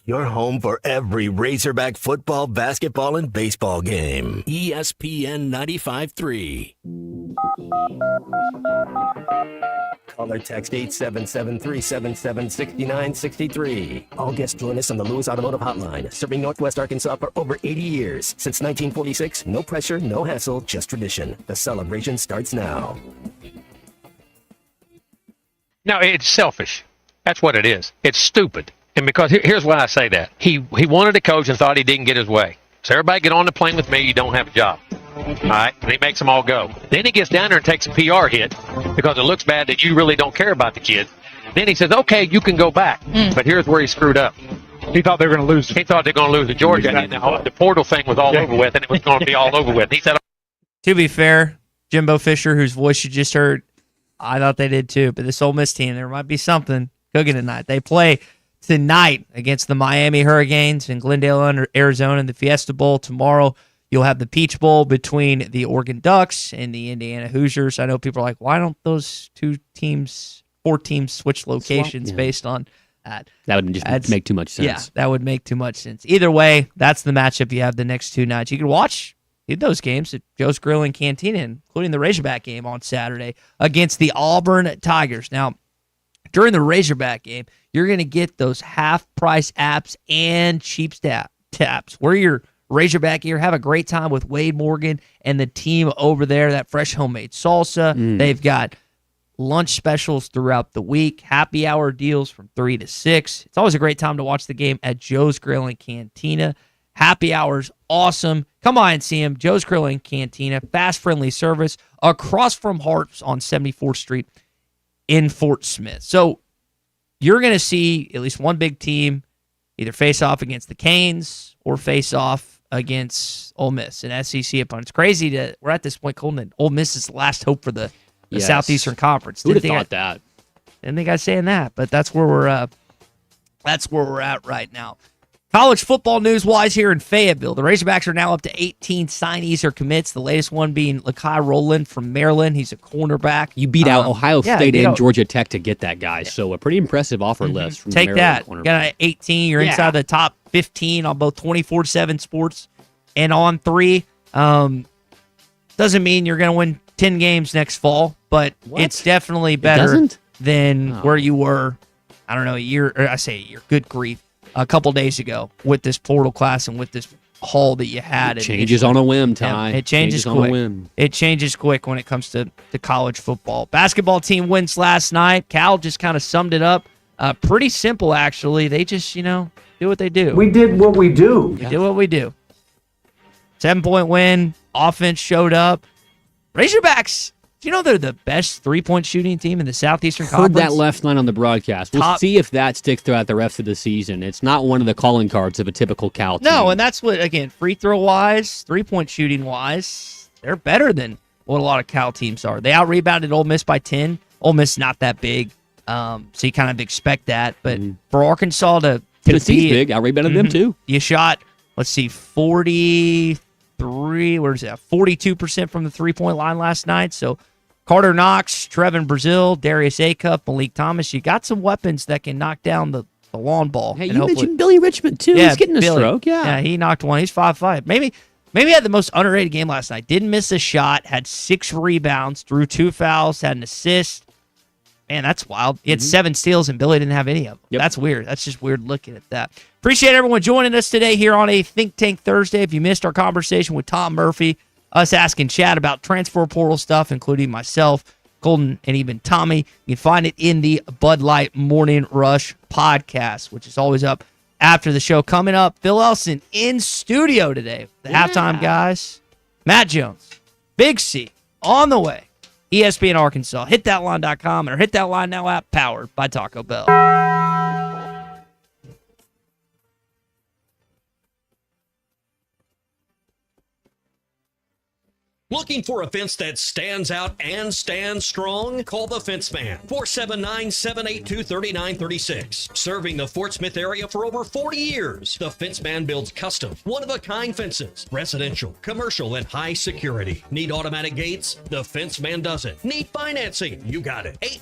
Your home for every Razorback football, basketball, and baseball game. ESPN 95.3. Call or text 877-377-6963. All guests join us on the Lewis Automotive Hotline, serving Northwest Arkansas for over 80 years. Since 1946, no pressure, no hassle, just tradition. The celebration starts now. No, it's selfish. That's what it is. It's stupid. And because here's why I say that. He wanted to coach and thought he didn't get his way. So everybody get on the plane with me, you don't have a job. All right? And he makes them all go. Then he gets down there and takes a PR hit because it looks bad that you really don't care about the kid. Then he says, okay, you can go back. But here's where he screwed up. He thought they were going to lose. He thought they were going to lose to Georgia. Exactly. And the portal thing was all over with, and it was going to be all over with. He said, to be fair, Jimbo Fisher, whose voice you just heard, I thought they did too. But this Ole Miss team, there might be something cooking tonight. They play tonight against the Miami Hurricanes in Glendale, Arizona, in the Fiesta Bowl. Tomorrow, you'll have the Peach Bowl between the Oregon Ducks and the Indiana Hoosiers. I know people are like, why don't those four teams switch locations based on that? That would just make too much sense. Yeah, that would make too much sense. Either way, that's the matchup you have the next two nights. You can watch those games at Joe's Grill and Cantina, including the Razorback game on Saturday against the Auburn Tigers. Now, during the Razorback game, you're going to get those half-price apps and cheap taps. Wear your Razorback gear. Have a great time with Wade Morgan and the team over there, that fresh homemade salsa. They've got lunch specials throughout the week, happy hour deals from 3 to 6. It's always a great time to watch the game at Joe's Grill and Cantina. Happy hours, awesome. Come by and see him. Joe's Grill and Cantina, fast, friendly service across from Harps on 74th Street in Fort Smith. So you're going to see at least one big team either face off against the Canes or face off against Ole Miss, an SEC opponent. It's crazy that we're at this point, Colton, that Ole Miss is the last hope for the Southeastern Conference. Who would have thought that? Didn't think I'd saying that, but that's where we're at right now. College football news-wise here in Fayetteville, the Razorbacks are now up to 18 signees or commits, the latest one being Lakai Rowland from Maryland. He's a cornerback. You beat out Ohio State and Georgia Tech to get that guy, so a pretty impressive offer list from Take Maryland that. You got an 18. You're inside the top 15 on both 24/7 Sports and On 3. Doesn't mean you're going to win 10 games next fall, but it's definitely better than where you were, I don't know, good grief, a couple days ago with this portal class and with this haul that you had. It changes on a whim, Ty. Yeah, it changes quick. On a whim. It changes quick when it comes to college football. Basketball team wins last night. Cal just kind of summed it up. Pretty simple, actually. They just, do what they do. We did what we do. We did what we do. 7-point win. Offense showed up. Razorbacks, do you know they're the best three-point shooting team in the Southeastern Conference? Heard that left line on the broadcast. We'll see if that sticks throughout the rest of the season. It's not one of the calling cards of a typical Cal team. No, and that's what, again, free throw-wise, three-point shooting-wise, they're better than what a lot of Cal teams are. They out-rebounded Ole Miss by 10. Ole Miss not that big, so you kind of expect that. But for Arkansas to Tennessee's big. Out-rebounded them too. You shot, 43, 42% from the three-point line last night. So Carter Knox, Trevin Brazile, Darius Acuff, Malik Thomas, you got some weapons that can knock down the lawn ball. Hey, you mentioned Billy Richmond too. Yeah, he's getting a stroke. Yeah, he knocked one. He's 5'5". Maybe he had the most underrated game last night. Didn't miss a shot, had 6 rebounds, drew 2 fouls, had an assist. Man, that's wild. He had 7 steals, and Billy didn't have any of them. Yep. That's weird. That's just weird looking at that. Appreciate everyone joining us today here on a Think Tank Thursday. If you missed our conversation with Tom Murphy, us asking Chad about transfer portal stuff, including myself, Colton, and even Tommy, you can find it in the Bud Light Morning Rush podcast, which is always up after the show. Coming up, Phil Elson in studio today. The halftime guys, Matt Jones, Big C, on the way. ESPN Arkansas. HitThatLine.com or Hit That Line Now app, powered by Taco Bell. Looking for a fence that stands out and stands strong? Call the Fence Man, 479-782-3936. Serving the Fort Smith area for over 40 years, the Fence Man builds custom, one-of-a-kind fences, residential, commercial, and high security. Need automatic gates? The Fence Man does it. Need financing? You got it. 18